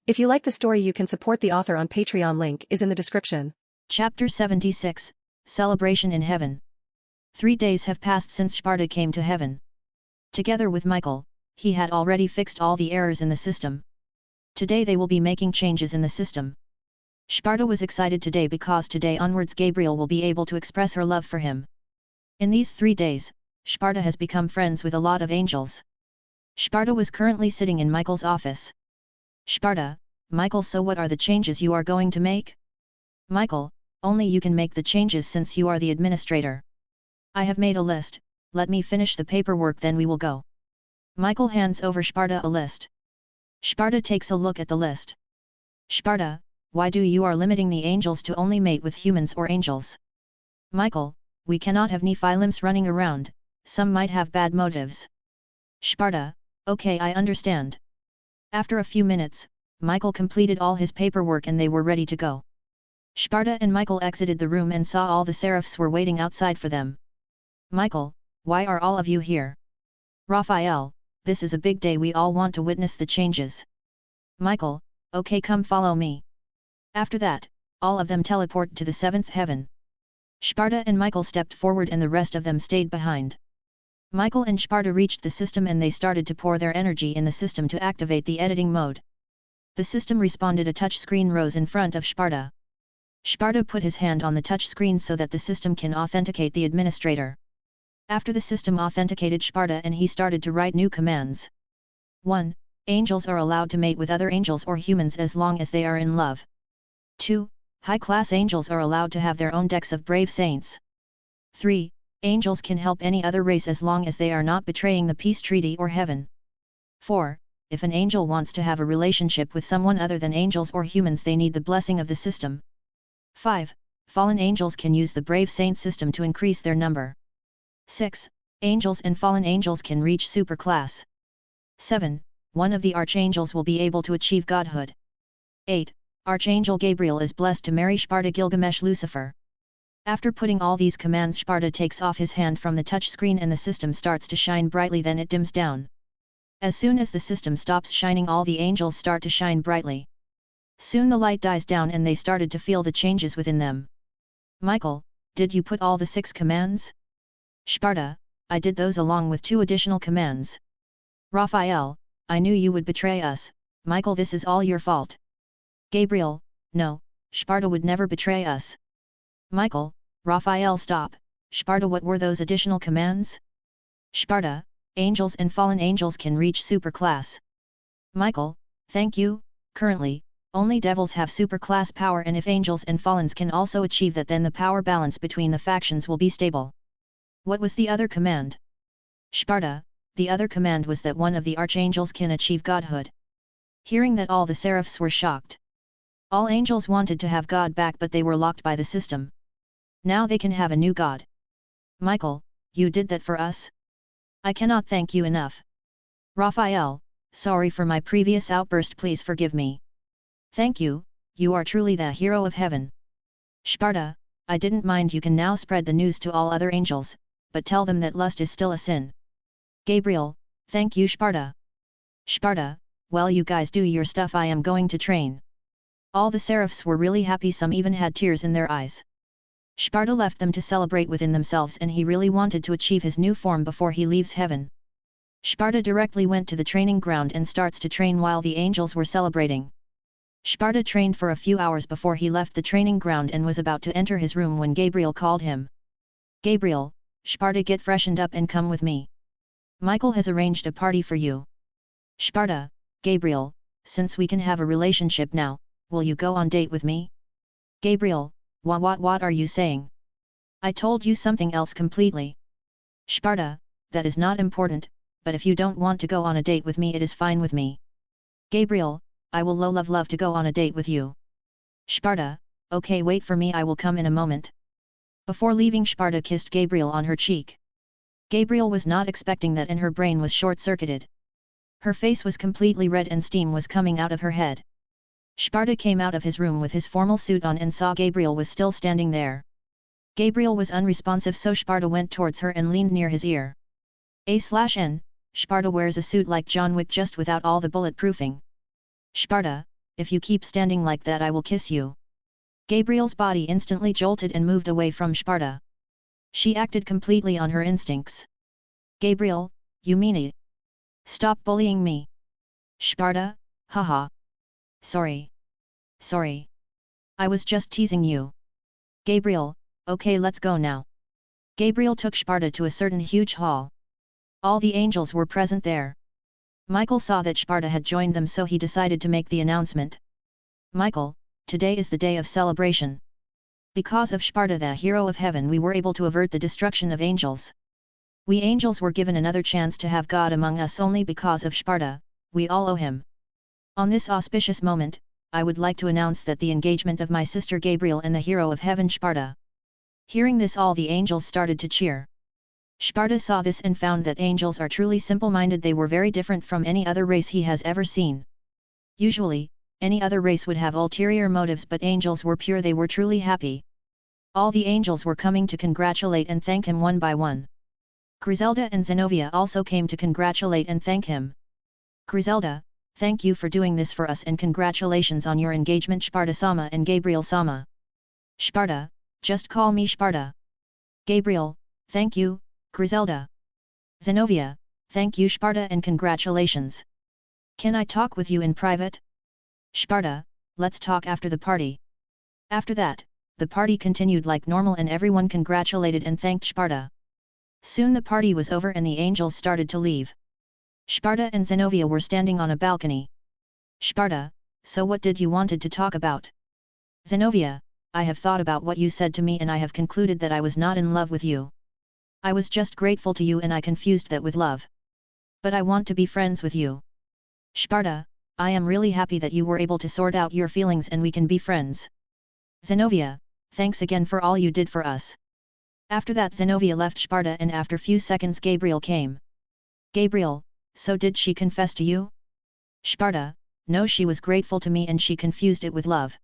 If you like the story, you can support the author on Patreon. Link is in the description. Chapter 76, Celebration in Heaven. 3 days have passed since Sparta came to heaven. Together with Michael, he had already fixed all the errors in the system. Today they will be making changes in the system. Sparta was excited today because today onwards Gabriel will be able to express her love for him. In these 3 days, Sparta has become friends with a lot of angels. Sparta was currently sitting in Michael's office. Sparta, Michael, so what are the changes you are going to make? Michael, only you can make the changes since you are the administrator. I have made a list, let me finish the paperwork then we will go. Michael hands over Sparta a list. Sparta takes a look at the list. Sparta, why do you are limiting the angels to only mate with humans or angels? Michael, we cannot have Nephilims running around, some might have bad motives. Sparta, okay, I understand. After a few minutes, Michael completed all his paperwork and they were ready to go. Sparta and Michael exited the room and saw all the seraphs were waiting outside for them. Michael, why are all of you here? Raphael, this is a big day, we all want to witness the changes. Michael, okay, come follow me. After that, all of them teleport to the 7th heaven. Sparta and Michael stepped forward and the rest of them stayed behind. Michael and Sparta reached the system and they started to pour their energy in the system to activate the editing mode. The system responded. A touch screen rose in front of Sparta. Sparta put his hand on the touch screen so that the system can authenticate the administrator. After the system authenticated Sparta and he started to write new commands. 1. Angels are allowed to mate with other angels or humans as long as they are in love. 2. High-class angels are allowed to have their own decks of brave saints. 3. Angels can help any other race as long as they are not betraying the peace treaty or heaven. 4. If an angel wants to have a relationship with someone other than angels or humans, they need the blessing of the system. 5. Fallen angels can use the brave saint system to increase their number. 6. Angels and fallen angels can reach superclass. 7. One of the archangels will be able to achieve godhood. 8. Archangel Gabriel is blessed to marry Sparta Gilgamesh Lucifer. After putting all these commands, Sparta takes off his hand from the touch screen and the system starts to shine brightly, then it dims down. As soon as the system stops shining, all the angels start to shine brightly. Soon the light dies down and they started to feel the changes within them. Michael, did you put all the 6 commands? Sparta, I did those along with 2 additional commands. Raphael, I knew you would betray us, Michael, this is all your fault. Gabriel, no, Sparta would never betray us. Michael, Raphael, stop, Sparta, what were those additional commands? Sparta, angels and fallen angels can reach superclass. Michael, thank you, currently, only devils have superclass power, and if angels and fallens can also achieve that, then the power balance between the factions will be stable. What was the other command? Sparta, the other command was that one of the archangels can achieve godhood. Hearing that, all the seraphs were shocked. All angels wanted to have God back, but they were locked by the system. Now they can have a new God. Michael, you did that for us? I cannot thank you enough. Raphael, sorry for my previous outburst, please forgive me. Thank you, you are truly the hero of heaven. Sparta, I didn't mind, you can now spread the news to all other angels, but tell them that lust is still a sin. Gabriel, thank you Sparta. Sparta, well, you guys do your stuff, I am going to train. All the seraphs were really happy, some even had tears in their eyes. Sparta left them to celebrate within themselves, and he really wanted to achieve his new form before he leaves heaven. Sparta directly went to the training ground and starts to train while the angels were celebrating. Sparta trained for a few hours before he left the training ground and was about to enter his room when Gabriel called him. Gabriel, Sparta, get freshened up and come with me. Michael has arranged a party for you. Sparta, Gabriel, since we can have a relationship now, will you go on date with me? Gabriel, what are you saying? I told you something else completely. Sparta, that is not important, but if you don't want to go on a date with me, it is fine with me. Gabriel, I will love to go on a date with you. Sparta, okay, wait for me, I will come in a moment. Before leaving, Sparta kissed Gabriel on her cheek. Gabriel was not expecting that and her brain was short-circuited. Her face was completely red and steam was coming out of her head. Sparta came out of his room with his formal suit on and saw Gabriel was still standing there. Gabriel was unresponsive, so Sparta went towards her and leaned near his ear. A/N, Sparta wears a suit like John Wick just without all the bulletproofing. Sparta, if you keep standing like that I will kiss you. Gabriel's body instantly jolted and moved away from Sparta. She acted completely on her instincts. Gabriel, you mean it? Stop bullying me. Sparta, haha. Sorry. Sorry. I was just teasing you. Gabriel, okay let's go now. Gabriel took Sparta to a certain huge hall. All the angels were present there. Michael saw that Sparta had joined them, so he decided to make the announcement. Michael, today is the day of celebration. Because of Sparta, the hero of heaven, we were able to avert the destruction of angels. We angels were given another chance to have God among us only because of Sparta, we all owe him. On this auspicious moment, I would like to announce that the engagement of my sister Gabriel and the hero of heaven Sparta. Hearing this, all the angels started to cheer. Sparta saw this and found that angels are truly simple-minded. They were very different from any other race he has ever seen. Usually, any other race would have ulterior motives, but angels were pure, they were truly happy. All the angels were coming to congratulate and thank him one by one. Griselda and Zenobia also came to congratulate and thank him. Griselda, thank you for doing this for us and congratulations on your engagement Sparta-sama and Gabriel-sama. Sparta, just call me Sparta. Gabriel, thank you, Griselda. Zenobia, thank you Sparta and congratulations. Can I talk with you in private? Sparta, let's talk after the party. After that, the party continued like normal and everyone congratulated and thanked Sparta. Soon the party was over and the angels started to leave. Sparta and Zenobia were standing on a balcony. Sparta, so what did you wanted to talk about? Zenobia, I have thought about what you said to me and I have concluded that I was not in love with you. I was just grateful to you and I confused that with love. But I want to be friends with you. Sparta, I am really happy that you were able to sort out your feelings and we can be friends. Zenobia, thanks again for all you did for us. After that Zenobia left Sparta and after few seconds Gabriel came. Gabriel, so did she confess to you? Sparta, no, she was grateful to me and she confused it with love.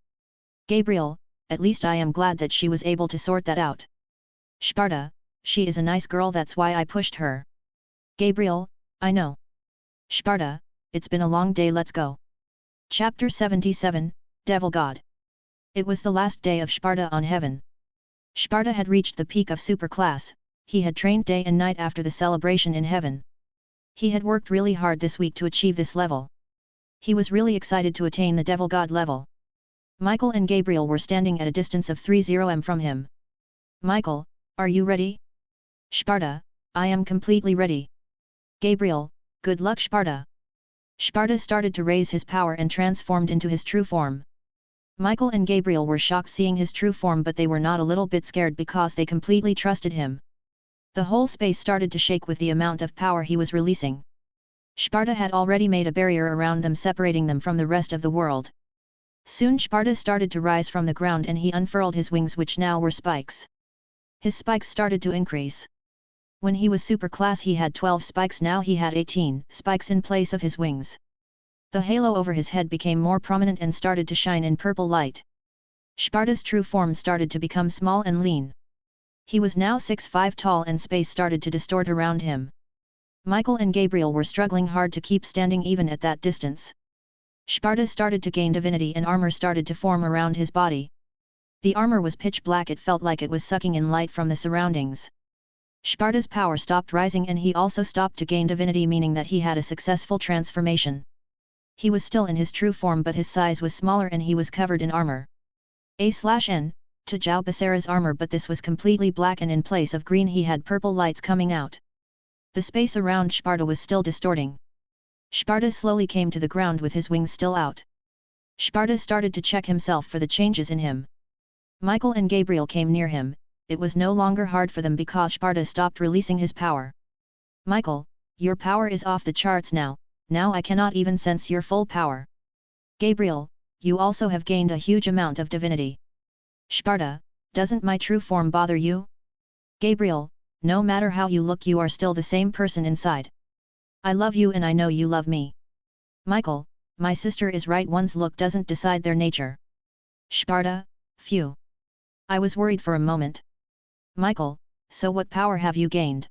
Gabriel, at least I am glad that she was able to sort that out. Sparta, she is a nice girl, that's why I pushed her. Gabriel, I know. Sparta, it's been a long day, let's go. Chapter 77, Devil God. It was the last day of Sparta on heaven. Sparta had reached the peak of superclass, he had trained day and night after the celebration in heaven. He had worked really hard this week to achieve this level. He was really excited to attain the Devil God level. Michael and Gabriel were standing at a distance of 30 m from him. Michael, are you ready? Sparta, I am completely ready. Gabriel, good luck Sparta. Sparta started to raise his power and transformed into his true form. Michael and Gabriel were shocked seeing his true form, but they were not a little bit scared because they completely trusted him. The whole space started to shake with the amount of power he was releasing. Sparta had already made a barrier around them, separating them from the rest of the world. Soon Sparta started to rise from the ground and he unfurled his wings, which now were spikes. His spikes started to increase. When he was superclass he had 12 spikes, now he had 18 spikes in place of his wings. The halo over his head became more prominent and started to shine in purple light. Sparta's true form started to become small and lean. He was now 6'5" tall and space started to distort around him. Michael and Gabriel were struggling hard to keep standing even at that distance. Sparta started to gain divinity and armor started to form around his body. The armor was pitch black, it felt like it was sucking in light from the surroundings. Sparta's power stopped rising and he also stopped to gain divinity, meaning that he had a successful transformation. He was still in his true form but his size was smaller and he was covered in armor. A/N, to Zhao Becerra's armor, but this was completely black and in place of green he had purple lights coming out. The space around Sparta was still distorting. Sparta slowly came to the ground with his wings still out. Sparta started to check himself for the changes in him. Michael and Gabriel came near him. It was no longer hard for them because Sparta stopped releasing his power. Michael, your power is off the charts now I cannot even sense your full power. Gabriel, you also have gained a huge amount of divinity. Sparta, doesn't my true form bother you? Gabriel, no matter how you look you are still the same person inside. I love you and I know you love me. Michael, my sister is right, one's look doesn't decide their nature. Sparta, phew. I was worried for a moment. Michael, so what power have you gained?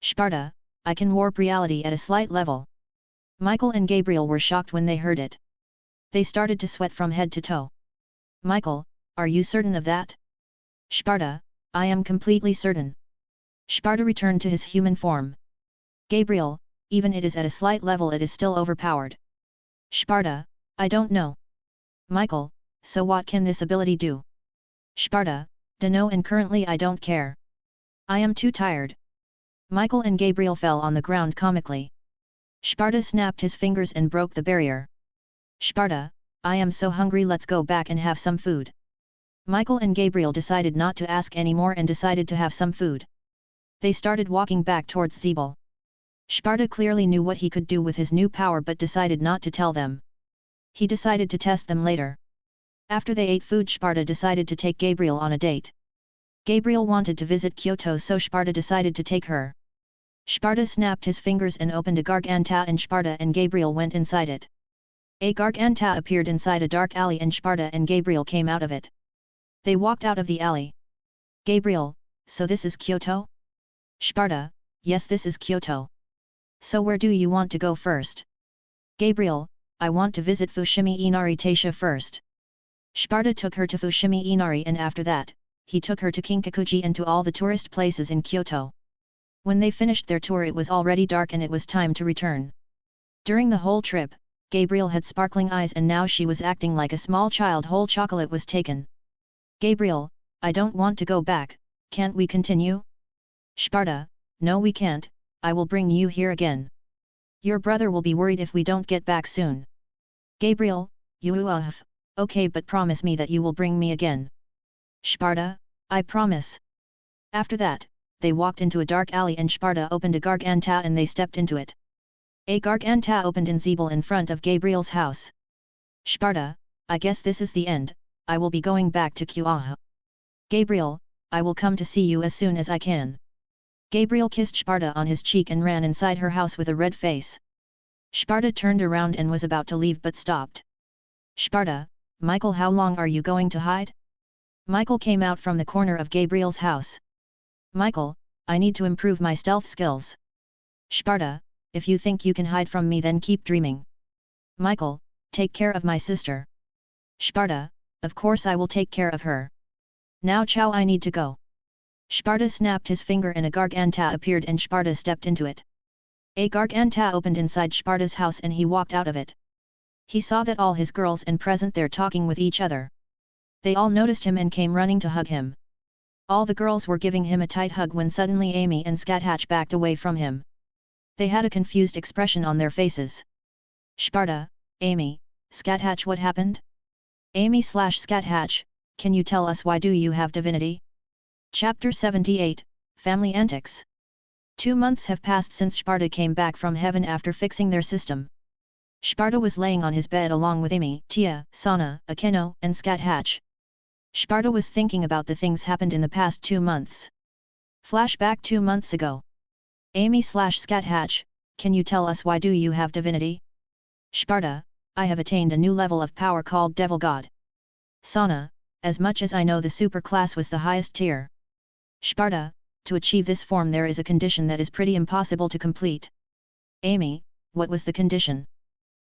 Sparta, I can warp reality at a slight level. Michael and Gabriel were shocked when they heard it. They started to sweat from head to toe. Michael, are you certain of that? Sparta, I am completely certain. Sparta returned to his human form. Gabriel, even it is at a slight level it is still overpowered. Sparta, I don't know. Michael, so what can this ability do? Sparta, dunno, and currently I don't care. I am too tired. Michael and Gabriel fell on the ground comically. Sparta snapped his fingers and broke the barrier. Sparta, I am so hungry, let's go back and have some food. Michael and Gabriel decided not to ask anymore and decided to have some food. They started walking back towards Zebul. Sparta clearly knew what he could do with his new power but decided not to tell them. He decided to test them later. After they ate food, Sparta decided to take Gabriel on a date. Gabriel wanted to visit Kyoto, so Sparta decided to take her. Sparta snapped his fingers and opened a garganta, and Sparta and Gabriel went inside it. A garganta appeared inside a dark alley and Sparta and Gabriel came out of it. They walked out of the alley. Gabriel, so this is Kyoto? Sparta, yes, this is Kyoto. So where do you want to go first? Gabriel, I want to visit Fushimi Inari Taisha first. Sparta took her to Fushimi Inari and after that, he took her to Kinkakuji and to all the tourist places in Kyoto. When they finished their tour it was already dark and it was time to return. During the whole trip, Gabriel had sparkling eyes and now she was acting like a small child. Whole chocolate was taken. Gabriel, I don't want to go back, can't we continue? Sparta, no we can't, I will bring you here again. Your brother will be worried if we don't get back soon. Gabriel, okay, but promise me that you will bring me again. Sparta, I promise. After that, they walked into a dark alley and Sparta opened a garganta and they stepped into it. A garganta opened in Zebul in front of Gabriel's house. Sparta, I guess this is the end, I will be going back to Kyoto. Gabriel, I will come to see you as soon as I can. Gabriel kissed Sparta on his cheek and ran inside her house with a red face. Sparta turned around and was about to leave but stopped. Sparta, Michael, how long are you going to hide? Michael came out from the corner of Gabriel's house. Michael, I need to improve my stealth skills. Sparta, if you think you can hide from me then keep dreaming. Michael, take care of my sister. Sparta, of course I will take care of her. Now ciao, I need to go. Sparta snapped his finger and a garganta appeared and Sparta stepped into it. A garganta opened inside Sparta's house and he walked out of it. He saw that all his girls and present there talking with each other. They all noticed him and came running to hug him. All the girls were giving him a tight hug when suddenly Amy and Scathatch backed away from him. They had a confused expression on their faces. Sparta, Amy, Scathatch, what happened? Amy/Scathatch, can you tell us why do you have divinity? Chapter 78, Family Antics. 2 months have passed since Sparta came back from heaven after fixing their system. Sparta was laying on his bed along with Amy, Tia, Sana, Akeno, and Scathatch. Sparta was thinking about the things happened in the past 2 months. Flashback 2 months ago. Amy/Scathatch, can you tell us why do you have divinity? Sparta, I have attained a new level of power called Devil God. Sana, as much as I know the super class was the highest tier. Sparta, to achieve this form there is a condition that is pretty impossible to complete. Amy, what was the condition?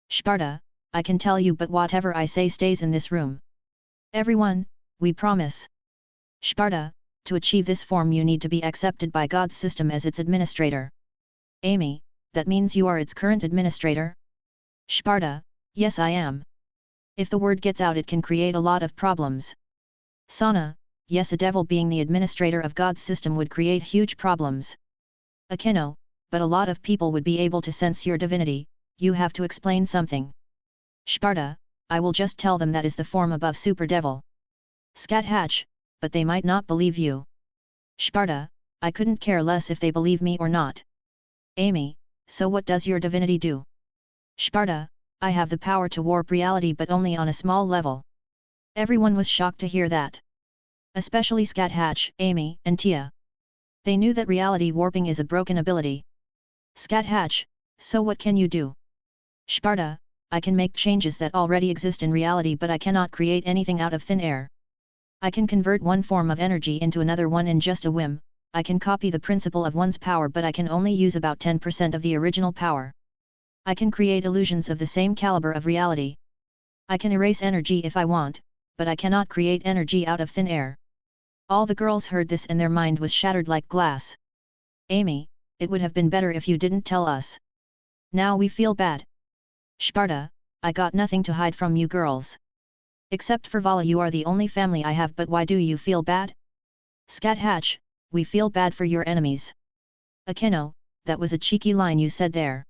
Sparta, I can tell you but whatever I say stays in this room. Everyone, we promise. Sparta, to achieve this form you need to be accepted by God's system as its administrator. Amy, that means you are its current administrator? Sparta, yes I am. If the word gets out it can create a lot of problems. Sana, yes, a devil being the administrator of God's system would create huge problems. Akeno, but a lot of people would be able to sense your divinity, you have to explain something. Sparta, I will just tell them that is the form above super devil. Scathatch, but they might not believe you. Sparta, I couldn't care less if they believe me or not. Amy, so what does your divinity do? Sparta, I have the power to warp reality but only on a small level. Everyone was shocked to hear that. Especially Scathatch, Amy, and Tia. They knew that reality warping is a broken ability. Scathatch, so what can you do? Sparta, I can make changes that already exist in reality but I cannot create anything out of thin air. I can convert one form of energy into another one in just a whim, I can copy the principle of one's power, but I can only use about 10% of the original power. I can create illusions of the same caliber of reality. I can erase energy if I want, but I cannot create energy out of thin air. All the girls heard this and their mind was shattered like glass. Amy, it would have been better if you didn't tell us. Now we feel bad. Sparta, I got nothing to hide from you girls. Except for Vala, you are the only family I have, but why do you feel bad? Scat Hatch, we feel bad for your enemies. Akeno, that was a cheeky line you said there.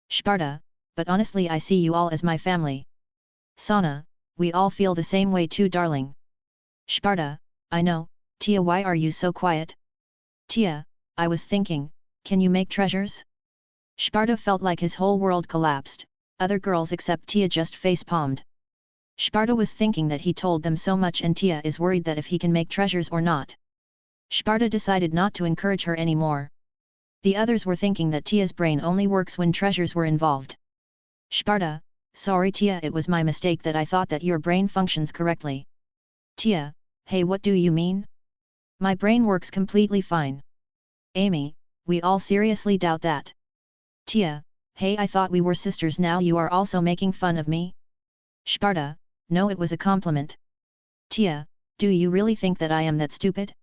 Sparta, but honestly I see you all as my family. Sana, we all feel the same way too darling. Sparta, I know. Tia, why are you so quiet? Tia, I was thinking, can you make treasures? Sparta felt like his whole world collapsed. Other girls except Tia just face-palmed. Sparta was thinking that he told them so much and Tia is worried that if he can make treasures or not. Sparta decided not to encourage her anymore. The others were thinking that Tia's brain only works when treasures were involved. Sparta, sorry Tia, it was my mistake that I thought that your brain functions correctly. Tia, hey, what do you mean? My brain works completely fine. Amy, we all seriously doubt that. Tia, hey, I thought we were sisters, now you are also making fun of me? Sparta, no, it was a compliment. Tia, do you really think that I am that stupid?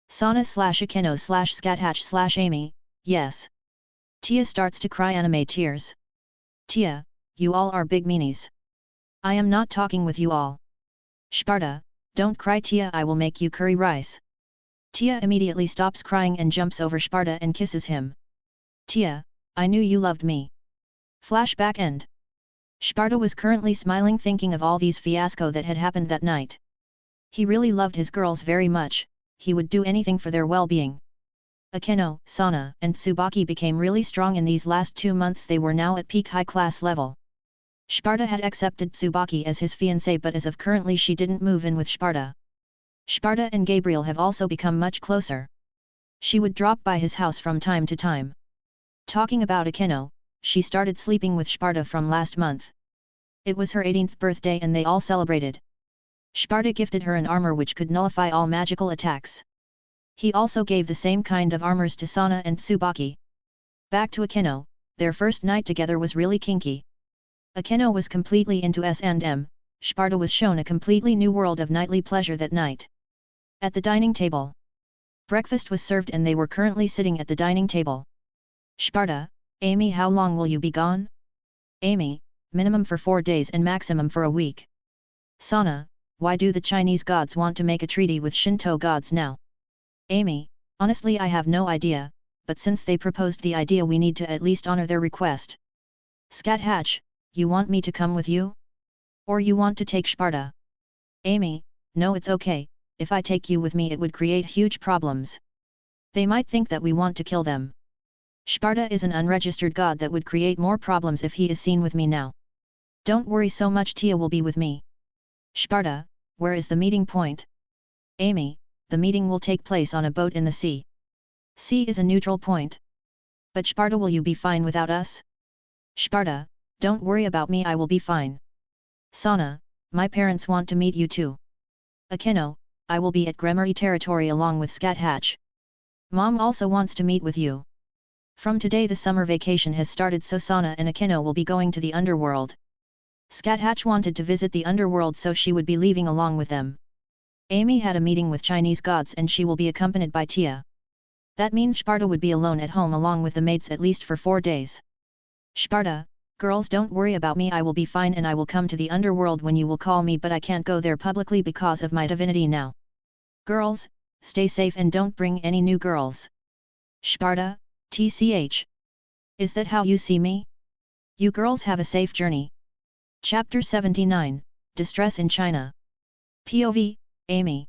Sana/Akeno/Scathatch/Amy, yes. Tia starts to cry anime tears. Tia, you all are big meanies. I am not talking with you all. Sparta, don't cry Tia, I will make you curry rice. Tia immediately stops crying and jumps over Sparta and kisses him. Tia, I knew you loved me. Flashback end. Sparta was currently smiling thinking of all these fiasco that had happened that night. He really loved his girls very much, he would do anything for their well-being. Akeno, Sana, and Tsubaki became really strong in these last 2 months, they were now at peak high-class level. Sparta had accepted Tsubaki as his fiancé, but as of currently she didn't move in with Sparta. Sparta and Gabriel have also become much closer. She would drop by his house from time to time. Talking about Akeno, she started sleeping with Sparta from last month. It was her 18th birthday and they all celebrated. Sparta gifted her an armor which could nullify all magical attacks. He also gave the same kind of armors to Sana and Tsubaki. Back to Akeno, their first night together was really kinky. Akeno was completely into S&M, Sparta was shown a completely new world of nightly pleasure that night. At the dining table. Breakfast was served and they were currently sitting at the dining table. Sparta, Amy, how long will you be gone? Amy, minimum for 4 days and maximum for a week. Sana, why do the Chinese gods want to make a treaty with Shinto gods now? Amy, honestly I have no idea, but since they proposed the idea we need to at least honor their request. Scat Hatch, you want me to come with you? Or you want to take Sparta? Amy, no, it's okay, if I take you with me it would create huge problems. They might think that we want to kill them. Sparta is an unregistered god that would create more problems if he is seen with me now. Don't worry so much, Tia will be with me. Sparta, where is the meeting point? Amy, the meeting will take place on a boat in the sea. Sea is a neutral point. But Sparta, will you be fine without us? Sparta, don't worry about me, I will be fine. Sana, my parents want to meet you too. Akeno, I will be at Gremory territory along with Scat Hatch. Mom also wants to meet with you. From today the summer vacation has started, so Sana and Akeno will be going to the underworld. Scat Hatch wanted to visit the underworld, so she would be leaving along with them. Amy had a meeting with Chinese gods and she will be accompanied by Tia. That means Sparta would be alone at home along with the mates at least for 4 days. Sparta, girls, don't worry about me, I will be fine and I will come to the underworld when you will call me, but I can't go there publicly because of my divinity now. Girls, stay safe and don't bring any new girls. Sparta, TCH. Is that how you see me? You girls have a safe journey. Chapter 79, Distress in China. POV, Amy.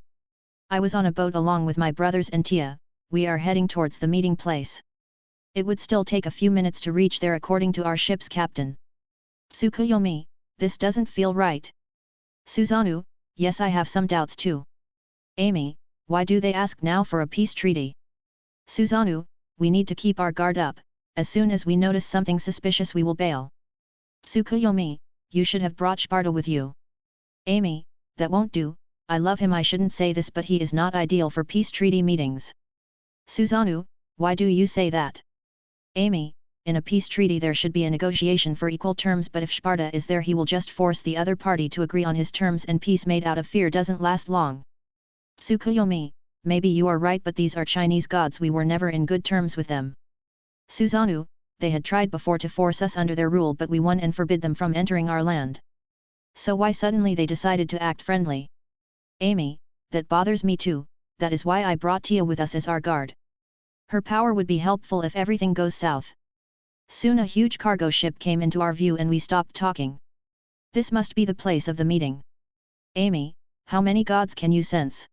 I was on a boat along with my brothers and Tia, we are heading towards the meeting place. It would still take a few minutes to reach there according to our ship's captain. Tsukuyomi, this doesn't feel right. Suzanu, yes, I have some doubts too. Amy, why do they ask now for a peace treaty? Suzanu, we need to keep our guard up, as soon as we notice something suspicious we will bail. Tsukuyomi, you should have brought Sparta with you. Amy, that won't do, I love him, I shouldn't say this, but he is not ideal for peace treaty meetings. Susanoo, why do you say that? Amy, in a peace treaty there should be a negotiation for equal terms, but if Sparta is there he will just force the other party to agree on his terms, and peace made out of fear doesn't last long. Tsukuyomi, maybe you are right, but these are Chinese gods, we were never in good terms with them. Susanoo, they had tried before to force us under their rule, but we won and forbid them from entering our land. So why suddenly they decided to act friendly? Amy, that bothers me too, that is why I brought Tia with us as our guard. Her power would be helpful if everything goes south. Soon a huge cargo ship came into our view and we stopped talking. This must be the place of the meeting. Amy, how many gods can you sense?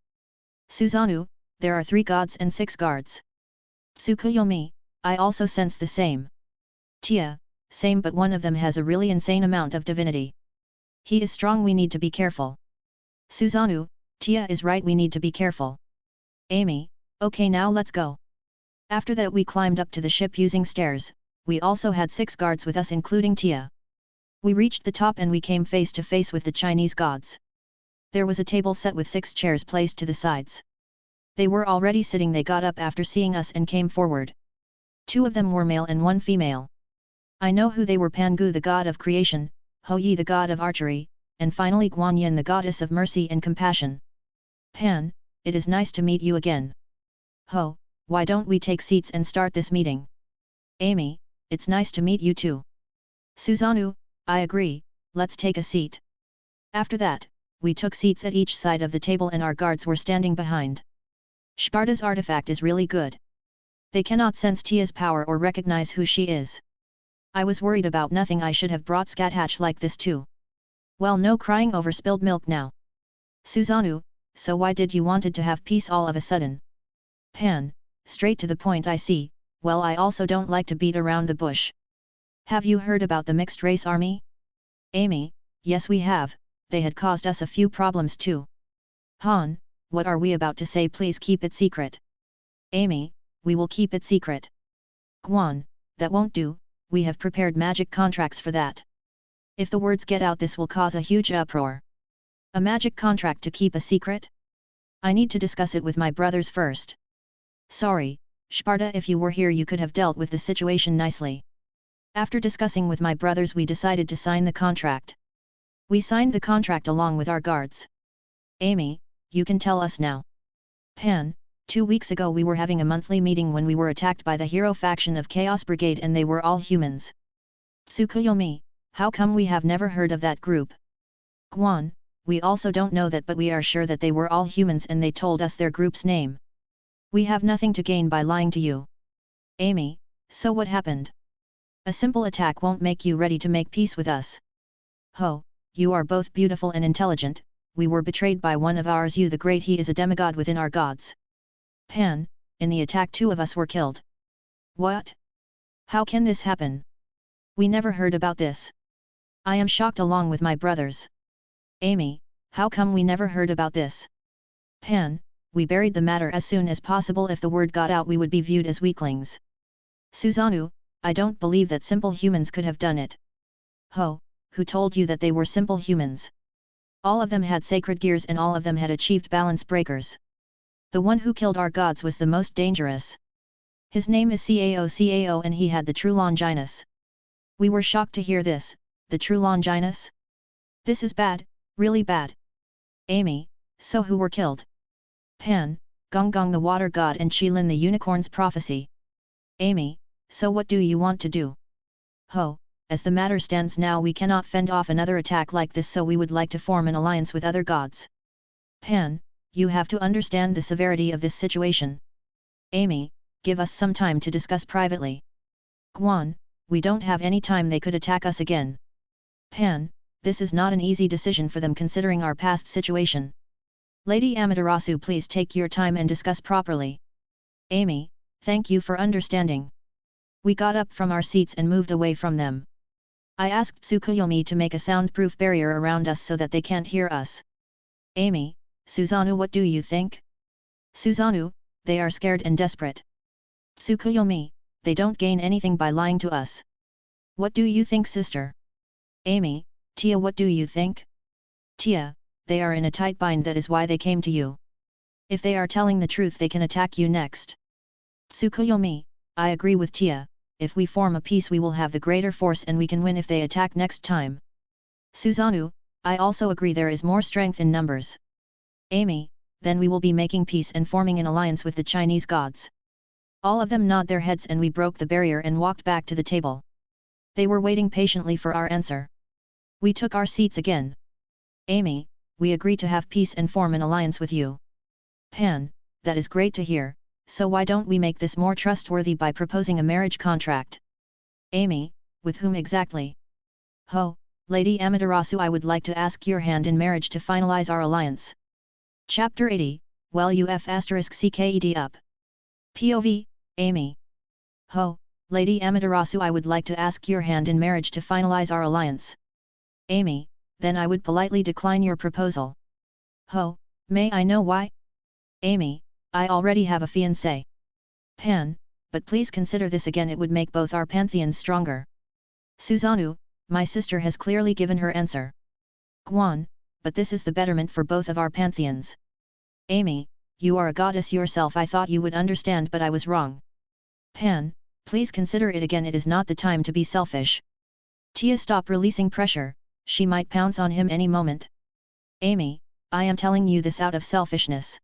Susanoo, there are 3 gods and 6 guards. Tsukuyomi, I also sense the same. Tia, same, but one of them has a really insane amount of divinity. He is strong, we need to be careful. Susanoo, Tia is right, we need to be careful. Amy, okay, now let's go. After that we climbed up to the ship using stairs. We also had 6 guards with us including Tia. We reached the top and we came face to face with the Chinese gods. There was a table set with 6 chairs placed to the sides. They were already sitting, they got up after seeing us and came forward. 2 of them were male and 1 female. I know who they were: Pangu the god of creation, Ho Yi the god of archery, and finally Guanyin the goddess of mercy and compassion. Pan, it is nice to meet you again. Ho, why don't we take seats and start this meeting? Amy, it's nice to meet you too. Susanoo, I agree, let's take a seat. After that, we took seats at each side of the table and our guards were standing behind. Sparta's artifact is really good. They cannot sense Tia's power or recognize who she is. I was worried about nothing, I should have brought Scathatch like this too. Well, no crying over spilled milk now. Susanoo, so why did you wanted to have peace all of a sudden? Pan, straight to the point, I see. Well, I also don't like to beat around the bush. Have you heard about the mixed race army? Amy, yes we have, they had caused us a few problems too. Han, what are we about to say? Please keep it secret. Amy, we will keep it secret. Guan, that won't do, we have prepared magic contracts for that. If the words get out this will cause a huge uproar. A magic contract to keep a secret? I need to discuss it with my brothers first. Sorry, Sparta, if you were here you could have dealt with the situation nicely. After discussing with my brothers we decided to sign the contract. We signed the contract along with our guards. Amy, you can tell us now. Pan, 2 weeks ago we were having a monthly meeting when we were attacked by the hero faction of Chaos Brigade and they were all humans. Tsukuyomi, how come we have never heard of that group? Guan, we also don't know that, but we are sure that they were all humans and they told us their group's name. We have nothing to gain by lying to you. Amy, so what happened? A simple attack won't make you ready to make peace with us. Ho, you are both beautiful and intelligent, we were betrayed by one of ours, you the Great, he is a demigod within our gods. Pan, in the attack 2 of us were killed. What? How can this happen? We never heard about this. I am shocked along with my brothers. Amy, how come we never heard about this? Pan, we buried the matter as soon as possible, if the word got out we would be viewed as weaklings. Susanoo, I don't believe that simple humans could have done it. Ho, who told you that they were simple humans? All of them had sacred gears and all of them had achieved balance breakers. The one who killed our gods was the most dangerous. His name is Cao and he had the true Longinus. We were shocked to hear this, the true Longinus? This is bad, really bad. Amy, so who were killed? Pan, Gonggong the water god and Qilin the unicorn's prophecy. Amy, so what do you want to do? Ho, as the matter stands now we cannot fend off another attack like this, so we would like to form an alliance with other gods. Pan, you have to understand the severity of this situation. Amy, give us some time to discuss privately. Guan, we don't have any time, they could attack us again. Pan, this is not an easy decision for them considering our past situation. Lady Amaterasu, please take your time and discuss properly. Amy, thank you for understanding. We got up from our seats and moved away from them. I asked Tsukuyomi to make a soundproof barrier around us so that they can't hear us. Amy, Susanoo, what do you think? Susanoo, they are scared and desperate. Tsukuyomi, they don't gain anything by lying to us. What do you think, sister? Amy, Tia, what do you think? Tia, they are in a tight bind, that is why they came to you. If they are telling the truth they can attack you next. Tsukuyomi, I agree with Tia, if we form a peace we will have the greater force and we can win if they attack next time. Suzanu, I also agree there is more strength in numbers. Amy, then we will be making peace and forming an alliance with the Chinese gods. All of them nod their heads and we broke the barrier and walked back to the table. They were waiting patiently for our answer. We took our seats again. Amy, we agree to have peace and form an alliance with you. Pan, that is great to hear, so why don't we make this more trustworthy by proposing a marriage contract? Amy, with whom exactly? Ho, Lady Amaterasu, I would like to ask your hand in marriage to finalize our alliance. Chapter 80, well UF*CKED up. POV, Amy. Ho, Lady Amaterasu, I would like to ask your hand in marriage to finalize our alliance. Amy, then I would politely decline your proposal. Ho, may I know why? Amy, I already have a fiancé. Pan, but please consider this again, it would make both our pantheons stronger. Suzanu, my sister has clearly given her answer. Guan, but this is the betterment for both of our pantheons. Amy, you are a goddess yourself, I thought you would understand but I was wrong. Pan, please consider it again, it is not the time to be selfish. Tia, stop releasing pressure, she might pounce on him any moment. Amy, I am telling you this out of selfishness.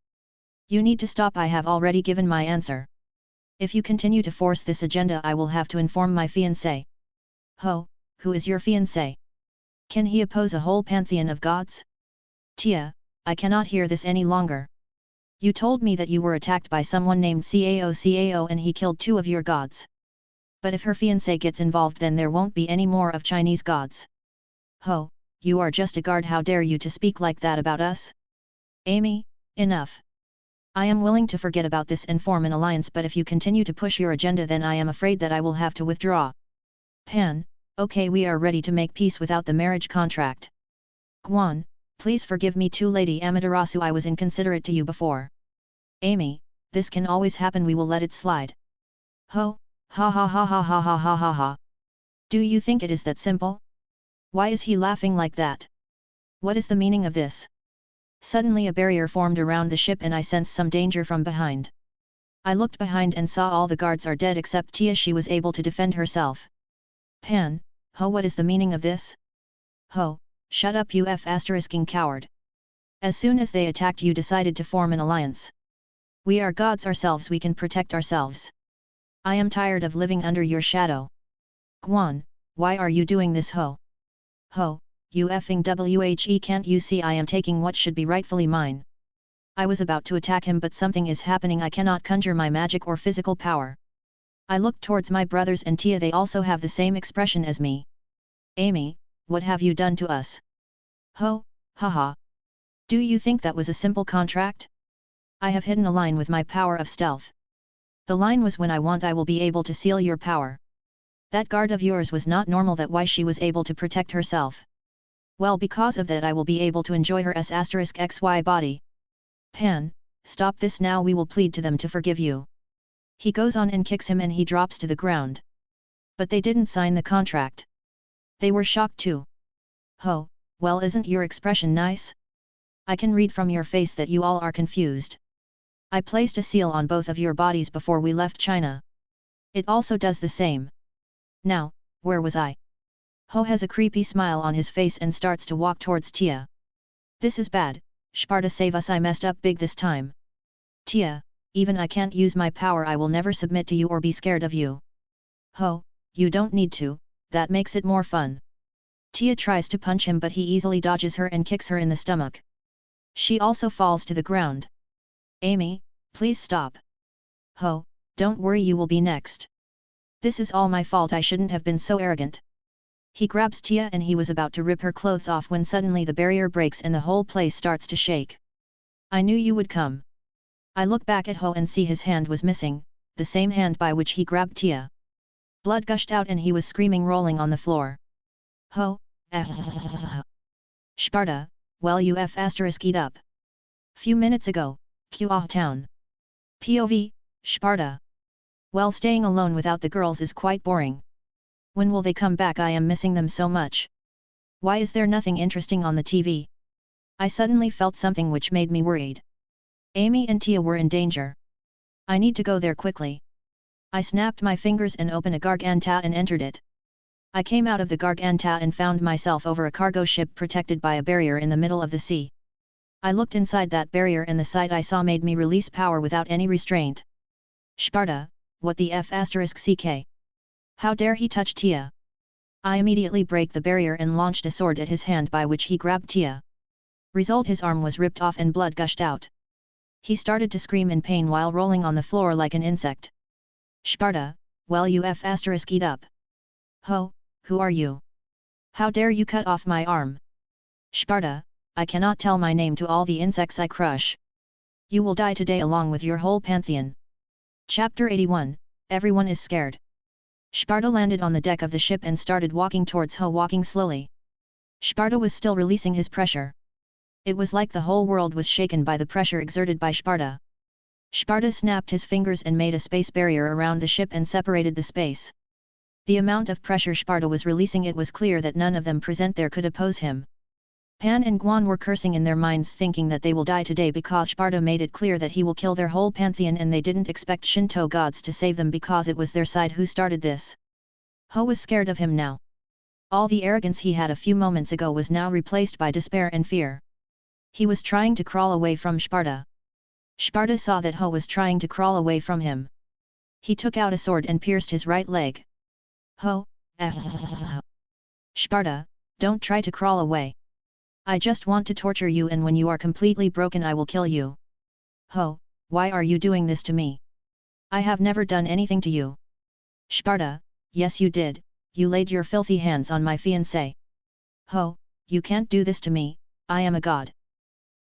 You need to stop, I have already given my answer. If you continue to force this agenda I will have to inform my fiancé. Ho, who is your fiancé? Can he oppose a whole pantheon of gods? Tia, I cannot hear this any longer. You told me that you were attacked by someone named Cao and he killed 2 of your gods. But if her fiancé gets involved then there won't be any more of Chinese gods. Ho, you are just a guard, how dare you to speak like that about us? Amy, enough. I am willing to forget about this and form an alliance, but if you continue to push your agenda then I am afraid that I will have to withdraw. Pan, okay, we are ready to make peace without the marriage contract. Guan, please forgive me too, Lady Amaterasu, I was inconsiderate to you before. Amy, this can always happen, we will let it slide. Ho, ha ha ha ha ha ha ha ha ha. Do you think it is that simple? Why is he laughing like that? What is the meaning of this? Suddenly a barrier formed around the ship and I sensed some danger from behind. I looked behind and saw all the guards are dead except Tia, she was able to defend herself. Pan, ho, what is the meaning of this? Ho, shut up you f***ing coward. As soon as they attacked you decided to form an alliance. We are gods ourselves, we can protect ourselves. I am tired of living under your shadow. Guan, why are you doing this, ho? Ho, you effing whe, can't you see I am taking what should be rightfully mine? I was about to attack him but something is happening, I cannot conjure my magic or physical power. I looked towards my brothers and Tia, they also have the same expression as me. Amy, what have you done to us? Ho, haha. Do you think that was a simple contract? I have hidden a line with my power of stealth. The line was when I want I will be able to seal your power. That guard of yours was not normal, that why she was able to protect herself. Well, because of that I will be able to enjoy her *XY body. Pan, stop this now, we will plead to them to forgive you. He goes on and kicks him and he drops to the ground. But they didn't sign the contract. They were shocked too. Ho, well, isn't your expression nice? I can read from your face that you all are confused. I placed a seal on both of your bodies before we left China. It also does the same. Now, where was I? Ho has a creepy smile on his face and starts to walk towards Tia. This is bad, Sparta save us, I messed up big this time. Tia, even I can't use my power, I will never submit to you or be scared of you. Ho, you don't need to, that makes it more fun. Tia tries to punch him but he easily dodges her and kicks her in the stomach. She also falls to the ground. Amy, please stop. Ho, don't worry, you will be next. This is all my fault, I shouldn't have been so arrogant. He grabs Tia and he was about to rip her clothes off when suddenly the barrier breaks and the whole place starts to shake. I knew you would come. I look back at Ho and see his hand was missing, the same hand by which he grabbed Tia. Blood gushed out and he was screaming, rolling on the floor. Ho, Sparta, well you f***ed up. Few minutes ago, Kuah town. POV, Sparta. Well, staying alone without the girls is quite boring. When will they come back? I am missing them so much. Why is there nothing interesting on the TV? I suddenly felt something which made me worried. Amy and Tia were in danger. I need to go there quickly. I snapped my fingers and opened a garganta and entered it. I came out of the garganta and found myself over a cargo ship protected by a barrier in the middle of the sea. I looked inside that barrier and the sight I saw made me release power without any restraint. Sparta, what the f***ck? How dare he touch Tia? I immediately break the barrier and launched a sword at his hand by which he grabbed Tia. Result, his arm was ripped off and blood gushed out. He started to scream in pain while rolling on the floor like an insect. Sparta, well you f***ed up. Ho, who are you? How dare you cut off my arm? Sparta, I cannot tell my name to all the insects I crush. You will die today along with your whole pantheon. Chapter 81, Everyone is scared. Sparta landed on the deck of the ship and started walking towards Ho, walking slowly. Sparta was still releasing his pressure. It was like the whole world was shaken by the pressure exerted by Sparta. Sparta snapped his fingers and made a space barrier around the ship and separated the space. The amount of pressure Sparta was releasing, it was clear that none of them present there could oppose him. Pan and Guan were cursing in their minds, thinking that they will die today because Sparta made it clear that he will kill their whole pantheon, and they didn't expect Shinto gods to save them because it was their side who started this. Ho was scared of him now. All the arrogance he had a few moments ago was now replaced by despair and fear. He was trying to crawl away from Sparta. Sparta saw that Ho was trying to crawl away from him. He took out a sword and pierced his right leg. Ho, Sparta, don't try to crawl away. I just want to torture you, and when you are completely broken I will kill you. Ho, why are you doing this to me? I have never done anything to you. Sparta, yes you did, you laid your filthy hands on my fiancé. Ho, you can't do this to me, I am a god.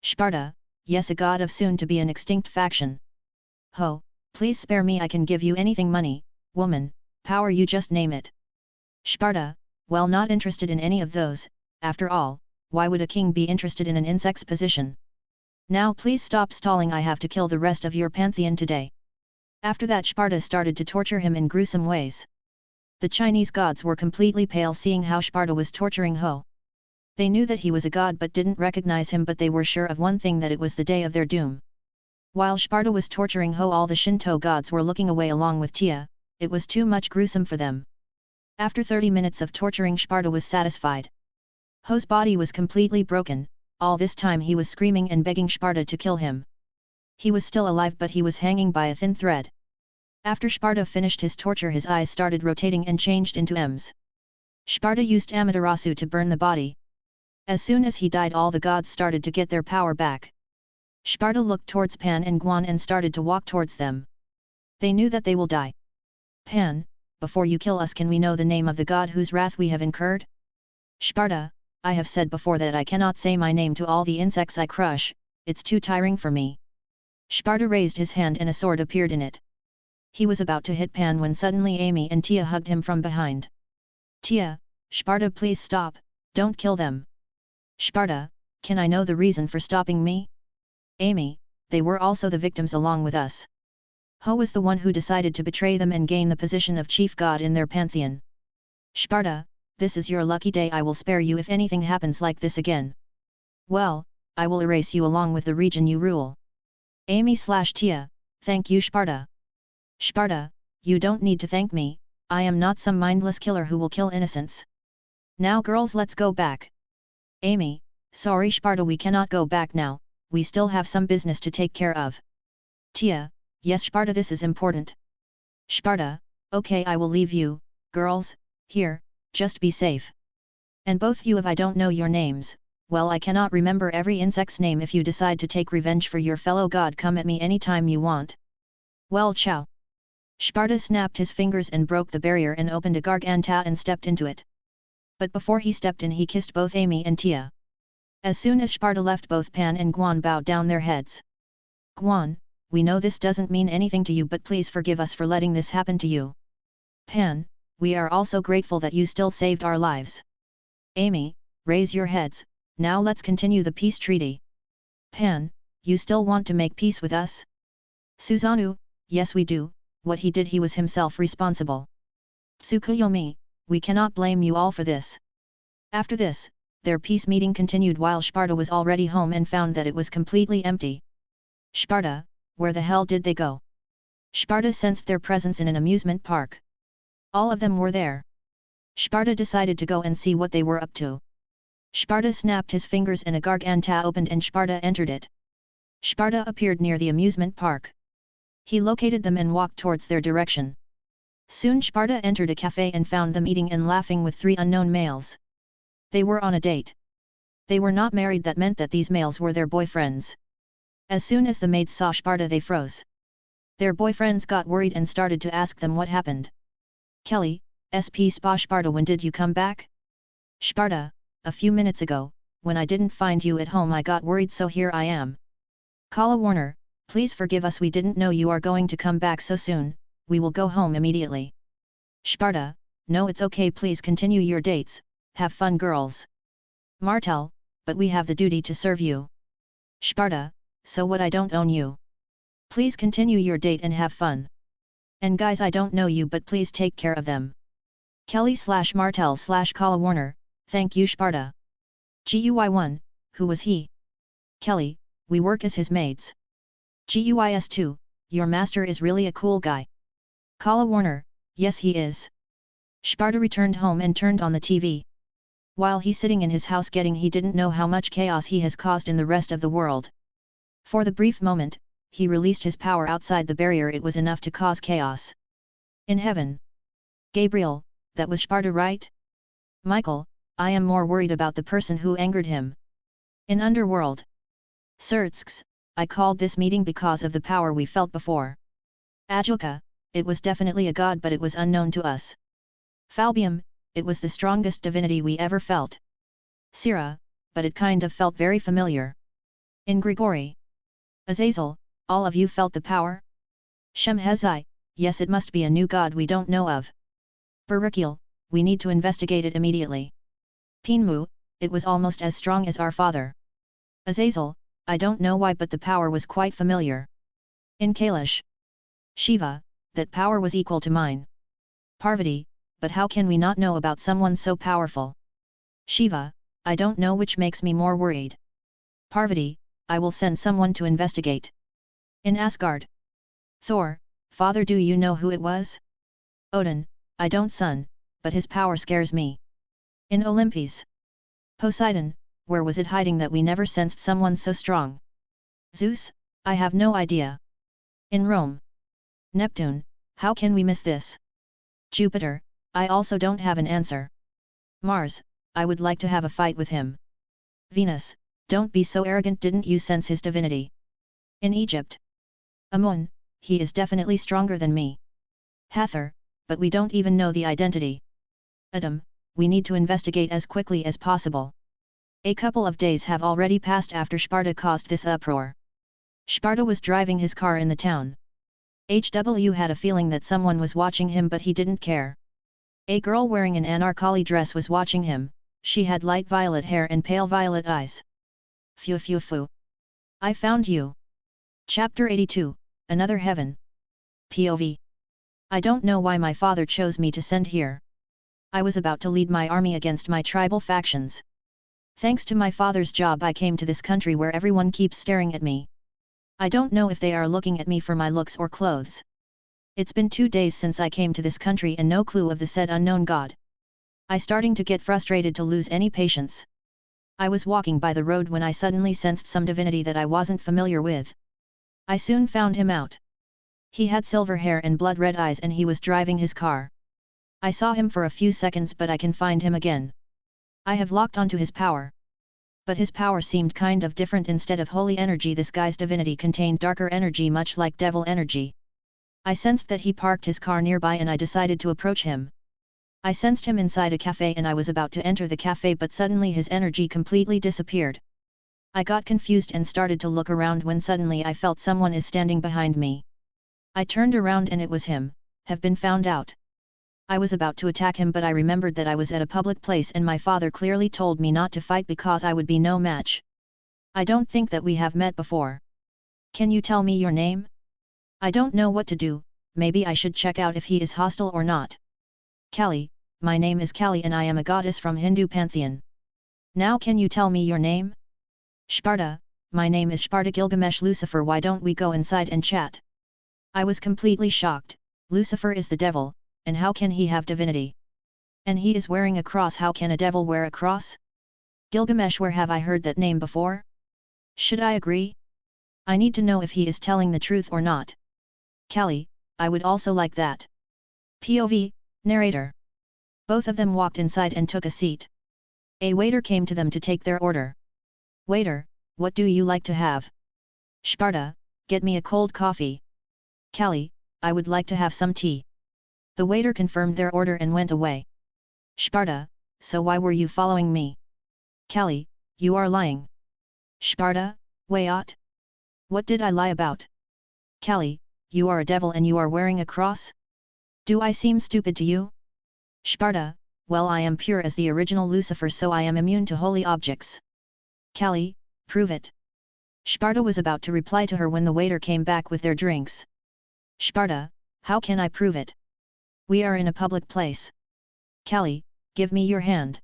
Sparta, yes, a god of soon to be an extinct faction. Ho, please spare me, I can give you anything, money, woman, power, you just name it. Sparta, well, not interested in any of those. After all, why would a king be interested in an insect's position? Now please stop stalling, I have to kill the rest of your pantheon today. After that Sparta started to torture him in gruesome ways. The Chinese gods were completely pale seeing how Sparta was torturing Ho. They knew that he was a god but didn't recognize him, but they were sure of one thing, that it was the day of their doom. While Sparta was torturing Ho, all the Shinto gods were looking away along with Tia. It was too much gruesome for them. After 30 minutes of torturing, Sparta was satisfied. Ho's body was completely broken. All this time he was screaming and begging Sparta to kill him. He was still alive, but he was hanging by a thin thread. After Sparta finished his torture, his eyes started rotating and changed into M's. Sparta used Amaterasu to burn the body. As soon as he died, all the gods started to get their power back. Sparta looked towards Pan and Guan and started to walk towards them. They knew that they will die. Pan, before you kill us, can we know the name of the god whose wrath we have incurred? Sparta, I have said before that I cannot say my name to all the insects I crush, it's too tiring for me. Sparta raised his hand and a sword appeared in it. He was about to hit Pan when suddenly Amy and Tia hugged him from behind. Tia, Sparta, please stop, don't kill them. Sparta, can I know the reason for stopping me? Amy, they were also the victims along with us. Ho was the one who decided to betray them and gain the position of chief god in their pantheon. Sparta, this is your lucky day, I will spare you if anything happens like this again. Well, I will erase you along with the region you rule. Amy/Tia, thank you Sparta. Sparta, you don't need to thank me, I am not some mindless killer who will kill innocents. Now girls, let's go back. Amy, sorry Sparta, we cannot go back now, we still have some business to take care of. Tia, yes Sparta, this is important. Sparta, okay, I will leave you, girls, here, just be safe. And both you, if I don't know your names, well, I cannot remember every insect's name. If you decide to take revenge for your fellow god, come at me anytime you want. Well, ciao. Sparta snapped his fingers and broke the barrier and opened a garganta and stepped into it. But before he stepped in, he kissed both Amy and Tia. As soon as Sparta left, both Pan and Guan bowed down their heads. Guan, we know this doesn't mean anything to you, but please forgive us for letting this happen to you. Pan, we are also grateful that you still saved our lives. Amy, raise your heads, now let's continue the peace treaty. Pan, you still want to make peace with us? Susanoo, yes we do, what he did, he was himself responsible. Tsukuyomi, we cannot blame you all for this. After this, their peace meeting continued while Sparta was already home and found that it was completely empty. Sparta, where the hell did they go? Sparta sensed their presence in an amusement park. All of them were there. Sparta decided to go and see what they were up to. Sparta snapped his fingers and a garganta opened and Sparta entered it. Sparta appeared near the amusement park. He located them and walked towards their direction. Soon Sparta entered a cafe and found them eating and laughing with 3 unknown males. They were on a date. They were not married, that meant that these males were their boyfriends. As soon as the maids saw Sparta they froze. Their boyfriends got worried and started to ask them what happened. Kelly, SP Spa. Sparta, when did you come back? Sparta, a few minutes ago, when I didn't find you at home I got worried, so here I am. Kala Warner, please forgive us, we didn't know you are going to come back so soon, we will go home immediately. Sparta, no, it's okay, please continue your dates, have fun girls. Martel, but we have the duty to serve you. Sparta, so what, I don't own you. Please continue your date and have fun. And guys, I don't know you but please take care of them. Kelly/Martel/Kala Warner, thank you Sparta. GUI1, who was he? Kelly, we work as his maids. GUIS2, your master is really a cool guy. Kala Warner, yes he is. Sparta returned home and turned on the TV. While he's sitting in his house getting, he didn't know how much chaos he has caused in the rest of the world. For the brief moment, he released his power outside the barrier, it was enough to cause chaos. In heaven. Gabriel, that was Sparta, right? Michael, I am more worried about the person who angered him. In underworld. Surtsks, I called this meeting because of the power we felt before. Ajuka, it was definitely a god but it was unknown to us. Falbium, it was the strongest divinity we ever felt. Sira, but it kind of felt very familiar. In Grigori. Azazel, all of you felt the power? Shemhezai, yes, it must be a new god we don't know of. Barakiel, we need to investigate it immediately. Pinmu, it was almost as strong as our father. Azazel, I don't know why but the power was quite familiar. In Kailash. Shiva, that power was equal to mine. Parvati, but how can we not know about someone so powerful? Shiva, I don't know which makes me more worried. Parvati, I will send someone to investigate. In Asgard. Thor, father, do you know who it was? Odin, I don't, son, but his power scares me. In Olympus. Poseidon, where was it hiding that we never sensed someone so strong? Zeus, I have no idea. In Rome. Neptune, how can we miss this? Jupiter, I also don't have an answer. Mars, I would like to have a fight with him. Venus, don't be so arrogant, didn't you sense his divinity? In Egypt. Amun, he is definitely stronger than me. Hathor, but we don't even know the identity. Adam, we need to investigate as quickly as possible. A couple of days have already passed after Sparta caused this uproar. Sparta was driving his car in the town. HW had a feeling that someone was watching him but he didn't care. A girl wearing an anarkali dress was watching him, she had light violet hair and pale violet eyes. Phew phew phew. I found you. Chapter 82, Another Heaven. POV. I don't know why my father chose me to send here. I was about to lead my army against my tribal factions. Thanks to my father's job I came to this country where everyone keeps staring at me. I don't know if they are looking at me for my looks or clothes. It's been 2 days since I came to this country and no clue of the said unknown god. I starting to get frustrated to lose any patience. I was walking by the road when I suddenly sensed some divinity that I wasn't familiar with. I soon found him out. He had silver hair and blood-red eyes and he was driving his car. I saw him for a few seconds but I can find him again. I have locked onto his power. But his power seemed kind of different. Instead of holy energy, this guy's divinity contained darker energy, much like devil energy. I sensed that he parked his car nearby and I decided to approach him. I sensed him inside a cafe and I was about to enter the cafe but suddenly his energy completely disappeared. I got confused and started to look around when suddenly I felt someone is standing behind me. I turned around and it was him. Have been found out. I was about to attack him but I remembered that I was at a public place and my father clearly told me not to fight because I would be no match. I don't think that we have met before. Can you tell me your name? I don't know what to do, maybe I should check out if he is hostile or not. Kali, my name is Kali and I am a goddess from Hindu pantheon. Now can you tell me your name? Sparta, my name is Sparta. Gilgamesh. Lucifer, why don't we go inside and chat? I was completely shocked. Lucifer is the devil, and how can he have divinity? And he is wearing a cross. How can a devil wear a cross? Gilgamesh, where have I heard that name before? Should I agree? I need to know if he is telling the truth or not. Kali, I would also like that. POV, narrator. Both of them walked inside and took a seat. A waiter came to them to take their order. Waiter, what do you like to have? Sparta, get me a cold coffee. Kali, I would like to have some tea. The waiter confirmed their order and went away. Sparta, so why were you following me? Kali, you are lying. Sparta, wait. What did I lie about? Kali, you are a devil and you are wearing a cross? Do I seem stupid to you? Sparta, well, I am pure as the original Lucifer, so I am immune to holy objects. Kali, prove it. Sparta was about to reply to her when the waiter came back with their drinks. Sparta, how can I prove it? We are in a public place. Kali, give me your hand.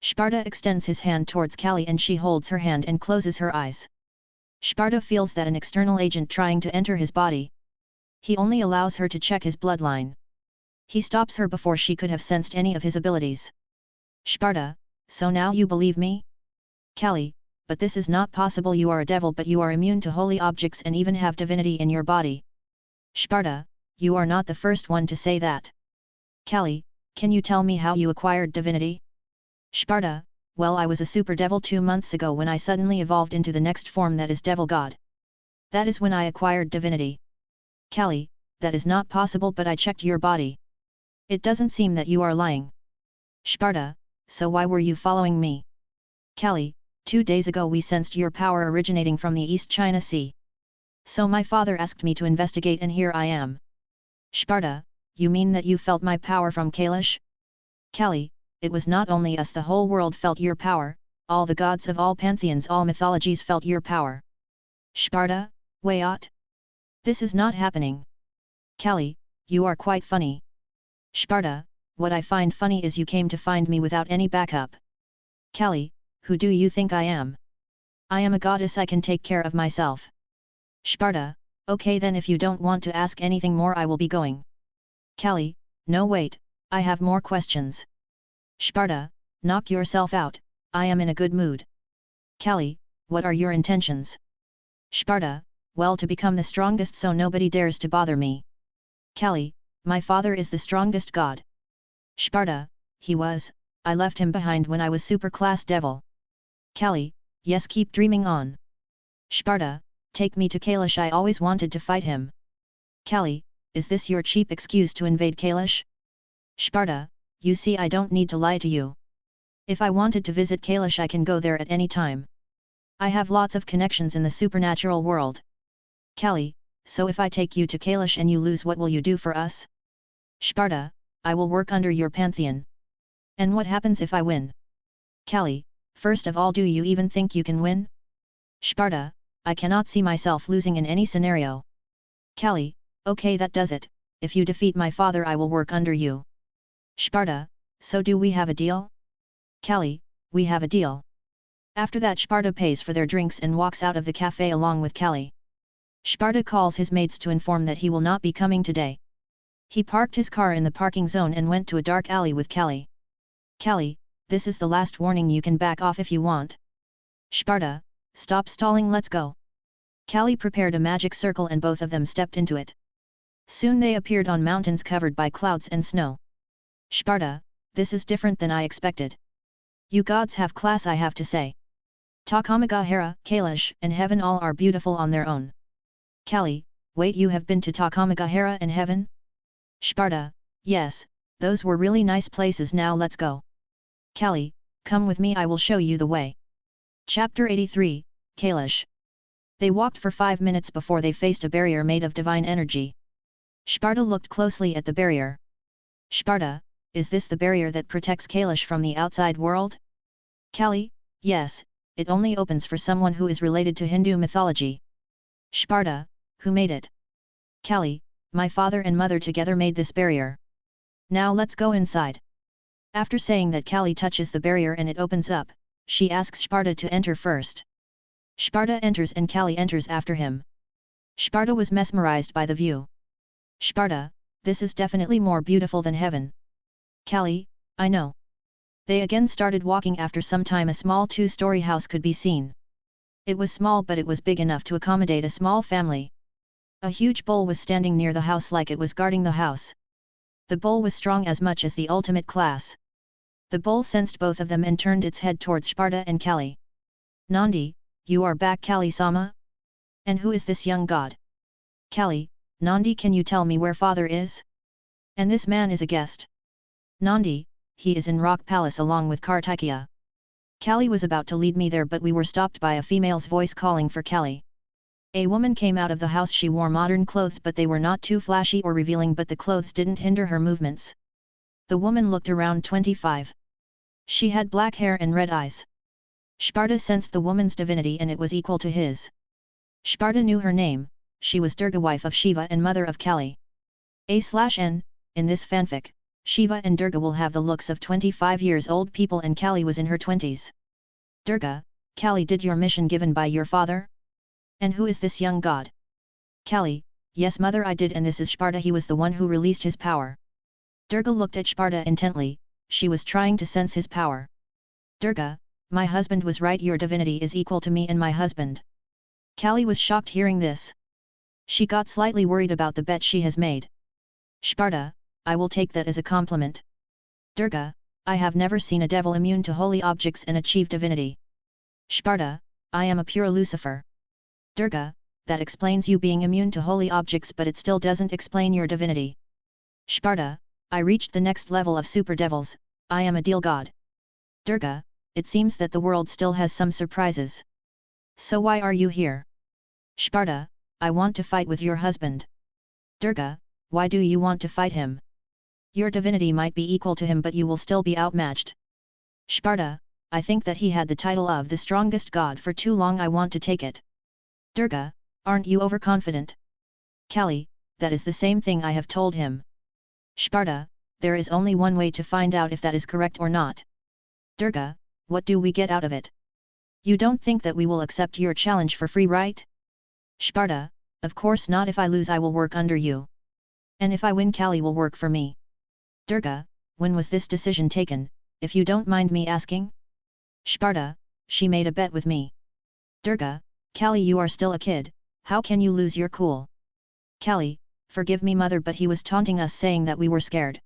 Sparta extends his hand towards Kali and she holds her hand and closes her eyes. Sparta feels that an external agent trying to enter his body. He only allows her to check his bloodline. He stops her before she could have sensed any of his abilities. Sparta, so now you believe me? Kali, but this is not possible. You are a devil but you are immune to holy objects and even have divinity in your body. Sparta, you are not the first one to say that. Kali, can you tell me how you acquired divinity? Sparta, well, I was a super devil 2 months ago when I suddenly evolved into the next form, that is devil god. That is when I acquired divinity. Kali, that is not possible, but I checked your body. It doesn't seem that you are lying. Sparta, so why were you following me? Kali, 2 days ago we sensed your power originating from the East China Sea. So my father asked me to investigate and here I am. Sparta, you mean that you felt my power from Kailash? Kali, it was not only us, the whole world felt your power, all the gods of all pantheons, all mythologies felt your power. Sparta, wait. This is not happening. Kali, you are quite funny. Sparta, what I find funny is you came to find me without any backup. Kali, who do you think I am? I am a goddess, I can take care of myself. Sparta, okay then, if you don't want to ask anything more I will be going. Kali, no wait, I have more questions. Sparta, knock yourself out, I am in a good mood. Kali, what are your intentions? Sparta, well, to become the strongest so nobody dares to bother me. Kali, my father is the strongest god. Sparta, he was, I left him behind when I was super class devil. Kali, yes, keep dreaming on. Sparta, take me to Kailash, I always wanted to fight him. Kali, is this your cheap excuse to invade Kailash? Sparta, you see, I don't need to lie to you. If I wanted to visit Kailash I can go there at any time. I have lots of connections in the supernatural world. Kali, so if I take you to Kailash and you lose, what will you do for us? Sparta, I will work under your pantheon. And what happens if I win? Kali, first of all, do you even think you can win? Sparta, I cannot see myself losing in any scenario. Kali, okay, that does it, if you defeat my father I will work under you. Sparta, so do we have a deal? Kali, we have a deal. After that Sparta pays for their drinks and walks out of the cafe along with Kali. Sparta calls his mates to inform that he will not be coming today. He parked his car in the parking zone and went to a dark alley with Kali. Kali, this is the last warning, you can back off if you want. Sparta, stop stalling, let's go. Kali prepared a magic circle and both of them stepped into it. Soon they appeared on mountains covered by clouds and snow. Sparta, this is different than I expected. You gods have class, I have to say. Takamagahara, Kailash, and heaven all are beautiful on their own. Kali, wait, you have been to Takamagahara and heaven? Sparta, yes, those were really nice places, now let's go. Kali, come with me, I will show you the way. Chapter 83, Kailash. They walked for 5 minutes before they faced a barrier made of divine energy. Sparta looked closely at the barrier. Sparta, is this the barrier that protects Kailash from the outside world? Kali, yes, it only opens for someone who is related to Hindu mythology. Sparta, who made it? Kali, my father and mother together made this barrier. Now let's go inside. After saying that, Kali touches the barrier and it opens up. She asks Sparta to enter first. Sparta enters and Kali enters after him. Sparta was mesmerized by the view. Sparta, this is definitely more beautiful than heaven. Kali, I know. They again started walking. After some time a small two-story house could be seen. It was small but it was big enough to accommodate a small family. A huge bull was standing near the house like it was guarding the house. The bull was strong as much as the ultimate class. The bull sensed both of them and turned its head towards Sparta and Kali. Nandi, you are back, Kali-sama? And who is this young god? Kali, Nandi, can you tell me where father is? And this man is a guest. Nandi, he is in Rock Palace along with Kartikeya. Kali was about to lead me there but we were stopped by a female's voice calling for Kali. A woman came out of the house. She wore modern clothes but they were not too flashy or revealing, but the clothes didn't hinder her movements. The woman looked around 25. She had black hair and red eyes. Sparta sensed the woman's divinity and it was equal to his. Sparta knew her name, she was Durga, wife of Shiva and mother of Kali. A/N, in this fanfic, Shiva and Durga will have the looks of 25 years old people and Kali was in her 20s. Durga, Kali, did your mission given by your father? And who is this young god? Kali, yes mother, I did, and this is Sparta, he was the one who released his power. Durga looked at Sparta intently, she was trying to sense his power. Durga, my husband was right, your divinity is equal to me and my husband. Kali was shocked hearing this. She got slightly worried about the bet she has made. Sparta, I will take that as a compliment. Durga, I have never seen a devil immune to holy objects and achieve divinity. Sparta, I am a pure Lucifer. Durga, that explains you being immune to holy objects but it still doesn't explain your divinity. Sparta, I reached the next level of super devils, I am a deal god. Durga, it seems that the world still has some surprises. So why are you here? Sparta, I want to fight with your husband. Durga, why do you want to fight him? Your divinity might be equal to him but you will still be outmatched. Sparta, I think that he had the title of the strongest god for too long, I want to take it. Durga, aren't you overconfident? Kali, that is the same thing I have told him. Sparta, there is only one way to find out if that is correct or not. Durga, what do we get out of it? You don't think that we will accept your challenge for free, right? Sparta, of course not, if I lose I will work under you. And if I win Kali will work for me. Durga, when was this decision taken, if you don't mind me asking? Sparta, she made a bet with me. Durga, Kali, you are still a kid, how can you lose your cool? Kali, forgive me mother, but he was taunting us saying that we were scared.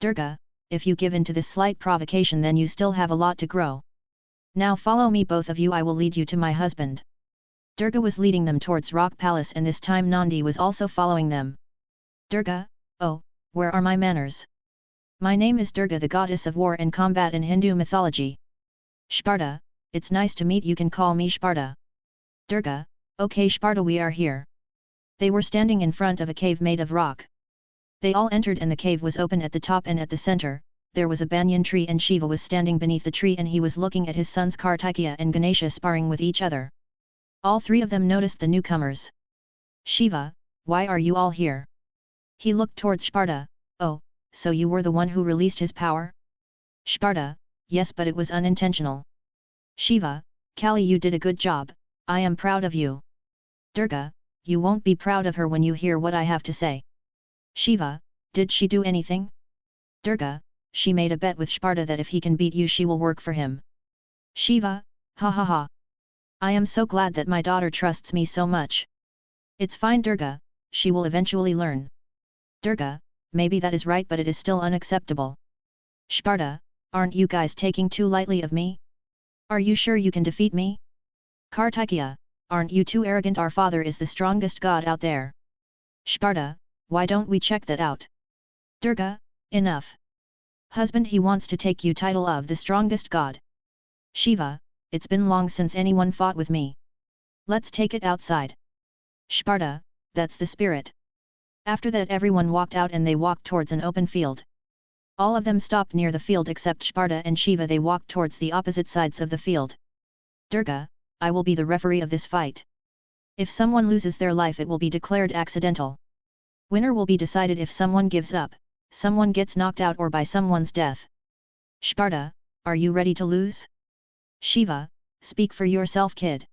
Durga, if you give in to this slight provocation then you still have a lot to grow. Now follow me both of you, I will lead you to my husband. Durga was leading them towards Rock Palace and this time Nandi was also following them. Durga, oh, where are my manners? My name is Durga, the goddess of war and combat in Hindu mythology. Sparta, it's nice to meet you, can call me Sparta. Durga, okay Sparta, we are here. They were standing in front of a cave made of rock. They all entered and the cave was open at the top and at the center, there was a banyan tree and Shiva was standing beneath the tree and he was looking at his sons Kartikeya and Ganesha sparring with each other. All three of them noticed the newcomers. Shiva, why are you all here? He looked towards Sparta, oh, so you were the one who released his power? Sparta, yes, but it was unintentional. Shiva, Kali, you did a good job, I am proud of you. Durga, you won't be proud of her when you hear what I have to say. Shiva, did she do anything? Durga, she made a bet with Sparta that if he can beat you she will work for him. Shiva, ha ha ha. I am so glad that my daughter trusts me so much. It's fine Durga, she will eventually learn. Durga, maybe that is right but it is still unacceptable. Sparta, aren't you guys taking too lightly of me? Are you sure you can defeat me? Kartikeya, aren't you too arrogant? Our father is the strongest god out there. Sparta, why don't we check that out? Durga, enough. Husband, he wants to take you title of the strongest god. Shiva, it's been long since anyone fought with me. Let's take it outside. Sparta, that's the spirit. After that everyone walked out and they walked towards an open field. All of them stopped near the field except Sparta and Shiva, they walked towards the opposite sides of the field. Durga, I will be the referee of this fight. If someone loses their life it will be declared accidental. Winner will be decided if someone gives up, someone gets knocked out or by someone's death. Sparta, are you ready to lose? Shiva, speak for yourself kid.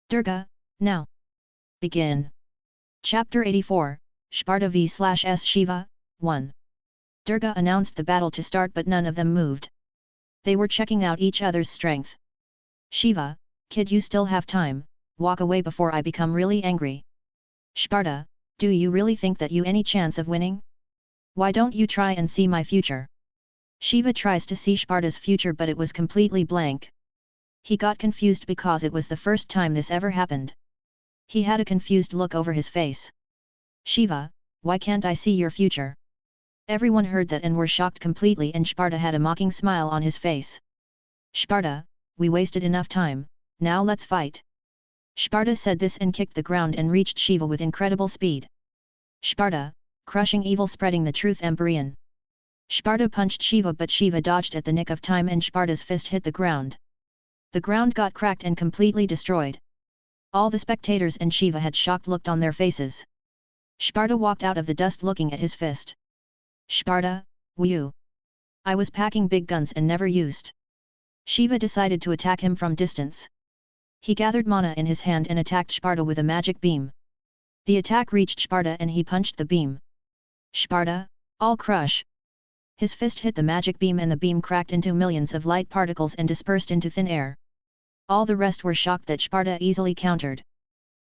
Durga, now. Begin. Chapter 84, Sparta v/S Shiva, 1. Durga announced the battle to start but none of them moved. They were checking out each other's strength. Shiva, kid, you still have time, walk away before I become really angry. Sparta, do you really think that you any chance of winning? Why don't you try and see my future? Shiva tries to see Sparta's future but it was completely blank. He got confused because it was the first time this ever happened. He had a confused look over his face. Shiva, why can't I see your future? Everyone heard that and were shocked completely, and Sparta had a mocking smile on his face. Sparta, we wasted enough time, now let's fight. Sparta said this and kicked the ground and reached Shiva with incredible speed. Sparta, crushing evil, spreading the truth, Empyrean. Sparta punched Shiva but Shiva dodged at the nick of time and Sparta's fist hit the ground. The ground got cracked and completely destroyed. All the spectators and Shiva had shocked looked on their faces. Sparta walked out of the dust looking at his fist. Sparta, you. I was packing big guns and never used. Shiva decided to attack him from distance. He gathered mana in his hand and attacked Sparta with a magic beam. The attack reached Sparta and he punched the beam. Sparta, all crush. His fist hit the magic beam and the beam cracked into millions of light particles and dispersed into thin air. All the rest were shocked that Sparta easily countered.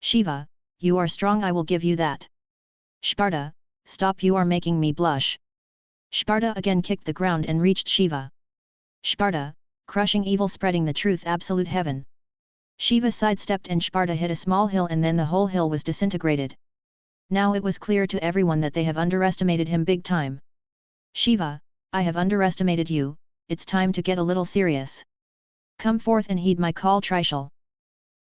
Shiva, you are strong, I will give you that. Sparta, stop, you are making me blush. Sparta again kicked the ground and reached Shiva. Sparta, crushing evil, spreading the truth, absolute heaven. Shiva sidestepped and Sparta hit a small hill and then the whole hill was disintegrated. Now it was clear to everyone that they have underestimated him big time. Shiva, I have underestimated you, it's time to get a little serious. Come forth and heed my call, Trishul.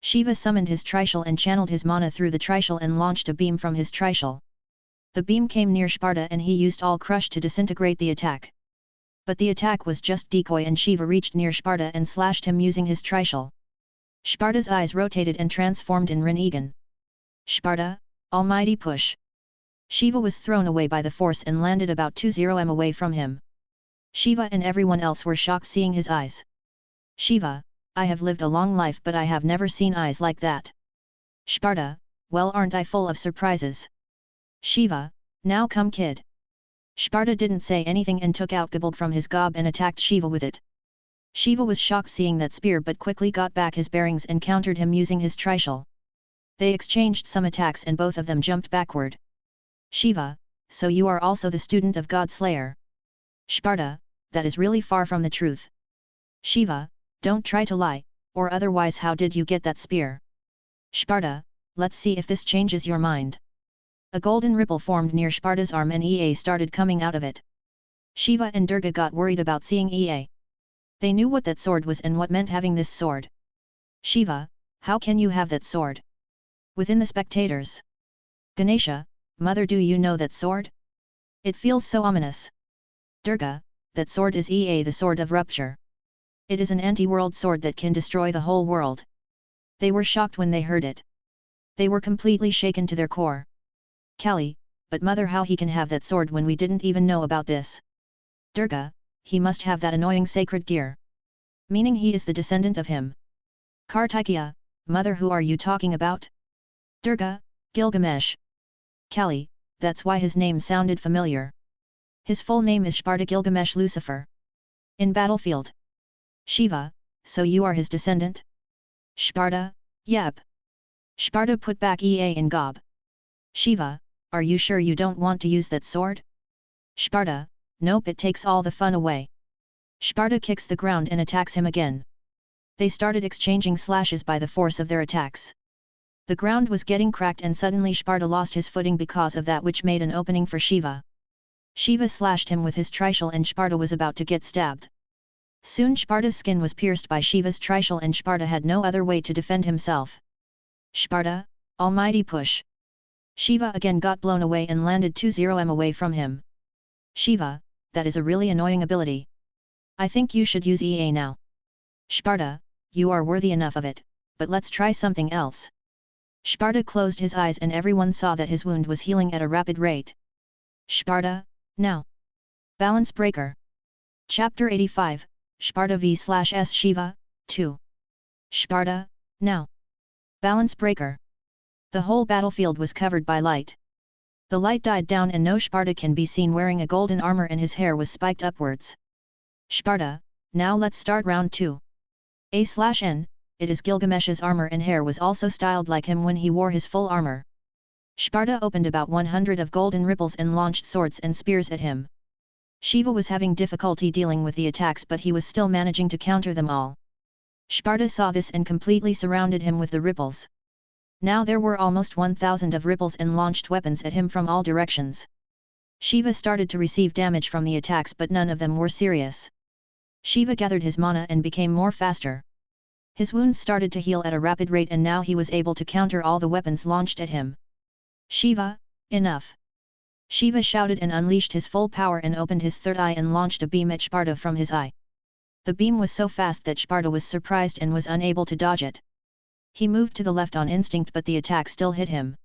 Shiva summoned his Trishul and channeled his mana through the Trishul and launched a beam from his Trishul. The beam came near Sparta and he used all crush to disintegrate the attack. But the attack was just decoy and Shiva reached near Sparta and slashed him using his Trishul. Sparta's eyes rotated and transformed in Renegan. Sparta, almighty push. Shiva was thrown away by the force and landed about 20 m away from him. Shiva and everyone else were shocked seeing his eyes. Shiva, I have lived a long life but I have never seen eyes like that. Sparta, well, aren't I full of surprises? Shiva, now come, kid. Sparta didn't say anything and took out Gabald from his gob and attacked Shiva with it. Shiva was shocked seeing that spear but quickly got back his bearings and countered him using his Trishul. They exchanged some attacks and both of them jumped backward. Shiva, so you are also the student of God Slayer. Sparta, that is really far from the truth. Shiva, don't try to lie, or otherwise how did you get that spear? Sparta, let's see if this changes your mind. A golden ripple formed near Sparta's arm and Ichiei started coming out of it. Shiva and Durga got worried about seeing Ichiei. They knew what that sword was and what meant having this sword. Shiva, how can you have that sword? Within the spectators. Ganesha, mother, do you know that sword? It feels so ominous. Durga, that sword is Ichiei, the sword of rupture. It is an anti-world sword that can destroy the whole world. They were shocked when they heard it. They were completely shaken to their core. Kali, but mother, how he can have that sword when we didn't even know about this? Durga, he must have that annoying sacred gear. Meaning he is the descendant of him. Kartikeya, mother, who are you talking about? Durga, Gilgamesh. Kali, that's why his name sounded familiar. His full name is Sparta Gilgamesh Lucifer. In battlefield. Shiva, so you are his descendant? Sparta, yep. Sparta put back Ichiei in gob. Shiva, are you sure you don't want to use that sword? Sparta, nope, it takes all the fun away. Sparta kicks the ground and attacks him again. They started exchanging slashes by the force of their attacks. The ground was getting cracked and suddenly Sparta lost his footing because of that, which made an opening for Shiva. Shiva slashed him with his Trishul and Sparta was about to get stabbed. Soon Sparta's skin was pierced by Shiva's Trishul and Sparta had no other way to defend himself. Sparta, almighty push. Shiva again got blown away and landed 20 m away from him. Shiva, that is a really annoying ability. I think you should use Ichiei now. Sparta, you are worthy enough of it, but let's try something else. Sparta closed his eyes and everyone saw that his wound was healing at a rapid rate. Sparta, now. Balance Breaker. Chapter 85, Sparta v/S Shiva, 2. Sparta, now. Balance Breaker. The whole battlefield was covered by light. The light died down and no Sparta can be seen wearing a golden armor and his hair was spiked upwards. Sparta, now let's start round 2. A/N, it is Gilgamesh's armor and hair was also styled like him when he wore his full armor. Sparta opened about 100 of golden ripples and launched swords and spears at him. Shiva was having difficulty dealing with the attacks but he was still managing to counter them all. Sparta saw this and completely surrounded him with the ripples. Now there were almost 1,000 of ripples and launched weapons at him from all directions. Shiva started to receive damage from the attacks but none of them were serious. Shiva gathered his mana and became more faster. His wounds started to heal at a rapid rate and now he was able to counter all the weapons launched at him. Shiva, enough! Shiva shouted and unleashed his full power and opened his third eye and launched a beam at Sparta from his eye. The beam was so fast that Sparta was surprised and was unable to dodge it. He moved to the left on instinct but the attack still hit him.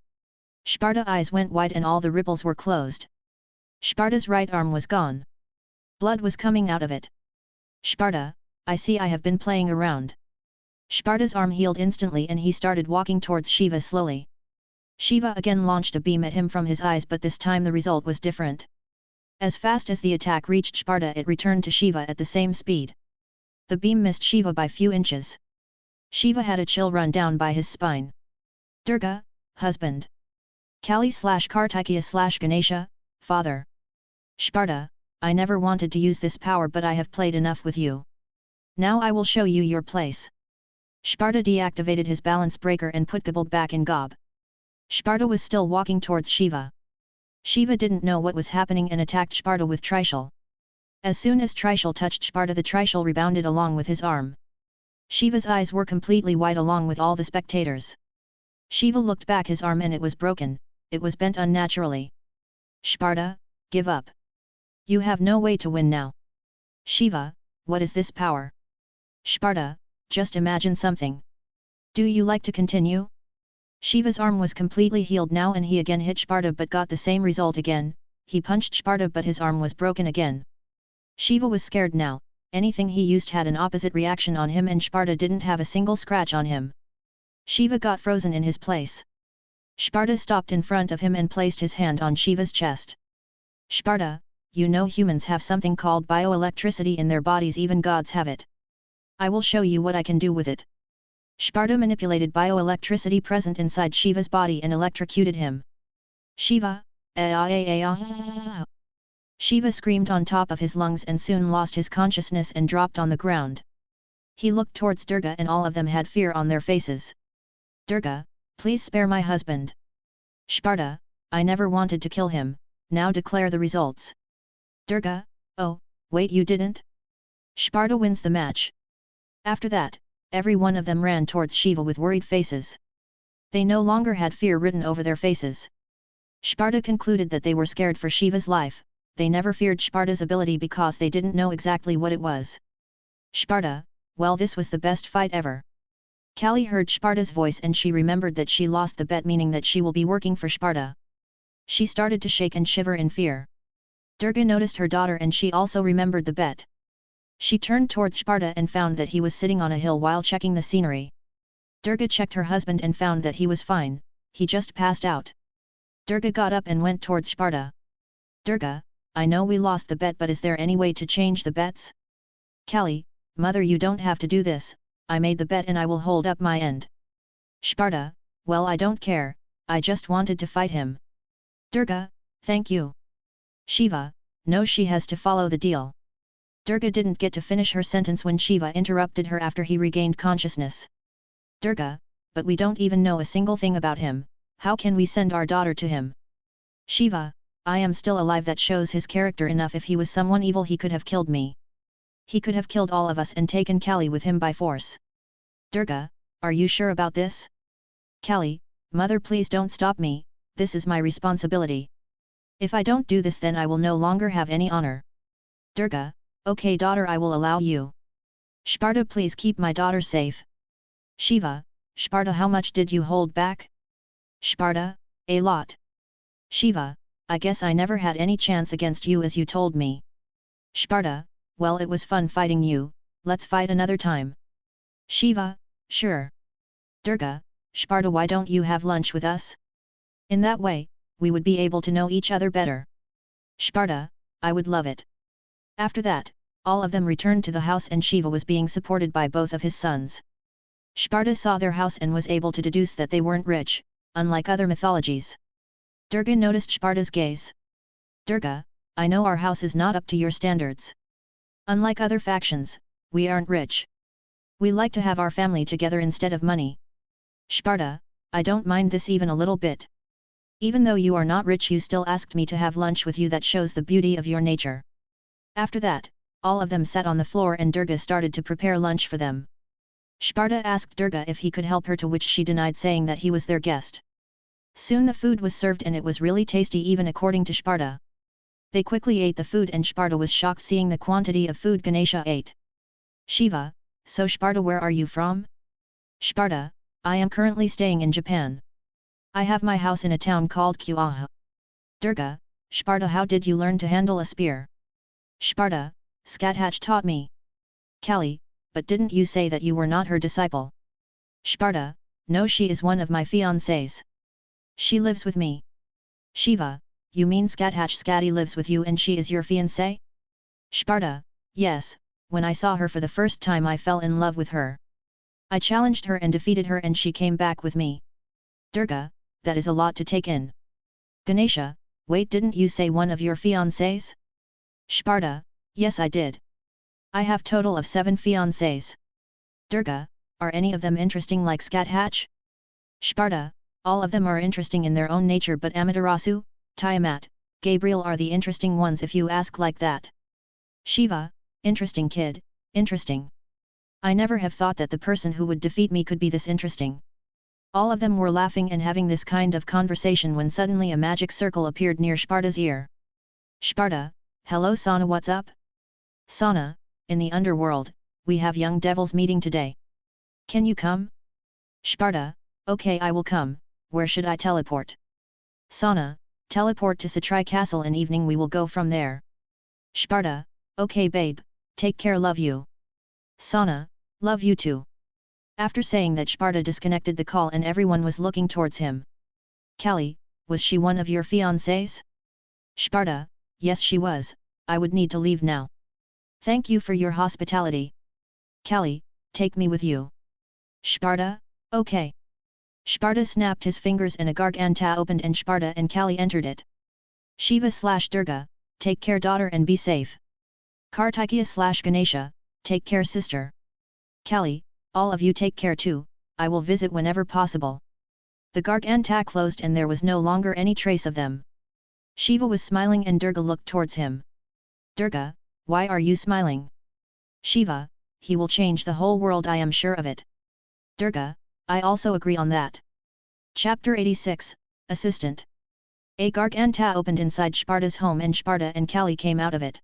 Sparta's eyes went wide and all the ripples were closed. Sparta's right arm was gone. Blood was coming out of it. Sparta, I see I have been playing around. Sparta's arm healed instantly and he started walking towards Shiva slowly. Shiva again launched a beam at him from his eyes but this time the result was different. As fast as the attack reached Sparta it returned to Shiva at the same speed. The beam missed Shiva by few inches. Shiva had a chill run down by his spine. Durga, husband. Kali/Kartikeya/Ganesha, father. Sparta, I never wanted to use this power but I have played enough with you. Now I will show you your place. Sparta deactivated his balance breaker and put Gabald back in Gob. Sparta was still walking towards Shiva. Shiva didn't know what was happening and attacked Sparta with Trishul. As soon as Trishul touched Sparta the Trishul rebounded along with his arm. Shiva's eyes were completely wide along with all the spectators. Shiva looked back his arm and it was broken, it was bent unnaturally. Sparta, give up. You have no way to win now. Shiva, what is this power? Sparta, just imagine something. Do you like to continue? Shiva's arm was completely healed now and he again hit Sparta but got the same result again, he punched Sparta but his arm was broken again. Shiva was scared now. Anything he used had an opposite reaction on him and Sparta didn't have a single scratch on him. Shiva got frozen in his place. Sparta stopped in front of him and placed his hand on Shiva's chest. Sparta, you know humans have something called bioelectricity in their bodies, even gods have it. I will show you what I can do with it. Sparta manipulated bioelectricity present inside Shiva's body and electrocuted him. Shiva, Shiva screamed on top of his lungs and soon lost his consciousness and dropped on the ground. He looked towards Durga and all of them had fear on their faces. Durga, please spare my husband. Sparta, I never wanted to kill him, now declare the results. Durga, oh, wait, you didn't? Sparta wins the match. After that, every one of them ran towards Shiva with worried faces. They no longer had fear written over their faces. Sparta concluded that they were scared for Shiva's life. They never feared Sparta's ability because they didn't know exactly what it was. Sparta, well, this was the best fight ever. Kali heard Sparta's voice and she remembered that she lost the bet, meaning that she will be working for Sparta. She started to shake and shiver in fear. Durga noticed her daughter and she also remembered the bet. She turned towards Sparta and found that he was sitting on a hill while checking the scenery. Durga checked her husband and found that he was fine, he just passed out. Durga got up and went towards Sparta. Durga, I know we lost the bet, but is there any way to change the bets? Kali, mother, you don't have to do this, I made the bet and I will hold up my end. Sparta, well, I don't care, I just wanted to fight him. Durga, thank you. Shiva, no, she has to follow the deal. Durga didn't get to finish her sentence when Shiva interrupted her after he regained consciousness. Durga, but we don't even know a single thing about him, how can we send our daughter to him? Shiva, I am still alive, that shows his character enough. If he was someone evil he could have killed me. He could have killed all of us and taken Kali with him by force. Durga, are you sure about this? Kali, mother, please don't stop me, this is my responsibility. If I don't do this then I will no longer have any honor. Durga, okay daughter, I will allow you. Sparta, please keep my daughter safe. Shiva, Sparta, how much did you hold back? Sparta, a lot. Shiva, I guess I never had any chance against you as you told me. Sparta, well, it was fun fighting you, let's fight another time. Shiva, sure. Durga, Sparta, why don't you have lunch with us? In that way, we would be able to know each other better. Sparta, I would love it. After that, all of them returned to the house and Shiva was being supported by both of his sons. Sparta saw their house and was able to deduce that they weren't rich, unlike other mythologies. Durga noticed Sparta's gaze. Durga, I know our house is not up to your standards. Unlike other factions, we aren't rich. We like to have our family together instead of money. Sparta, I don't mind this even a little bit. Even though you are not rich, you still asked me to have lunch with you. That shows the beauty of your nature. After that, all of them sat on the floor and Durga started to prepare lunch for them. Sparta asked Durga if he could help her, to which she denied, saying that he was their guest. Soon the food was served and it was really tasty even according to Sparta. They quickly ate the food and Sparta was shocked seeing the quantity of food Ganesha ate. Shiva, so Sparta, where are you from? Sparta, I am currently staying in Japan. I have my house in a town called Kuaha. Durga, Sparta, how did you learn to handle a spear? Sparta, Skathatch taught me. Kali, but didn't you say that you were not her disciple? Sparta, no, she is one of my fiancés. She lives with me. Shiva, you mean Skathatch Skadi lives with you and she is your fiancé? Sparta, yes, when I saw her for the first time I fell in love with her. I challenged her and defeated her and she came back with me. Durga, that is a lot to take in. Ganesha, wait, didn't you say one of your fiancés? Sparta, yes I did. I have total of 7 fiancés. Durga, are any of them interesting like Skathatch? Sparta, all of them are interesting in their own nature, but Amaterasu, Tiamat, Gabriel are the interesting ones if you ask like that. Shiva, interesting kid, interesting. I never have thought that the person who would defeat me could be this interesting. All of them were laughing and having this kind of conversation when suddenly a magic circle appeared near Sparta's ear. Sparta, hello Sana, what's up? Sana, in the underworld, we have young devils meeting today. Can you come? Sparta, okay, I will come. Where should I teleport? Sana, teleport to Satri Castle, in evening we will go from there. Sparta, okay babe, take care, love you. Sana, love you too. After saying that, Sparta disconnected the call and everyone was looking towards him. Kali, was she one of your fiancés? Sparta, yes she was, I would need to leave now. Thank you for your hospitality. Kali, take me with you. Sparta, okay. Sparta snapped his fingers and a garganta opened and Sparta and Kali entered it. Shiva/Durga, take care daughter and be safe. Kartikeya/Ganesha, take care sister. Kali, all of you take care too, I will visit whenever possible. The garganta closed and there was no longer any trace of them. Shiva was smiling and Durga looked towards him. Durga, why are you smiling? Shiva, he will change the whole world, I am sure of it. Durga, I also agree on that. Chapter 86, Assistant. A garganta opened inside Sparta's home and Sparta and Kali came out of it.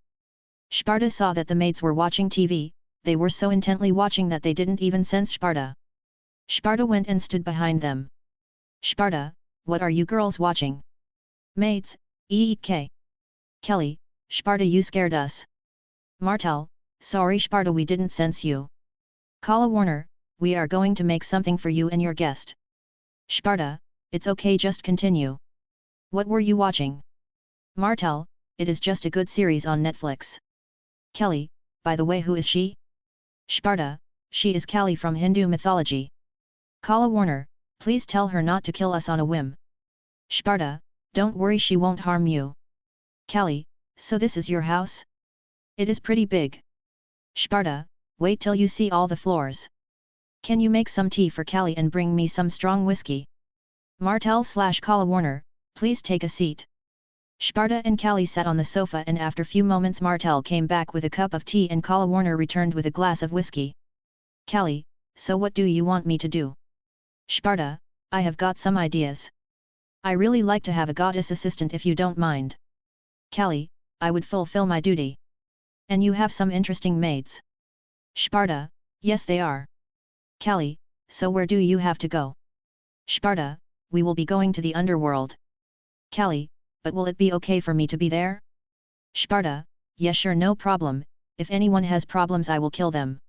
Sparta saw that the maids were watching TV, they were so intently watching that they didn't even sense Sparta. Sparta went and stood behind them. Sparta, what are you girls watching? Maids, eek. Kelly, Sparta, you scared us. Martel, sorry Sparta, we didn't sense you. Kala Warner, we are going to make something for you and your guest. Sparta, it's okay, just continue. What were you watching? Martel, it is just a good series on Netflix. Kelly, by the way, who is she? Sparta, she is Kali from Hindu mythology. Kala Warner, please tell her not to kill us on a whim. Sparta, don't worry, she won't harm you. Kali, so this is your house? It is pretty big. Sparta, wait till you see all the floors. Can you make some tea for Kali and bring me some strong whiskey? Martel/Kala Warner, please take a seat. Sparta and Kali sat on the sofa and after few moments Martel came back with a cup of tea and Kala Warner returned with a glass of whiskey. Kali, so what do you want me to do? Sparta, I have got some ideas. I really like to have a goddess assistant if you don't mind. Kali, I would fulfill my duty. And you have some interesting maids. Sparta, yes they are. Kali, so where do you have to go? Sparta, we will be going to the underworld. Kali, but will it be okay for me to be there? Sparta, yes sure, no problem, if anyone has problems I will kill them.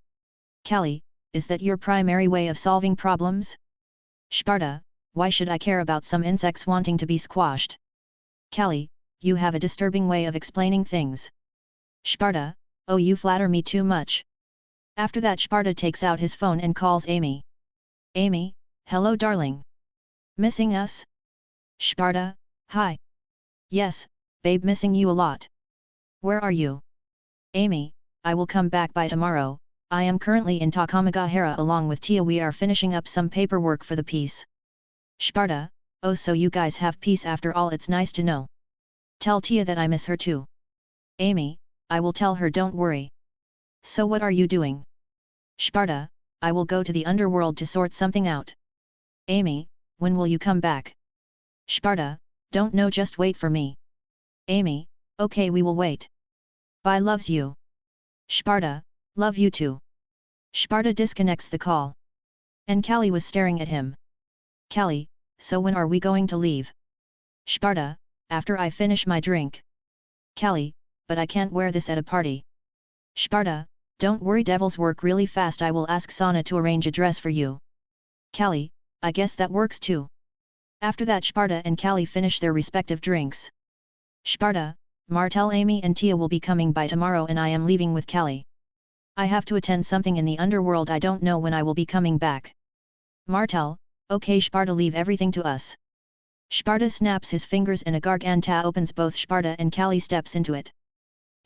Kali, is that your primary way of solving problems? Sparta, why should I care about some insects wanting to be squashed? Kali, you have a disturbing way of explaining things. Sparta, oh you flatter me too much. After that Sparta takes out his phone and calls Amy. Amy, hello darling. Missing us? Sparta, hi. Yes, babe, missing you a lot. Where are you? Amy, I will come back by tomorrow. I am currently in Takamagahara along with Tia. We are finishing up some paperwork for the piece. Sparta, oh so you guys have peace after all, it's nice to know. Tell Tia that I miss her too. Amy, I will tell her, don't worry. So what are you doing? Sparta, I will go to the underworld to sort something out. Amy, when will you come back? Sparta, don't know, just wait for me. Amy, okay, we will wait. Bye, loves you. Sparta, love you too. Sparta disconnects the call. And Kali was staring at him. Kali, so when are we going to leave? Sparta, after I finish my drink. Kali, but I can't wear this at a party. Sparta, don't worry, devils work really fast. I will ask Sana to arrange a dress for you. Kali, I guess that works too. After that Sparta and Kali finish their respective drinks. Sparta, Martel, Amy and Tia will be coming by tomorrow and I am leaving with Kali. I have to attend something in the underworld, I don't know when I will be coming back. Martel, okay Sparta, leave everything to us. Sparta snaps his fingers and a Garganta opens. Both Sparta and Kali steps into it.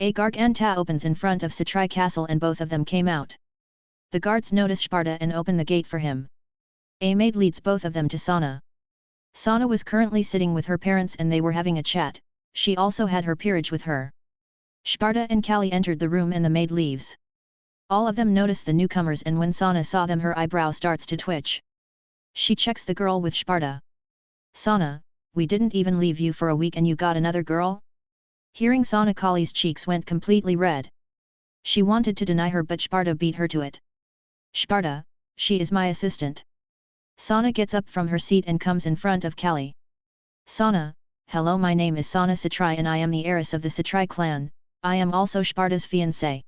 A Garganta opens in front of Satrai Castle and both of them came out. The guards notice Sparta and open the gate for him. A maid leads both of them to Sana. Sana was currently sitting with her parents and they were having a chat. She also had her peerage with her. Sparta and Kali entered the room and the maid leaves. All of them notice the newcomers and when Sana saw them her eyebrow starts to twitch. She checks the girl with Sparta. Sana, we didn't even leave you for a week and you got another girl? Hearing Sana, Kali's cheeks went completely red. She wanted to deny her but Sparta beat her to it. Sparta, she is my assistant. Sana gets up from her seat and comes in front of Kali. Sana, hello, my name is Sana Satrai and I am the heiress of the Satrai clan. I am also Sparta's fiancé.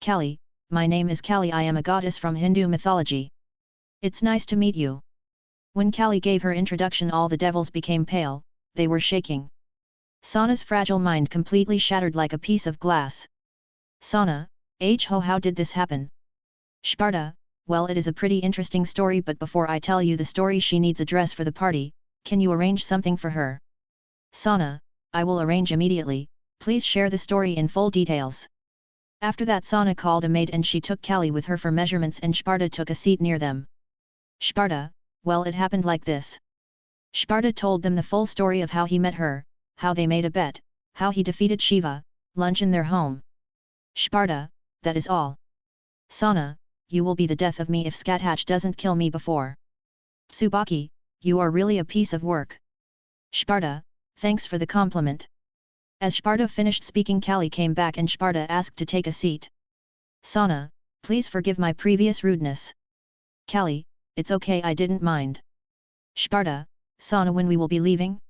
Kali, my name is Kali, I am a goddess from Hindu mythology. It's nice to meet you. When Kali gave her introduction all the devils became pale, they were shaking. Sana's fragile mind completely shattered like a piece of glass. Sana, how did this happen? Sparta, well it is a pretty interesting story but before I tell you the story she needs a dress for the party, can you arrange something for her? Sana, I will arrange immediately, please share the story in full details. After that Sana called a maid and she took Kali with her for measurements and Sparta took a seat near them. Sparta, well it happened like this. Sparta told them the full story of how he met her, how they made a bet, how he defeated Shiva, lunch in their home. Sparta, that is all. Sana, you will be the death of me if Skathatch doesn't kill me before. Tsubaki, you are really a piece of work. Sparta, thanks for the compliment. As Sparta finished speaking Kali came back and Sparta asked to take a seat. Sana, please forgive my previous rudeness. Kali, it's okay, I didn't mind. Sparta, Sana, when we will be leaving?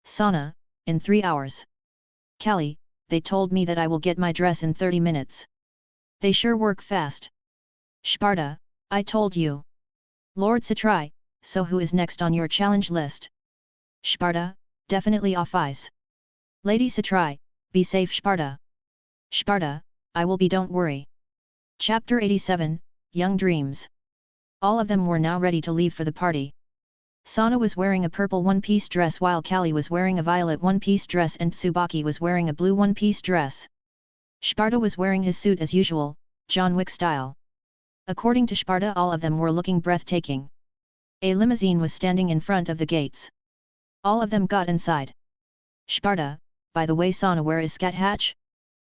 Sana, in 3 hours. Kali, they told me that I will get my dress in 30 minutes. They sure work fast. Sparta, I told you. Lord Satrai, so who is next on your challenge list? Sparta, definitely Ophis. Lady Satrai, be safe Sparta. Sparta, I will be, don't worry. Chapter 87, Young Dreams. All of them were now ready to leave for the party. Sana was wearing a purple one-piece dress while Kali was wearing a violet one-piece dress and Tsubaki was wearing a blue one-piece dress. Sparta was wearing his suit as usual, John Wick style. According to Sparta all of them were looking breathtaking. A limousine was standing in front of the gates. All of them got inside. Sparta, by the way Sana, where is Skathatch?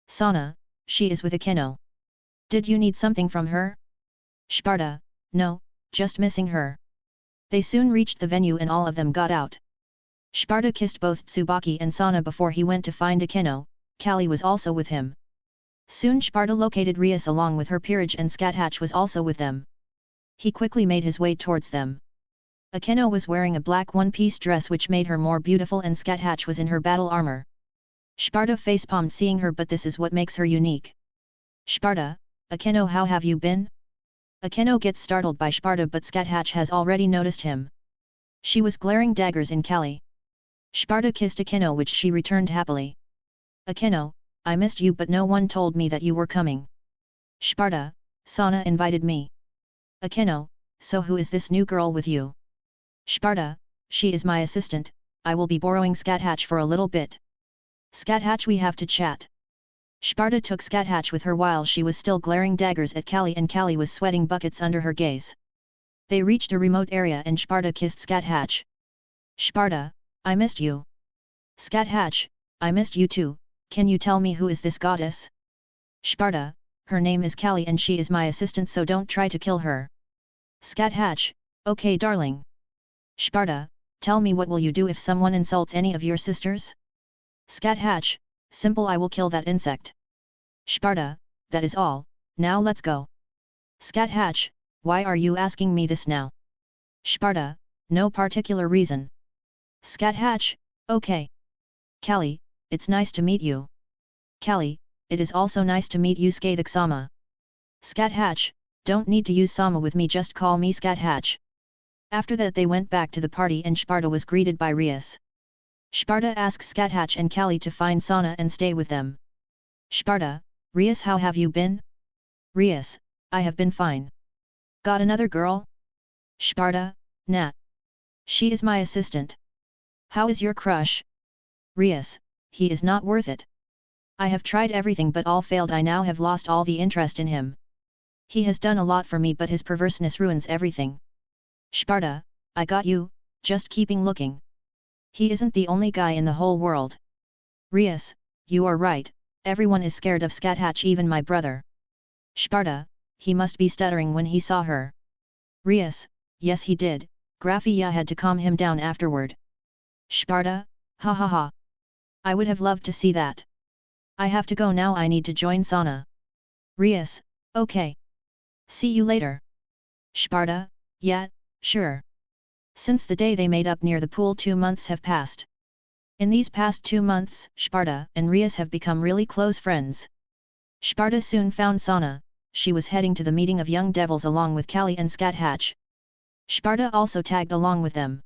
Sana, she is with Akeno. Did you need something from her? Sparta, no, just missing her. They soon reached the venue and all of them got out. Sparta kissed both Tsubaki and Sana before he went to find Akeno. Kali was also with him. Soon Sparta located Rias along with her peerage and Skathatch was also with them. He quickly made his way towards them. Akeno was wearing a black one-piece dress which made her more beautiful and Skathatch was in her battle armor. Sparta facepalmed seeing her, but this is what makes her unique. Sparta, Akeno, how have you been? Akeno gets startled by Sparta but Skathatch has already noticed him. She was glaring daggers in Kali. Sparta kissed Akeno, which she returned happily. Akeno, I missed you but no one told me that you were coming. Sparta, Sana invited me. Akeno, so who is this new girl with you? Sparta, she is my assistant, I will be borrowing Scathatch for a little bit. Scathatch, we have to chat. Sparta took Scathatch with her while she was still glaring daggers at Callie, and Callie was sweating buckets under her gaze. They reached a remote area and Sparta kissed Scathatch. Sparta, I missed you. Scathatch, I missed you too, can you tell me who is this goddess? Sparta, her name is Callie and she is my assistant, so don't try to kill her. Scathatch, okay darling. Sparta, tell me, what will you do if someone insults any of your sisters? Scathatch, simple, I will kill that insect. Sparta, that is all, now let's go. Scathatch, why are you asking me this now? Sparta, no particular reason. Scathatch, okay. Callie, it's nice to meet you. Callie, it is also nice to meet you Skathak-sama. Scathatch, don't need to use Sama with me, just call me Scathatch. After that they went back to the party and Sparta was greeted by Rias. Sparta asks Scathatch and Callie to find Sana and stay with them. Sparta, Rias, how have you been? Rias, I have been fine. Got another girl? Sparta, nah. She is my assistant. How is your crush? Rias, he is not worth it. I have tried everything but all failed, I now have lost all the interest in him. He has done a lot for me but his perverseness ruins everything. Sparta, I got you, just keeping looking. He isn't the only guy in the whole world. Rias, you are right, everyone is scared of Scathatch, even my brother. Sparta, he must be stuttering when he saw her. Rias, yes he did, Grafia had to calm him down afterward. Sparta, ha ha ha. I would have loved to see that. I have to go now, I need to join Sana. Rias, okay. See you later. Sparta, yeah, sure. Since the day they made up near the pool 2 months have passed. In these past 2 months, Sparta and Rias have become really close friends. Sparta soon found Sana, she was heading to the meeting of young devils along with Callie and Scathatch. Sparta also tagged along with them.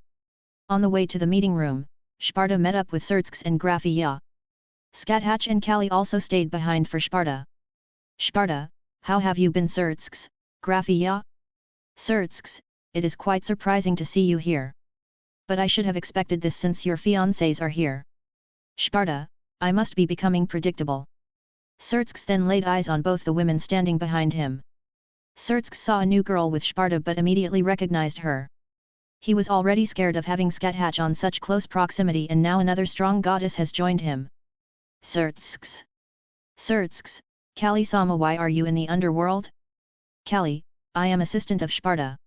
On the way to the meeting room, Sparta met up with Sertsks and Grafia. Scathatch and Callie also stayed behind for Sparta. Sparta, how have you been Sertsks, Grafia? Sertsks, it is quite surprising to see you here. But I should have expected this since your fiancés are here. Sparta, I must be becoming predictable. Sertsks then laid eyes on both the women standing behind him. Sertsks saw a new girl with Sparta but immediately recognized her. He was already scared of having Scathatch on such close proximity, and now another strong goddess has joined him. Sertsks. Sertsks, Callie-sama, why are you in the underworld? Callie, I am assistant of Sparta.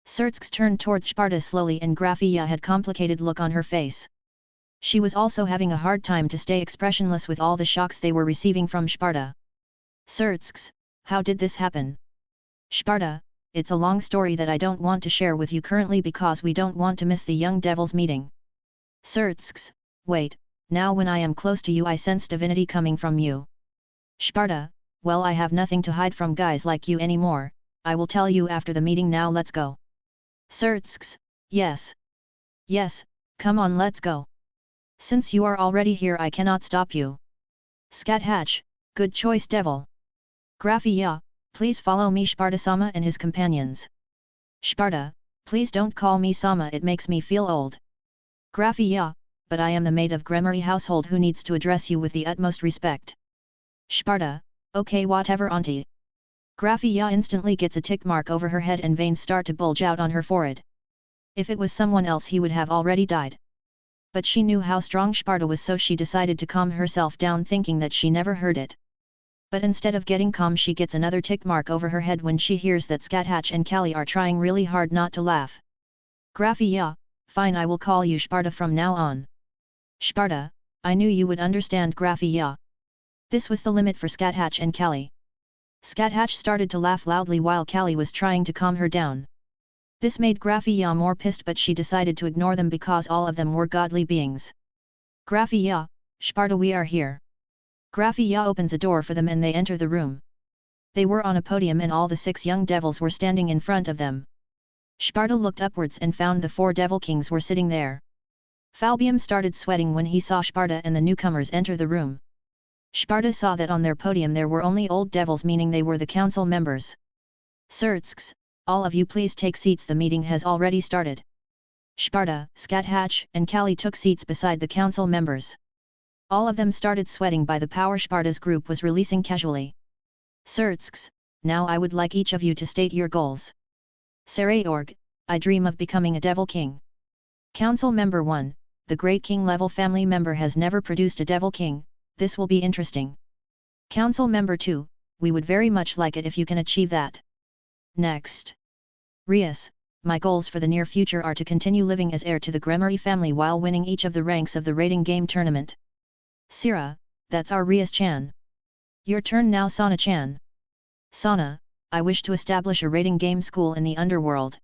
Sertsks turned towards Sparta slowly and Grafia had complicated look on her face. She was also having a hard time to stay expressionless with all the shocks they were receiving from Sparta. Sertsks, how did this happen? Sparta, it's a long story that I don't want to share with you currently because we don't want to miss the young devils meeting. Sertsks, wait, now when I am close to you I sense divinity coming from you. Sparta, well, I have nothing to hide from guys like you anymore, I will tell you after the meeting, now let's go. Sertsks, yes. Yes, come on, let's go. Since you are already here I cannot stop you. Scathatch, good choice devil. Grafia, please follow me, Sparta-sama and his companions. Sparta, please don't call me Sama, it makes me feel old. Grafia, but I am the maid of Gremory household who needs to address you with the utmost respect. Sparta, okay whatever auntie. Grafia instantly gets a tick mark over her head and veins start to bulge out on her forehead. If it was someone else he would have already died. But she knew how strong Sparta was, so she decided to calm herself down, thinking that she never heard it. But instead of getting calm she gets another tick mark over her head when she hears that Scathatch and Callie are trying really hard not to laugh. Grafia, fine, I will call you Sparta from now on. Sparta, I knew you would understand, Grafia. This was the limit for Scathatch and Callie. Scathatch started to laugh loudly while Callie was trying to calm her down. This made Grafia more pissed, but she decided to ignore them because all of them were godly beings. Grafia, Sparta, we are here. Grafia opens a door for them and they enter the room. They were on a podium and all the 6 young devils were standing in front of them. Sparta looked upwards and found the 4 devil kings were sitting there. Falbium started sweating when he saw Sparta and the newcomers enter the room. Sparta saw that on their podium there were only old devils, meaning they were the council members. Sirsks, all of you please take seats, the meeting has already started. Sparta, Skathatch, and Kali took seats beside the council members. All of them started sweating by the power Sparta's group was releasing casually. Sirsks, now I would like each of you to state your goals. Sarayorg, I dream of becoming a devil king. Council member 1, the great king level family member has never produced a devil king, this will be interesting. Council member 2, we would very much like it if you can achieve that. Next. Rias, my goals for the near future are to continue living as heir to the Gremory family while winning each of the ranks of the rating game tournament. Sira, that's our Rias-chan. Your turn now, Sana-chan. Sana, I wish to establish a rating game school in the underworld.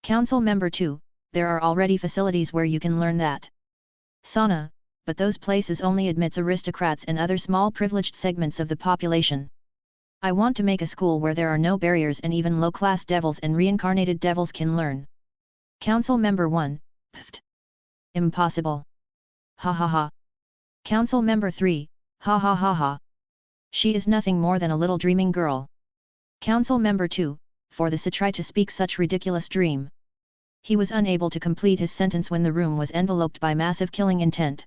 Council member 2, there are already facilities where you can learn that. Sana, but those places only admits aristocrats and other small privileged segments of the population. I want to make a school where there are no barriers and even low-class devils and reincarnated devils can learn. Council member 1, pft. Impossible. Ha ha ha. Council member 3, ha ha ha ha. She is nothing more than a little dreaming girl. Council member 2, for this try to speak such ridiculous dream. He was unable to complete his sentence when the room was enveloped by massive killing intent.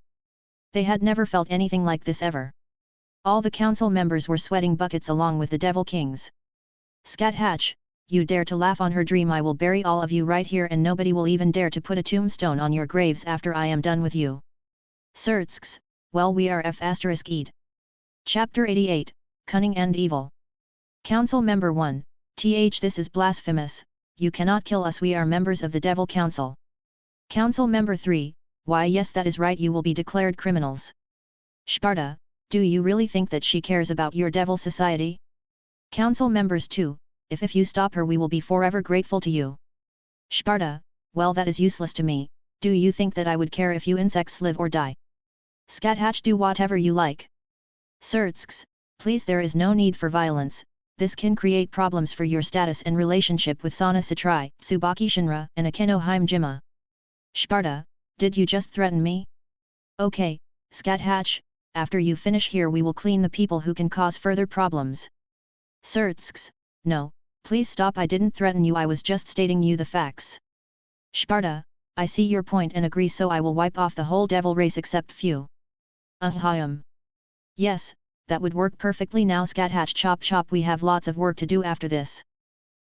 They had never felt anything like this ever. All the council members were sweating buckets along with the devil kings. Skathatch, you dare to laugh on her dream, I will bury all of you right here and nobody will even dare to put a tombstone on your graves after I am done with you. Sirsks, well we are F***ed. Chapter 88, Cunning and Evil. Council member 1, this is blasphemous, you cannot kill us, we are members of the Devil Council. Council member 3, why yes that is right, you will be declared criminals. Sparta, do you really think that she cares about your devil society? Council members 2, if you stop her we will be forever grateful to you. Sparta, well that is useless to me, do you think that I would care if you insects live or die? Skathatch, do whatever you like. Sirsks, please, there is no need for violence, this can create problems for your status and relationship with Sana Satrai, Tsubaki Shinra and Akeno Jima. Sparta, did you just threaten me? Okay, Skathatch, after you finish here we will clean the people who can cause further problems. Sirsks, no, please stop, I didn't threaten you, I was just stating you the facts. Sparta, I see your point and agree, so I will wipe off the whole devil race except few. Ahem. Yes, that would work perfectly now. Skathatch, chop chop, we have lots of work to do after this.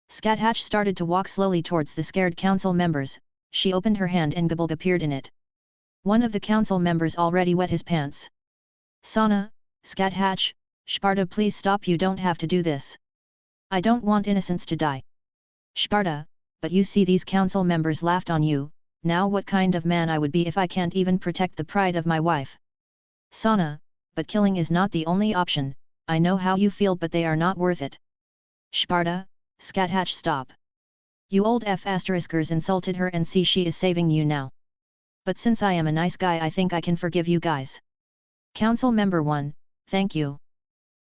Skathatch started to walk slowly towards the scared council members, she opened her hand and Gabulg appeared in it. One of the council members already wet his pants. Sana, Skathatch, Sparta, please stop, you don't have to do this. I don't want innocents to die. Sparta, but you see these council members laughed on you, now what kind of man I would be if I can't even protect the pride of my wife. Sana, but killing is not the only option, I know how you feel but they are not worth it. Sparta, Skathatch, stop. You old F***ers insulted her and see she is saving you now. But since I am a nice guy I think I can forgive you guys. Council member 1, thank you.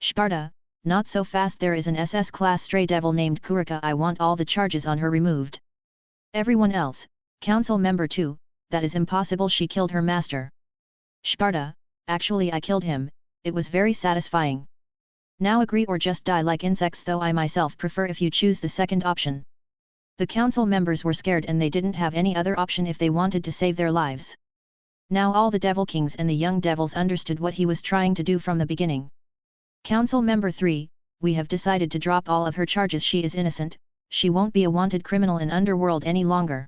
Sparta, not so fast, there is an SS class stray devil named Kurika, I want all the charges on her removed. Everyone else, council member 2, that is impossible, she killed her master. Sparta, actually I killed him, it was very satisfying. Now agree or just die like insects, though I myself prefer if you choose the second option. The council members were scared and they didn't have any other option if they wanted to save their lives. Now all the devil kings and the young devils understood what he was trying to do from the beginning. Council member 3, we have decided to drop all of her charges, she is innocent, she won't be a wanted criminal in underworld any longer.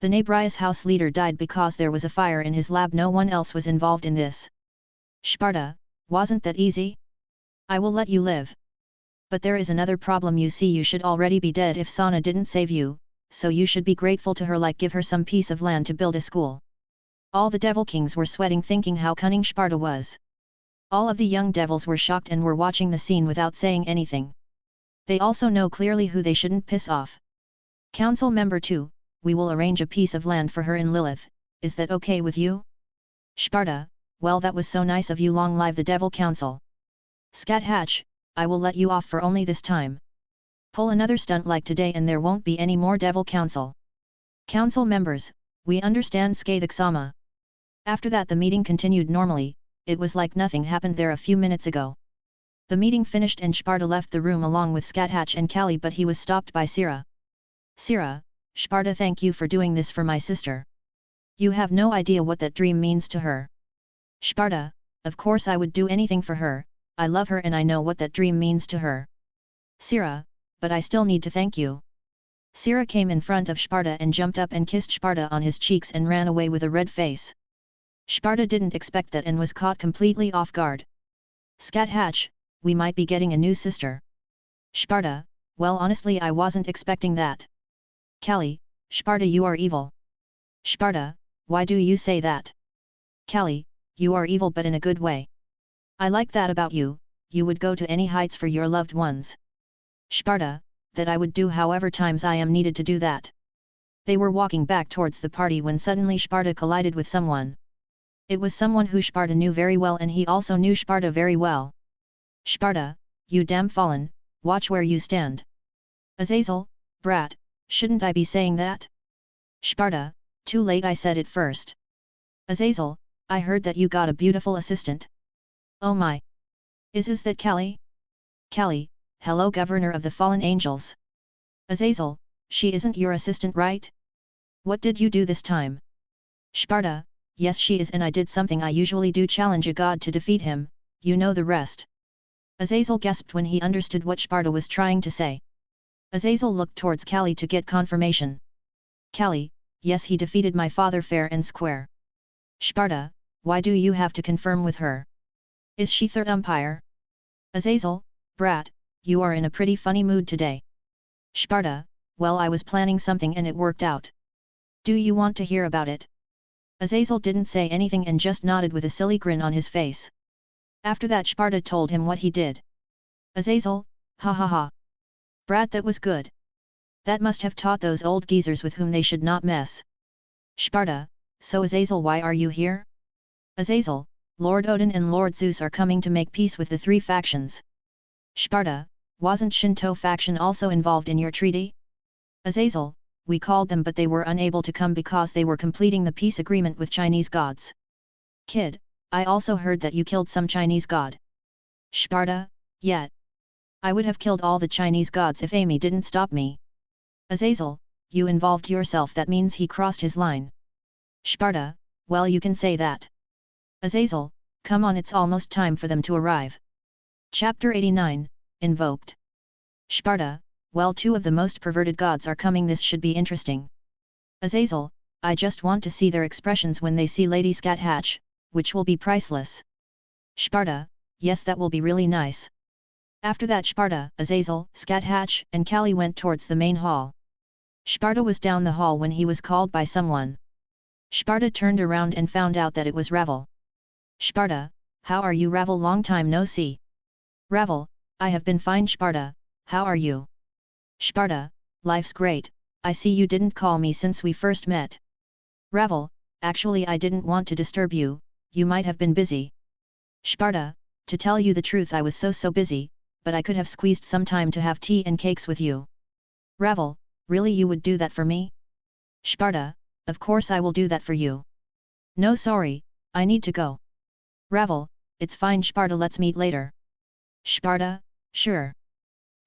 The Nabrius house leader died because there was a fire in his lab, no one else was involved in this. Sparta, wasn't that easy? I will let you live. But there is another problem, you see you should already be dead if Sana didn't save you, so you should be grateful to her, like give her some piece of land to build a school. All the devil kings were sweating thinking how cunning Sparta was. All of the young devils were shocked and were watching the scene without saying anything. They also know clearly who they shouldn't piss off. Council member 2, we will arrange a piece of land for her in Lilith, is that okay with you? Sparta, well that was so nice of you, long live the Devil Council. Skathatch, I will let you off for only this time. Pull another stunt like today and there won't be any more Devil Council. Council members, we understand Skathak-sama, After that the meeting continued normally, it was like nothing happened there a few minutes ago. The meeting finished and Sparta left the room along with Skathatch and Kali, but he was stopped by Sira. Sira, Sparta, thank you for doing this for my sister. You have no idea what that dream means to her. Sparta, of course I would do anything for her, I love her and I know what that dream means to her. Sira, but I still need to thank you. Sira came in front of Sparta and jumped up and kissed Sparta on his cheeks and ran away with a red face. Sparta didn't expect that and was caught completely off guard. Skathatch, we might be getting a new sister. Sparta, well honestly I wasn't expecting that. Kali, Sparta, you are evil. Sparta, why do you say that? Kali, you are evil but in a good way. I like that about you, you would go to any heights for your loved ones. Sparta, that I would do however times I am needed to do that. They were walking back towards the party when suddenly Sparta collided with someone. It was someone who Sparta knew very well and he also knew Sparta very well. Sparta, you damn fallen, watch where you stand. Azazel, brat, shouldn't I be saying that? Sparta, too late, I said it first. Azazel, I heard that you got a beautiful assistant. Oh my! Is that Kali? Kali, hello governor of the fallen angels. Azazel, she isn't your assistant right? What did you do this time? Sparta, yes she is and I did something I usually do, challenge a god to defeat him, you know the rest. Azazel gasped when he understood what Sparta was trying to say. Azazel looked towards Kali to get confirmation. Kali, yes he defeated my father fair and square. Sparta, why do you have to confirm with her? Is she third umpire? Azazel, brat, you are in a pretty funny mood today. Sparta, well I was planning something and it worked out. Do you want to hear about it? Azazel didn't say anything and just nodded with a silly grin on his face. After that Sparta told him what he did. Azazel, ha ha ha. Brat, that was good. That must have taught those old geezers with whom they should not mess. Sparta, so Azazel, why are you here? Azazel, Lord Odin and Lord Zeus are coming to make peace with the three factions. Sparta, wasn't Shinto faction also involved in your treaty? Azazel, we called them but they were unable to come because they were completing the peace agreement with Chinese gods. Kid, I also heard that you killed some Chinese god. Sparta, yet. I would have killed all the Chinese gods if Amy didn't stop me. Azazel, you involved yourself, that means he crossed his line. Sparta, well you can say that. Azazel, come on, it's almost time for them to arrive. Chapter 89, Invoked. Sparta, well two of the most perverted gods are coming, this should be interesting. Azazel, I just want to see their expressions when they see Lady Skathatch, which will be priceless. Sparta, yes that will be really nice. After that Sparta, Azazel, Skathatch and Kali went towards the main hall. Sparta was down the hall when he was called by someone. Sparta turned around and found out that it was Ravel. Sparta, how are you Ravel, long time no see. Ravel, I have been fine. Sparta, how are you? Sparta, life's great, I see you didn't call me since we first met. Ravel, actually I didn't want to disturb you, you might have been busy. Sparta, to tell you the truth I was so busy, but I could have squeezed some time to have tea and cakes with you. Ravel, really you would do that for me? Sparta, of course I will do that for you. No sorry, I need to go. Ravel, it's fine Sparta, let's meet later. Sparta, sure.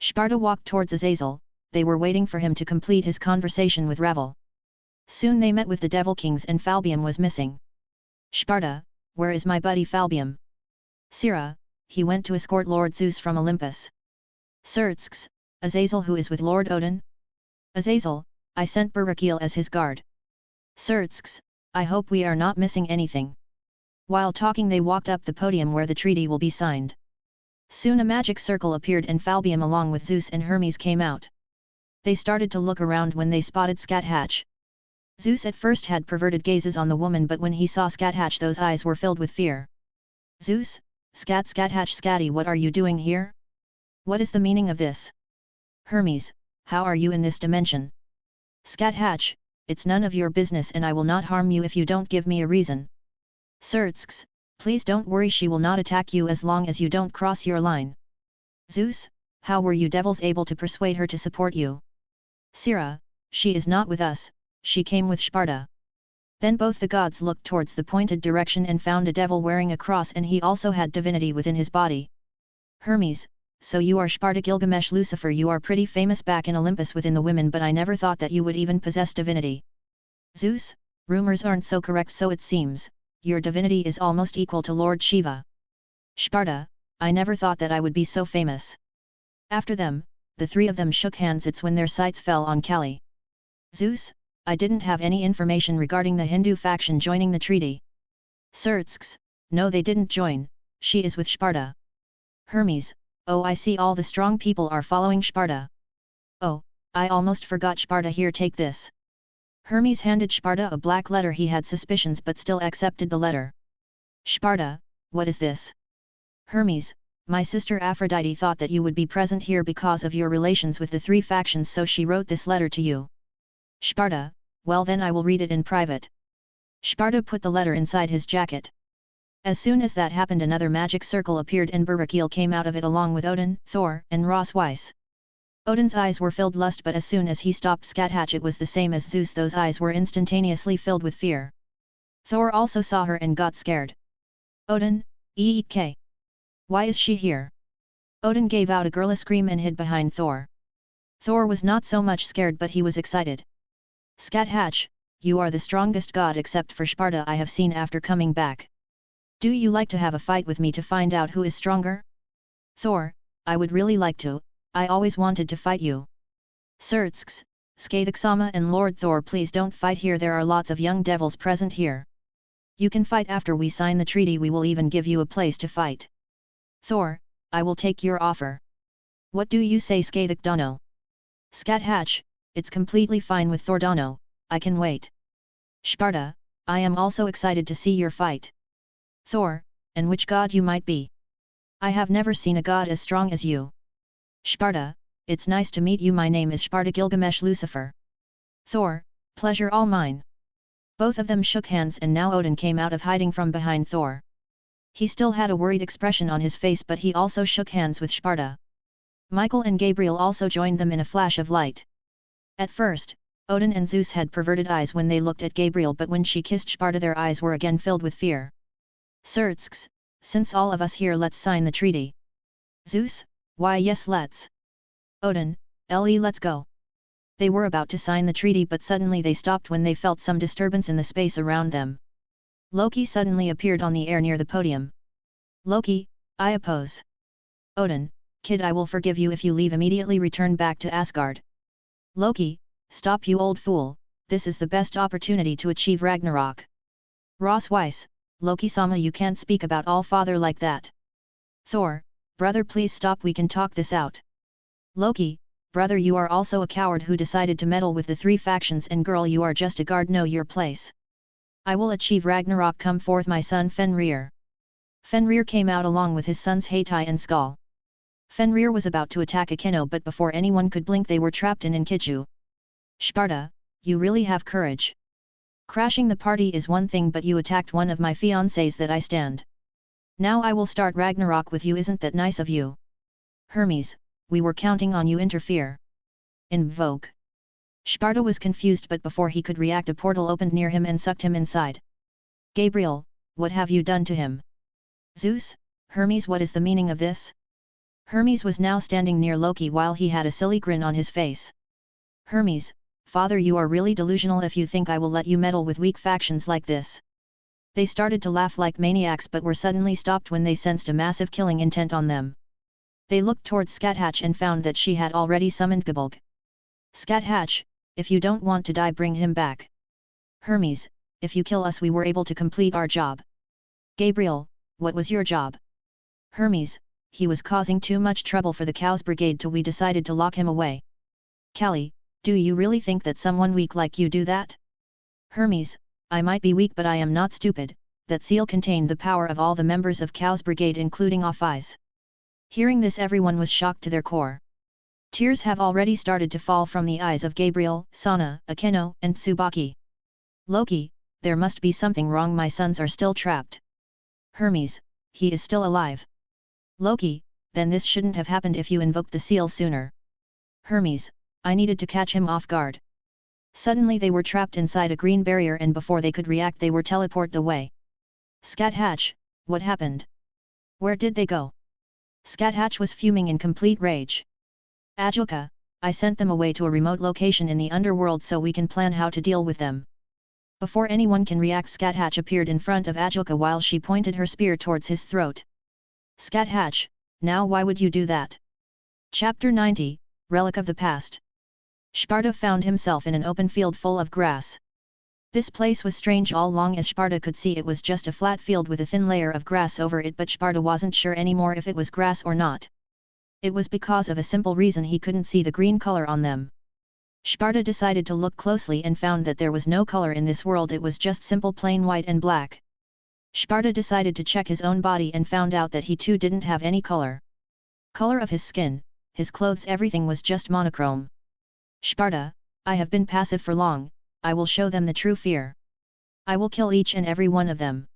Sparta walked towards Azazel, they were waiting for him to complete his conversation with Ravel. Soon they met with the Devil Kings and Falbium was missing. Sparta, where is my buddy Falbium? Sira, he went to escort Lord Zeus from Olympus. Sertsks, Azazel who is with Lord Odin? Azazel, I sent Berakil as his guard. Sertsks, I hope we are not missing anything. While talking they walked up the podium where the treaty will be signed. Soon a magic circle appeared and Falbium along with Zeus and Hermes came out. They started to look around when they spotted Skathatch. Zeus at first had perverted gazes on the woman, but when he saw Skathatch those eyes were filled with fear. Zeus, Skathatch Scatty, what are you doing here? What is the meaning of this? Hermes, how are you in this dimension? Skathatch, it's none of your business and I will not harm you if you don't give me a reason. Sertsks, please don't worry, she will not attack you as long as you don't cross your line. Zeus, how were you devils able to persuade her to support you? Sira, she is not with us, she came with Sparta. Then both the gods looked towards the pointed direction and found a devil wearing a cross, and he also had divinity within his body. Hermes, so you are Sparta Gilgamesh Lucifer, you are pretty famous back in Olympus within the women, but I never thought that you would even possess divinity. Zeus, rumors aren't so correct, so it seems, your divinity is almost equal to Lord Shiva. Sparta, I never thought that I would be so famous. After them, the three of them shook hands. It's when their sights fell on Kali. Zeus, I didn't have any information regarding the Hindu faction joining the treaty. Xerxes, no, they didn't join, she is with Sparta. Hermes, oh, I see all the strong people are following Sparta. Oh, I almost forgot Sparta, here, take this. Hermes handed Sparta a black letter. He had suspicions but still accepted the letter. Sparta, what is this? Hermes, my sister Aphrodite thought that you would be present here because of your relations with the three factions, so she wrote this letter to you. Sparta, well then I will read it in private. Sparta put the letter inside his jacket. As soon as that happened, another magic circle appeared and Betrayal came out of it along with Odin, Thor, and Ross Weiss. Odin's eyes were filled lust, but as soon as he stopped Scathatch, it was the same as Zeus, those eyes were instantaneously filled with fear. Thor also saw her and got scared. Odin, eek. Why is she here? Odin gave out a girlish scream and hid behind Thor. Thor was not so much scared, but he was excited. Scathatch, you are the strongest god except for Sparta I have seen after coming back. Do you like to have a fight with me to find out who is stronger? Thor, I would really like to, I always wanted to fight you. Xerxes, Skadaxama and Lord Thor, please don't fight here, there are lots of young devils present here. You can fight after we sign the treaty, we will even give you a place to fight. Thor, I will take your offer. What do you say, Skadakdano? Scathatch, it's completely fine with Thordano, I can wait. Sparta, I am also excited to see your fight. Thor, and which god you might be? I have never seen a god as strong as you. Sparta, it's nice to meet you, my name is Sparta Gilgamesh Lucifer. Thor, pleasure all mine. Both of them shook hands, and now Odin came out of hiding from behind Thor. He still had a worried expression on his face, but he also shook hands with Sparta. Michael and Gabriel also joined them in a flash of light. At first, Odin and Zeus had perverted eyes when they looked at Gabriel, but when she kissed Sparta their eyes were again filled with fear. Xerxes, since all of us here, let's sign the treaty. Zeus, why yes, let's. Odin, let's go. They were about to sign the treaty, but suddenly they stopped when they felt some disturbance in the space around them. Loki suddenly appeared on the air near the podium. Loki, I oppose. Odin, kid, I will forgive you if you leave immediately, return back to Asgard. Loki, stop, you old fool, this is the best opportunity to achieve Ragnarok. Ross Weiss, Loki-sama, you can't speak about All-Father like that. Thor, brother, please stop, we can talk this out. Loki, brother, you are also a coward who decided to meddle with the three factions, and girl, you are just a guard, know your place. I will achieve Ragnarok, come forth my son Fenrir. Fenrir came out along with his sons Heitai and Skull. Fenrir was about to attack Akino, but before anyone could blink they were trapped in Inkiju. Sparta, you really have courage. Crashing the party is one thing, but you attacked one of my fiancés that I stand. Now I will start Ragnarok with you, isn't that nice of you? Hermes, we were counting on you, interfere. Invoke. Sparta was confused, but before he could react a portal opened near him and sucked him inside. Gabriel, what have you done to him? Zeus, Hermes, what is the meaning of this? Hermes was now standing near Loki while he had a silly grin on his face. Hermes, father, you are really delusional if you think I will let you meddle with weak factions like this. They started to laugh like maniacs, but were suddenly stopped when they sensed a massive killing intent on them. They looked towards Scathatch and found that she had already summoned Gabolg. Scathatch, if you don't want to die, bring him back. Hermes, if you kill us we were able to complete our job. Gabriel, what was your job? Hermes, he was causing too much trouble for the Cows Brigade till we decided to lock him away. Kali, do you really think that someone weak like you do that? Hermes, I might be weak but I am not stupid, that seal contained the power of all the members of Cows Brigade including Ophis. Hearing this everyone was shocked to their core. Tears have already started to fall from the eyes of Gabriel, Sana, Akino, and Tsubaki. Loki, there must be something wrong, my sons are still trapped. Hermes, he is still alive. Loki, then this shouldn't have happened if you invoked the seal sooner. Hermes, I needed to catch him off guard. Suddenly they were trapped inside a green barrier and before they could react they were teleported away. Scat Hatch, what happened? Where did they go? Scat Hatch was fuming in complete rage. Ajoka, I sent them away to a remote location in the underworld so we can plan how to deal with them. Before anyone can react, Scat Hatch appeared in front of Ajoka while she pointed her spear towards his throat. Scat Hatch, now why would you do that? Chapter 90, Relic of the Past. Sparta found himself in an open field full of grass. This place was strange. All along as Sparta could see, it was just a flat field with a thin layer of grass over it, but Sparta wasn't sure anymore if it was grass or not. It was because of a simple reason: he couldn't see the green color on them. Sparta decided to look closely and found that there was no color in this world, it was just simple plain white and black. Sparta decided to check his own body and found out that he too didn't have any color. Color of his skin, his clothes, everything was just monochrome. Sparta, I have been passive for long, I will show them the true fear. I will kill each and every one of them.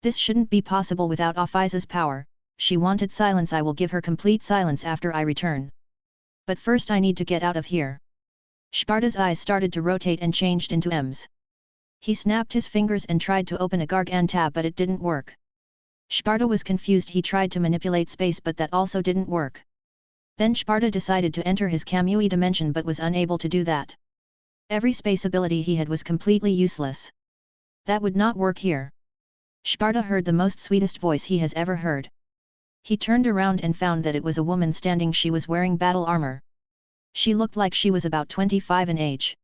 This shouldn't be possible without Ophisa's power. She wanted silence. I will give her complete silence after I return. But first I need to get out of here. Sparta's eyes started to rotate and changed into M's. He snapped his fingers and tried to open a Gargan tab, but it didn't work. Sparta was confused. He tried to manipulate space, but that also didn't work. Then Sparta decided to enter his Kamui dimension but was unable to do that. Every space ability he had was completely useless. That would not work here. Sparta heard the most sweetest voice he has ever heard. He turned around and found that it was a woman standing. She was wearing battle armor. She looked like she was about 25 in age.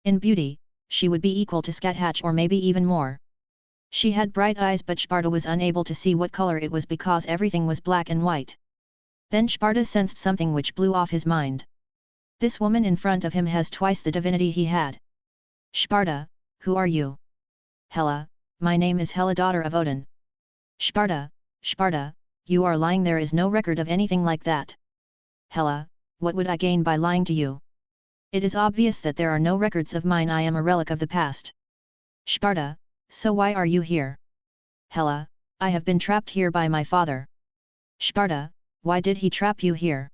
In beauty, she would be equal to Scat Hatch or maybe even more. She had bright eyes, but Sparta was unable to see what color it was because everything was black and white. Then Sparta sensed something which blew off his mind. This woman in front of him has twice the divinity he had. Sparta, who are you? Hela, my name is Hela, daughter of Odin. Sparta, you are lying. There is no record of anything like that. Hela, what would I gain by lying to you? It is obvious that there are no records of mine. I am a relic of the past. Sparta, so why are you here? Hela, I have been trapped here by my father. Sparta, why did he trap you here?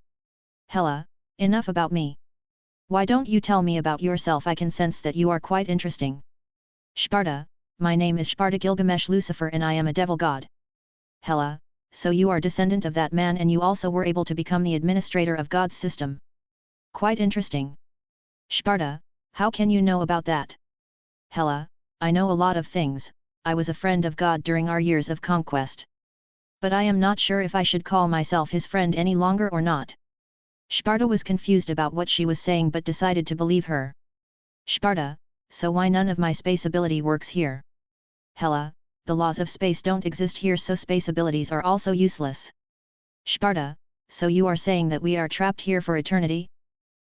Hela, enough about me. Why don't you tell me about yourself? I can sense that you are quite interesting. Sparta, my name is Sparta Gilgamesh Lucifer and I am a devil god. Hela, so you are descendant of that man and you also were able to become the administrator of God's system. Quite interesting. Sparta, how can you know about that? Hela, I know a lot of things. I was a friend of God during our years of conquest. But I am not sure if I should call myself his friend any longer or not. Sparta was confused about what she was saying but decided to believe her. Sparta, so why none of my space ability works here? Hela, the laws of space don't exist here, so space abilities are also useless. Sparta, so you are saying that we are trapped here for eternity?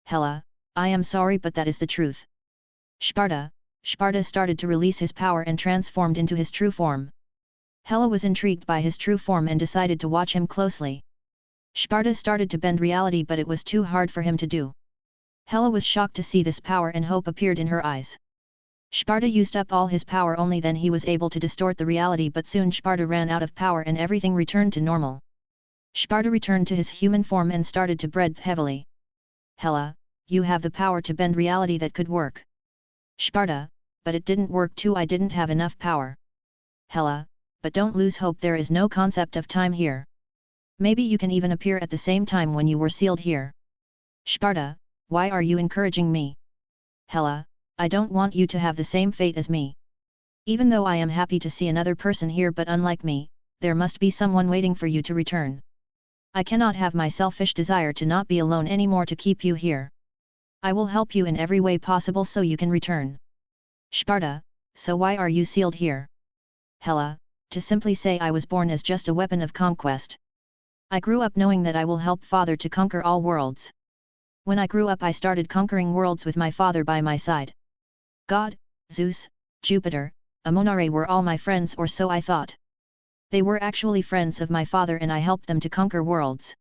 Hela, I am sorry but that is the truth. Sparta started to release his power and transformed into his true form. Hela was intrigued by his true form and decided to watch him closely. Sparta started to bend reality but it was too hard for him to do. Hela was shocked to see this power and hope appeared in her eyes. Sparta used up all his power, only then he was able to distort the reality, but soon Sparta ran out of power and everything returned to normal. Sparta returned to his human form and started to breathe heavily. Hela, you have the power to bend reality, that could work. Sparta, but it didn't work too, I didn't have enough power. Hela, but don't lose hope, there is no concept of time here. Maybe you can even appear at the same time when you were sealed here. Sparta, why are you encouraging me? Hela, I don't want you to have the same fate as me. Even though I am happy to see another person here, but unlike me, there must be someone waiting for you to return. I cannot have my selfish desire to not be alone anymore to keep you here. I will help you in every way possible so you can return. Sparta, so why are you sealed here? Hela, to simply say I was born as just a weapon of conquest. I grew up knowing that I will help Father to conquer all worlds. When I grew up I started conquering worlds with my father by my side. God, Zeus, Jupiter, Amonare were all my friends, or so I thought. They were actually friends of my father and I helped them to conquer worlds.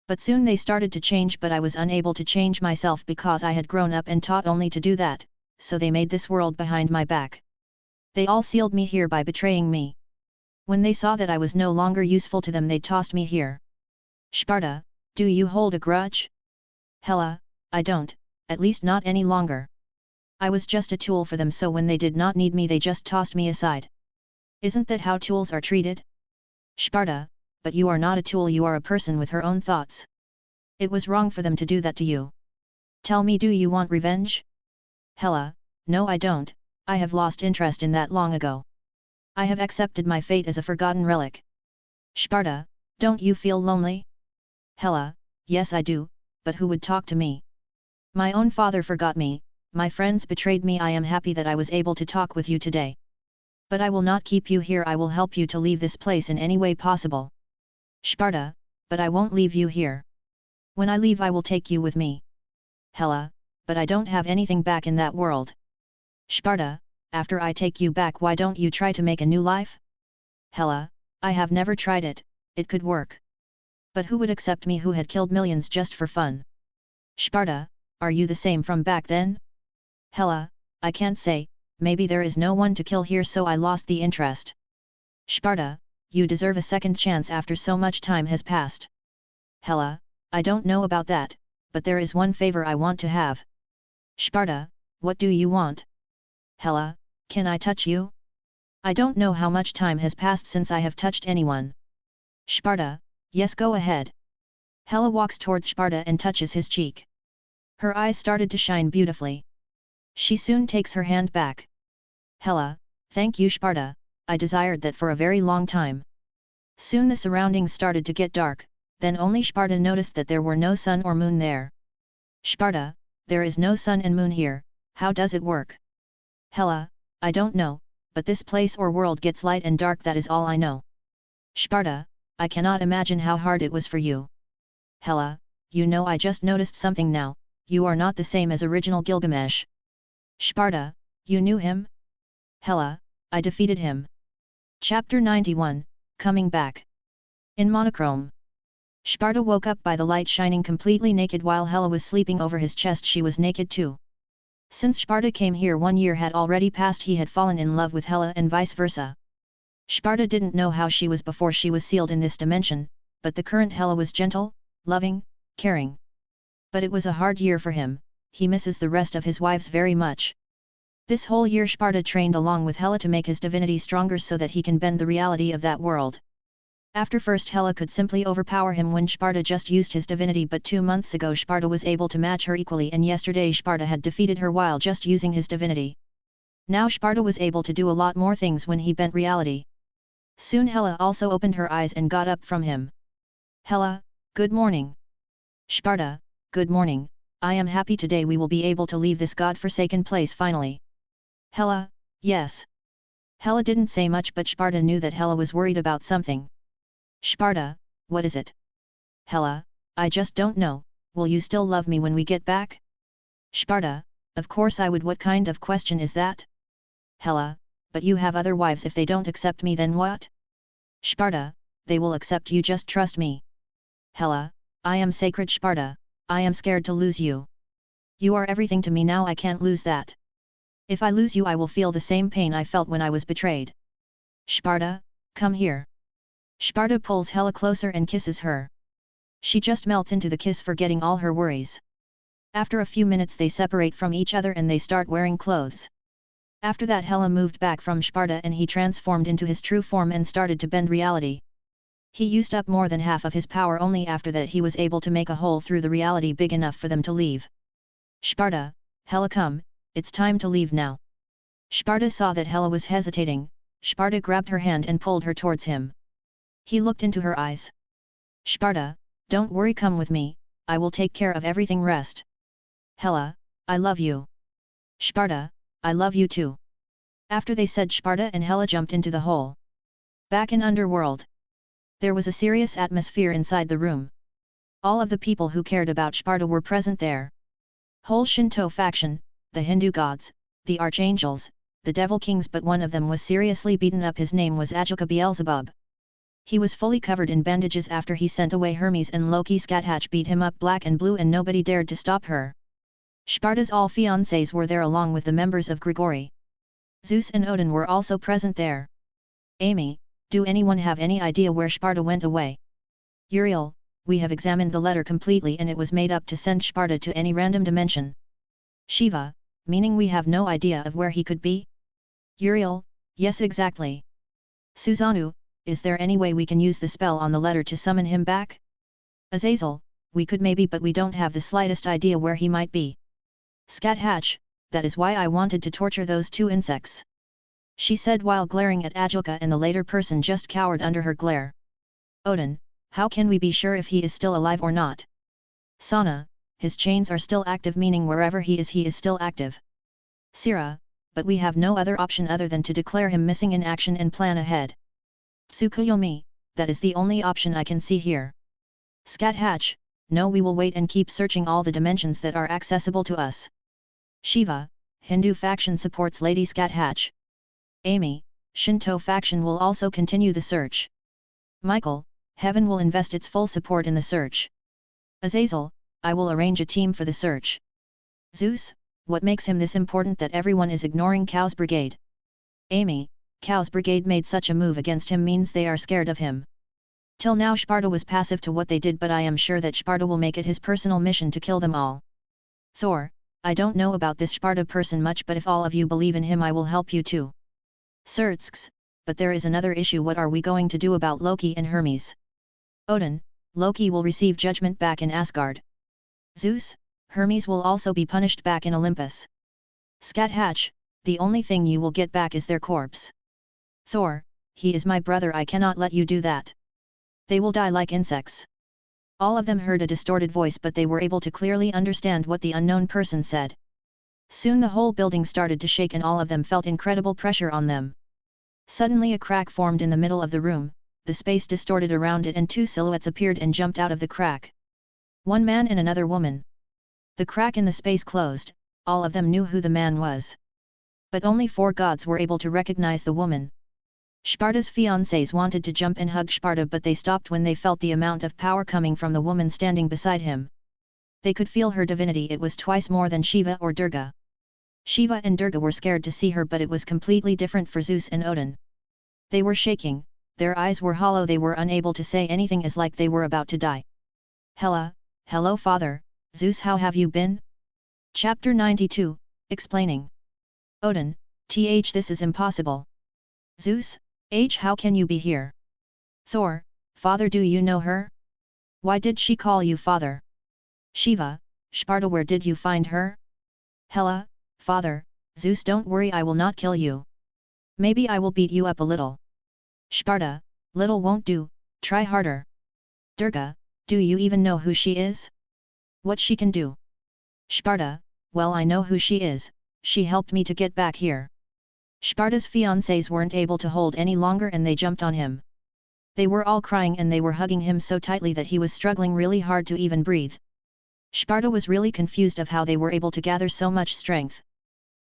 But soon they started to change, but I was unable to change myself because I had grown up and taught only to do that, so they made this world behind my back. They all sealed me here by betraying me. When they saw that I was no longer useful to them, they tossed me here. Sparta, do you hold a grudge? Hela, I don't, at least not any longer. I was just a tool for them, so when they did not need me they just tossed me aside. Isn't that how tools are treated? Sparta, but you are not a tool, you are a person with her own thoughts. It was wrong for them to do that to you. Tell me, do you want revenge? Hela, no I don't, I have lost interest in that long ago. I have accepted my fate as a forgotten relic. Sparta, don't you feel lonely? Hela, yes I do, but who would talk to me? My own father forgot me, my friends betrayed me. I am happy that I was able to talk with you today. But I will not keep you here, I will help you to leave this place in any way possible. Sparta, but I won't leave you here. When I leave I will take you with me. Hela, but I don't have anything back in that world. Sparta, after I take you back why don't you try to make a new life? Hela, I have never tried it, it could work. But who would accept me who had killed millions just for fun? Sparta, are you the same from back then? Hela, I can't say, maybe there is no one to kill here so I lost the interest. Sparta, you deserve a second chance after so much time has passed. Hela, I don't know about that, but there is one favor I want to have. Sparta, what do you want? Hela, can I touch you? I don't know how much time has passed since I have touched anyone. Sparta, yes go ahead. Hela walks towards Sparta and touches his cheek. Her eyes started to shine beautifully. She soon takes her hand back. Hela, thank you Sparta, I desired that for a very long time. Soon the surroundings started to get dark, then only Sparta noticed that there were no sun or moon there. Sparta, there is no sun and moon here, how does it work? Hela, I don't know, but this place or world gets light and dark, that is all I know. Sparta, I cannot imagine how hard it was for you. Hela, you know I just noticed something now, you are not the same as original Gilgamesh. Sparta, you knew him? Hela, I defeated him. Chapter 91, Coming Back. In monochrome. Sparta woke up by the light shining completely naked while Hela was sleeping over his chest. She was naked too. Since Sparta came here 1 year had already passed, he had fallen in love with Hela and vice versa. Sparta didn't know how she was before she was sealed in this dimension, but the current Hela was gentle, loving, caring. But it was a hard year for him, he misses the rest of his wives very much. This whole year Sparta trained along with Hela to make his divinity stronger so that he can bend the reality of that world. After first Hela could simply overpower him when Sparta just used his divinity, but 2 months ago Sparta was able to match her equally, and yesterday Sparta had defeated her while just using his divinity. Now Sparta was able to do a lot more things when he bent reality. Soon Hela also opened her eyes and got up from him. Hela, good morning. Sparta, good morning, I am happy today we will be able to leave this god-forsaken place finally. Hela, yes. Hela didn't say much, but Sparta knew that Hela was worried about something. Sparta, what is it? Hela, I just don't know, will you still love me when we get back? Sparta, of course I would. What kind of question is that? Hela, but you have other wives, if they don't accept me then what? Sparta, they will accept you, just trust me. Hela, I am sacred Sparta, I am scared to lose you. You are everything to me now, I can't lose that. If I lose you I will feel the same pain I felt when I was betrayed. Sparta, come here. Sparta pulls Hela closer and kisses her. She just melts into the kiss, forgetting all her worries. After a few minutes they separate from each other and they start wearing clothes. After that Hela moved back from Sparta and he transformed into his true form and started to bend reality. He used up more than half of his power, only after that he was able to make a hole through the reality big enough for them to leave. Sparta, Hela come, it's time to leave now. Sparta saw that Hela was hesitating, Sparta grabbed her hand and pulled her towards him. He looked into her eyes. Sparta, don't worry, come with me, I will take care of everything, rest. Hela, I love you. Sparta, I love you too. After they said, Sparta and Hela jumped into the hole. Back in underworld. There was a serious atmosphere inside the room. All of the people who cared about Sparta were present there. Whole Shinto faction, the Hindu gods, the archangels, the devil kings, but one of them was seriously beaten up. His name was Ajoka Beelzebub. He was fully covered in bandages after he sent away Hermes, and Loki Scathatch beat him up black and blue and nobody dared to stop her. Sparta's all fiancés were there along with the members of Grigori. Zeus and Odin were also present there. Amy, do anyone have any idea where Sparta went away? Uriel, we have examined the letter completely and it was made up to send Sparta to any random dimension. Shiva, Meaning we have no idea of where he could be? Uriel, yes exactly. Susanoo, is there any way we can use the spell on the letter to summon him back? Azazel, we could maybe but we don't have the slightest idea where he might be. Scat Hatch, that is why I wanted to torture those two insects. She said while glaring at Ajilka, and the later person just cowered under her glare. Odin, how can we be sure if he is still alive or not? Sana, his chains are still active, meaning wherever he is still active. Sira, but we have no other option other than to declare him missing in action and plan ahead. Tsukuyomi, that is the only option I can see here. Scat Hatch, no, we will wait and keep searching all the dimensions that are accessible to us. Shiva, Hindu faction supports Lady Scat Hatch. Amy, Shinto faction will also continue the search. Michael, Heaven will invest its full support in the search. Azazel, I will arrange a team for the search. Zeus, what makes him this important that everyone is ignoring Cow's brigade? Amy, Cow's brigade made such a move against him means they are scared of him. Till now Sparta was passive to what they did, but I am sure that Sparta will make it his personal mission to kill them all. Thor, I don't know about this Sparta person much, but if all of you believe in him I will help you too. Xerxes, but there is another issue. What are we going to do about Loki and Hermes? Odin, Loki will receive judgment back in Asgard. Zeus, Hermes will also be punished back in Olympus. Scat Hatch, the only thing you will get back is their corpse. Thor, he is my brother, I cannot let you do that. They will die like insects. All of them heard a distorted voice, but they were able to clearly understand what the unknown person said. Soon the whole building started to shake and all of them felt incredible pressure on them. Suddenly a crack formed in the middle of the room, the space distorted around it and two silhouettes appeared and jumped out of the crack. One man and another woman. The crack in the space closed, all of them knew who the man was. But only 4 gods were able to recognize the woman. Sparta's fiancés wanted to jump and hug Sparta, but they stopped when they felt the amount of power coming from the woman standing beside him. They could feel her divinity, it was twice more than Shiva or Durga. Shiva and Durga were scared to see her, but it was completely different for Zeus and Odin. They were shaking, their eyes were hollow, they were unable to say anything as like they were about to die. Hela, hello father, Zeus, how have you been? Chapter 92, Explaining. Odin, this is impossible. Zeus, how can you be here? Thor, father, do you know her? Why did she call you father? Shiva, Sparta, where did you find her? Hela, father, Zeus, don't worry, I will not kill you. Maybe I will beat you up a little. Sparta, little won't do, try harder. Durga, do you even know who she is? What she can do? Sparta, well, I know who she is, she helped me to get back here. Sparta's fiancés weren't able to hold any longer and they jumped on him. They were all crying and they were hugging him so tightly that he was struggling really hard to even breathe. Sparta was really confused of how they were able to gather so much strength.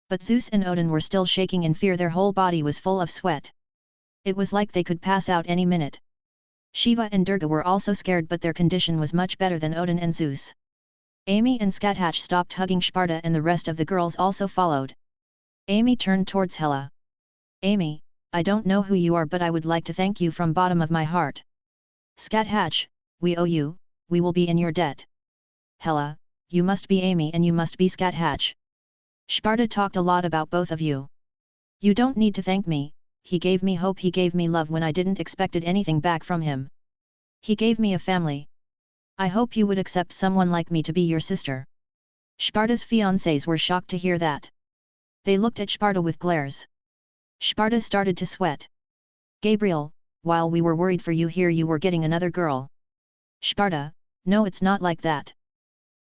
But Zeus and Odin were still shaking in fear, their whole body was full of sweat. It was like they could pass out any minute. Shiva and Durga were also scared, but their condition was much better than Odin and Zeus. Amy and Scat Hatch stopped hugging Sparta and the rest of the girls also followed. Amy turned towards Hela. Amy, I don't know who you are, but I would like to thank you from bottom of my heart. Scat Hatch, we owe you, we will be in your debt. Hela, you must be Amy and you must be Scat Hatch. Sparta talked a lot about both of you. You don't need to thank me, he gave me hope, he gave me love when I didn't expected anything back from him. He gave me a family. I hope you would accept someone like me to be your sister. Sparta's fiancés were shocked to hear that. They looked at Sparta with glares. Sparta started to sweat. Gabriel, while we were worried for you here, you were getting another girl. Sparta, no, it's not like that.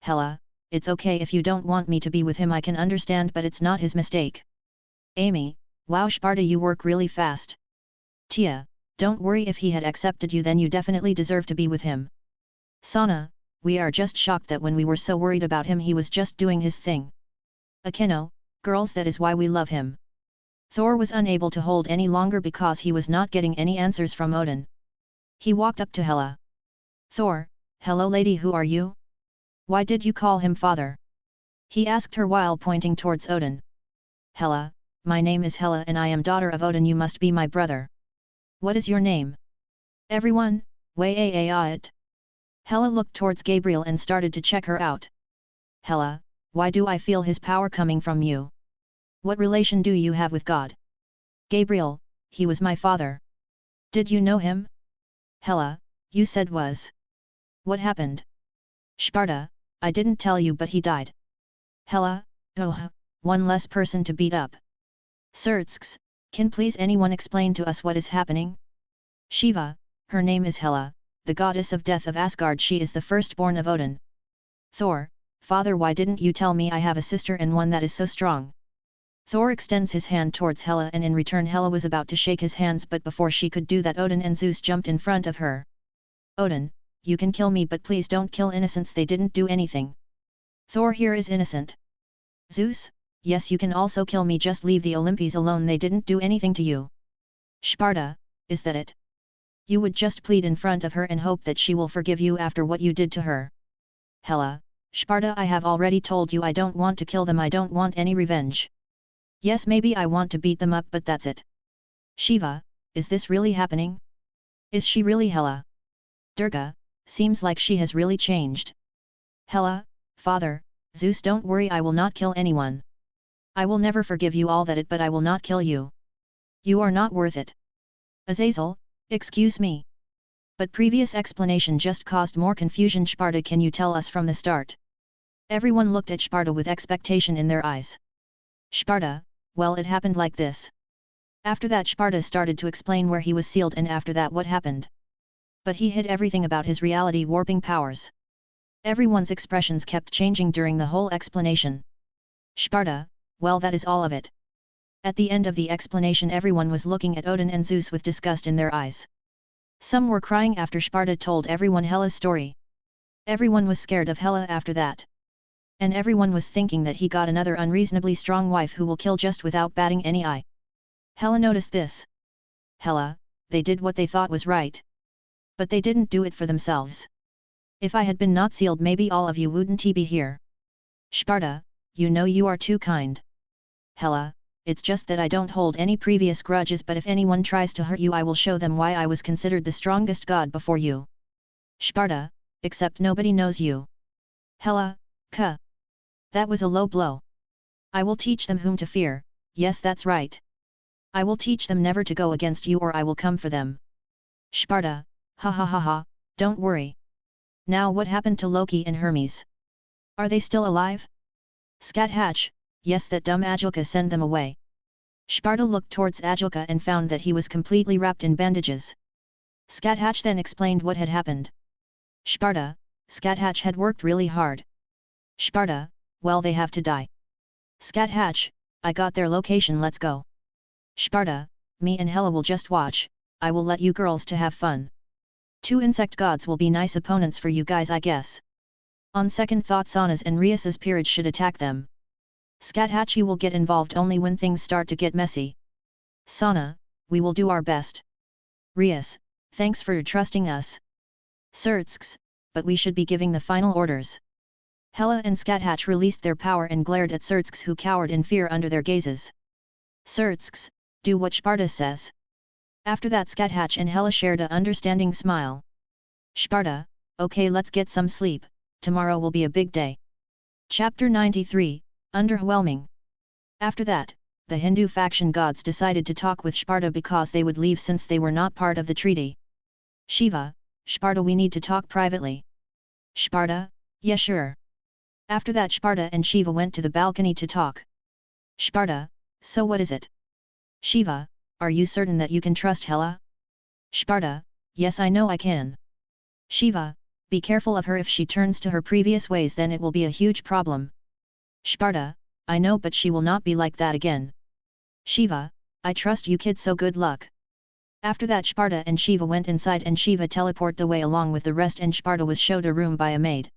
Hela, it's okay if you don't want me to be with him, I can understand, but it's not his mistake. Amy, wow, Sparta, you work really fast. Tia, don't worry, if he had accepted you then you definitely deserve to be with him. Sana, we are just shocked that when we were so worried about him he was just doing his thing. Akeno, girls, that is why we love him. Thor was unable to hold any longer because he was not getting any answers from Odin. He walked up to Hela. Thor, hello lady, who are you? Why did you call him father? He asked her while pointing towards Odin. Hela, my name is Hela and I am daughter of Odin, you must be my brother. What is your name? Everyone, it. Hela looked towards Gabriel and started to check her out. Hela, Why do I feel his power coming from you? What relation do you have with God? Gabriel, he was my father. Did you know him? Hela, you said was. What happened? Sparta, I didn't tell you but he died. Hela, oh, one less person to beat up. Xerxes, can please anyone explain to us what is happening? Shiva, her name is Hela, the goddess of death of Asgard. She is the firstborn of Odin. Thor, father, why didn't you tell me I have a sister and one that is so strong? Thor extends his hand towards Hela, and in return Hela was about to shake his hands, but before she could do that Odin and Zeus jumped in front of her. Odin, you can kill me but please don't kill innocents, they didn't do anything. Thor here is innocent. Zeus, yes you can also kill me, just leave the Olympians alone, they didn't do anything to you. Sparta, is that it? You would just plead in front of her and hope that she will forgive you after what you did to her. Hela, Sparta, I have already told you I don't want to kill them, I don't want any revenge. Yes, maybe I want to beat them up, but that's it. Shiva, is this really happening? Is she really Hela? Durga, seems like she has really changed. Hela, father, Zeus, don't worry, I will not kill anyone. I will never forgive you all that it, but I will not kill you. You are not worth it. Azazel, excuse me. But previous explanation just caused more confusion. Sparta, can you tell us from the start? Everyone looked at Sparta with expectation in their eyes. Sparta, well, it happened like this. After that Sparta started to explain where he was sealed and after that what happened. But he hid everything about his reality warping powers. Everyone's expressions kept changing during the whole explanation. Sparta, well, that is all of it. At the end of the explanation everyone was looking at Odin and Zeus with disgust in their eyes. Some were crying after Sparta told everyone Hela's story. Everyone was scared of Hela after that. And everyone was thinking that he got another unreasonably strong wife who will kill just without batting any eye. Hela noticed this. Hela, they did what they thought was right. But they didn't do it for themselves. If I had been not sealed, maybe all of you wouldn't be here. Sparta, you know you are too kind. Hela, it's just that I don't hold any previous grudges, but if anyone tries to hurt you I will show them why I was considered the strongest god before you. Sparta, except nobody knows you. Hela, that was a low blow. I will teach them whom to fear, yes that's right. I will teach them never to go against you or I will come for them. Sparta, ha ha ha ha, don't worry. Now what happened to Loki and Hermes? Are they still alive? Scat Hatch, yes, that dumb Agilka, send them away. Sparta looked towards Agilka and found that he was completely wrapped in bandages. Scat Hatch then explained what had happened. Sparta, Scat Hatch had worked really hard. Sparta, well, they have to die. Scat Hatch, I got their location, let's go. Sparta, me and Hela will just watch, I will let you girls to have fun. 2 insect gods will be nice opponents for you guys, I guess. On second thought, Saunas and Rias's peerage should attack them. Scat Hatch, you will get involved only when things start to get messy. Sauna, we will do our best. Rias, thanks for trusting us. Xerxes, but we should be giving the final orders. Hela and Scat Hatch released their power and glared at Xerxes, who cowered in fear under their gazes. Xerxes, do what Sparta says. After that Scat Hatch and Hela shared a understanding smile. Sparta, okay, let's get some sleep, tomorrow will be a big day. Chapter 93, Underwhelming. After that, the Hindu faction gods decided to talk with Sparta because they would leave since they were not part of the treaty. Shiva, Sparta, we need to talk privately. Sparta, yeah sure. After that Sparta and Shiva went to the balcony to talk. Sparta, so what is it? Shiva, are you certain that you can trust Hela? Sparta, yes, I know I can. Shiva, be careful of her, if she turns to her previous ways then it will be a huge problem. Sparta, I know, but she will not be like that again. Shiva, I trust you kid, so good luck. After that Sparta and Shiva went inside and Shiva teleported away along with the rest and Sparta was showed a room by a maid.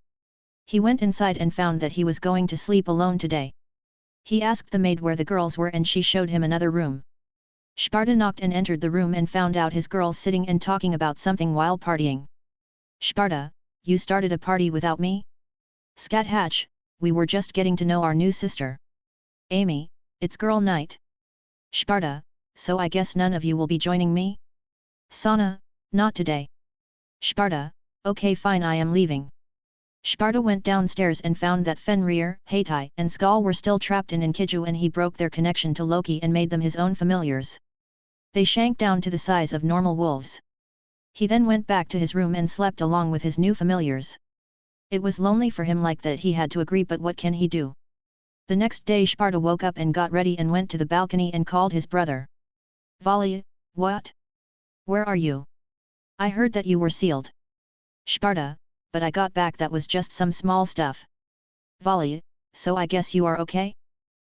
He went inside and found that he was going to sleep alone today. He asked the maid where the girls were and she showed him another room. Sparta knocked and entered the room and found out his girls sitting and talking about something while partying. Sparta, you started a party without me? Scat Hatch, we were just getting to know our new sister. Amy, it's girl night. Sparta, so I guess none of you will be joining me? Sauna, not today. Sparta, okay fine, I am leaving. Sparta went downstairs and found that Fenrir, Hittite and Skal were still trapped in Enkidu, and he broke their connection to Loki and made them his own familiars. They shrank down to the size of normal wolves. He then went back to his room and slept along with his new familiars. It was lonely for him like that, he had to agree, but what can he do? The next day Sparta woke up and got ready and went to the balcony and called his brother. Vali, what? Where are you? I heard that you were sealed. Sparta, but I got back, that was just some small stuff. Vali, so I guess you are okay?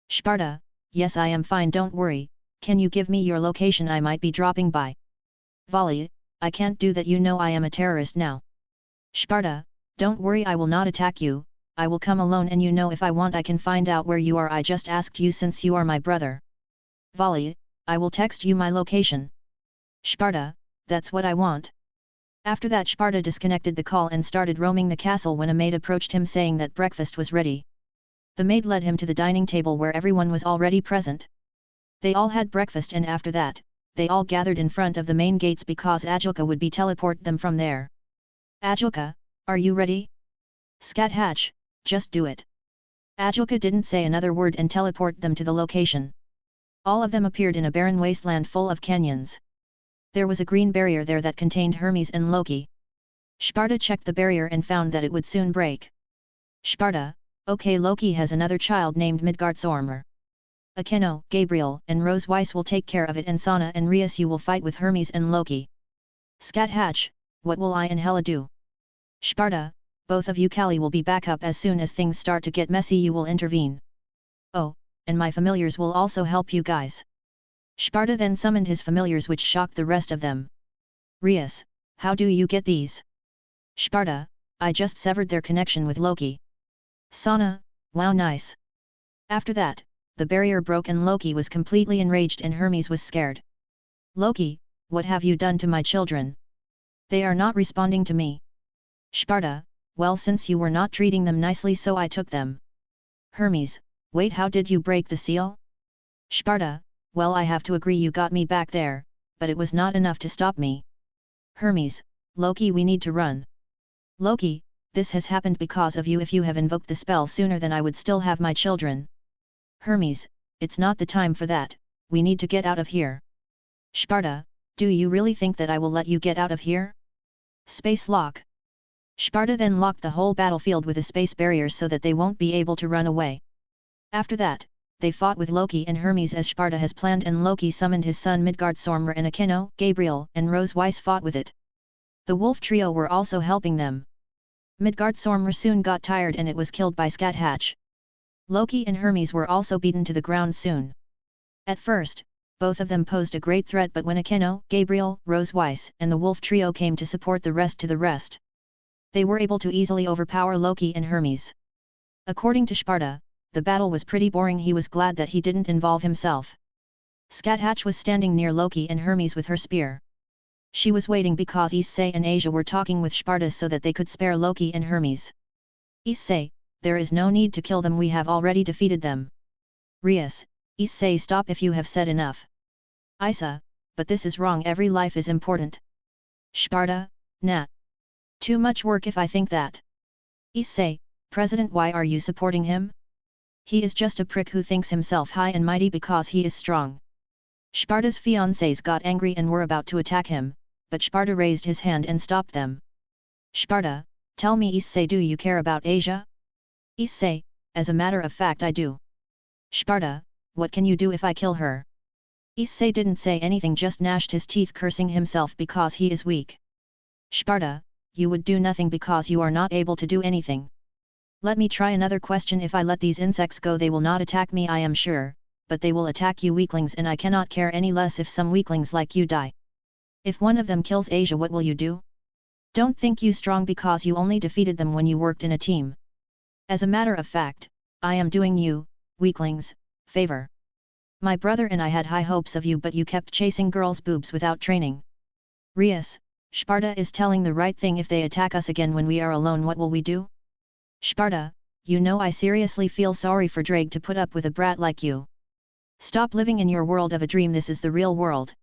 Sparta, yes, I am fine, don't worry. Can you give me your location? I might be dropping by. Vali, I can't do that, you know I am a terrorist now. Sparta, don't worry, I will not attack you, I will come alone, and you know if I want I can find out where you are. I just asked you since you are my brother. Vali, I will text you my location. Sparta, that's what I want. After that Sparta disconnected the call and started roaming the castle when a maid approached him saying that breakfast was ready. The maid led him to the dining table where everyone was already present. They all had breakfast, and after that, they all gathered in front of the main gates because Ajulka would be teleport them from there. Ajulka, are you ready? Scat Hatch, just do it. Ajulka didn't say another word and teleport them to the location. All of them appeared in a barren wasteland full of canyons. There was a green barrier there that contained Hermes and Loki. Sparta checked the barrier and found that it would soon break. Sparta, okay, Loki has another child named Midgardsormr. Akeno, Gabriel and Rose Weiss will take care of it, and Sana and Rias you will fight with Hermes and Loki. Scat Hatch, what will I and Hela do? Sparta, both of you Kali will be back up as soon as things start to get messy, you will intervene. Oh, and my familiars will also help you guys. Sparta then summoned his familiars, which shocked the rest of them. Rias, how do you get these? Sparta, I just severed their connection with Loki. Sana, wow, nice. After that, the barrier broke and Loki was completely enraged and Hermes was scared. Loki, what have you done to my children? They are not responding to me. Sparta, well, since you were not treating them nicely so I took them. Hermes, wait, how did you break the seal? Sparta, well, I have to agree you got me back there, but it was not enough to stop me. Hermes, Loki, we need to run. Loki, this has happened because of you. If you have invoked the spell sooner, then I would still have my children. Hermes, it's not the time for that, we need to get out of here. Sparta, do you really think that I will let you get out of here? Space lock. Sparta then locked the whole battlefield with a space barrier so that they won't be able to run away. After that, they fought with Loki and Hermes as Sparta has planned, and Loki summoned his son Midgardsormr, and Akeno, Gabriel and Rose Weiss fought with it. The wolf trio were also helping them. Midgardsormr soon got tired and it was killed by Scat Hatch. Loki and Hermes were also beaten to the ground soon. At first, both of them posed a great threat, but when Akeno, Gabriel, Rose Weiss and the wolf trio came to support the rest, they were able to easily overpower Loki and Hermes. According to Sparta, the battle was pretty boring. He was glad that he didn't involve himself. Scat Hatch was standing near Loki and Hermes with her spear. She was waiting because Issei and Asia were talking with Sparta so that they could spare Loki and Hermes. Issei, there is no need to kill them, we have already defeated them. Rias, Issei, stop if you have said enough. Isa, but this is wrong, every life is important. Sparta, nah. Too much work if I think that. Issei, President, why are you supporting him? He is just a prick who thinks himself high and mighty because he is strong. Sparta's fiancés got angry and were about to attack him, but Sparta raised his hand and stopped them. Sparta, tell me, Issei, do you care about Asia? Issei, as a matter of fact I do. Sparta, what can you do if I kill her? Issei didn't say anything, just gnashed his teeth, cursing himself because he is weak. Sparta, you would do nothing because you are not able to do anything. Let me try another question. If I let these insects go, they will not attack me, I am sure, but they will attack you weaklings, and I cannot care any less if some weaklings like you die. If one of them kills Asia, what will you do? Don't think you strong because you only defeated them when you worked in a team. As a matter of fact, I am doing you, weaklings, favor. My brother and I had high hopes of you, but you kept chasing girls' boobs without training. Rias, Sparta is telling the right thing. If they attack us again when we are alone, what will we do? Sparta, you know I seriously feel sorry for Drake to put up with a brat like you. Stop living in your world of a dream, this is the real world.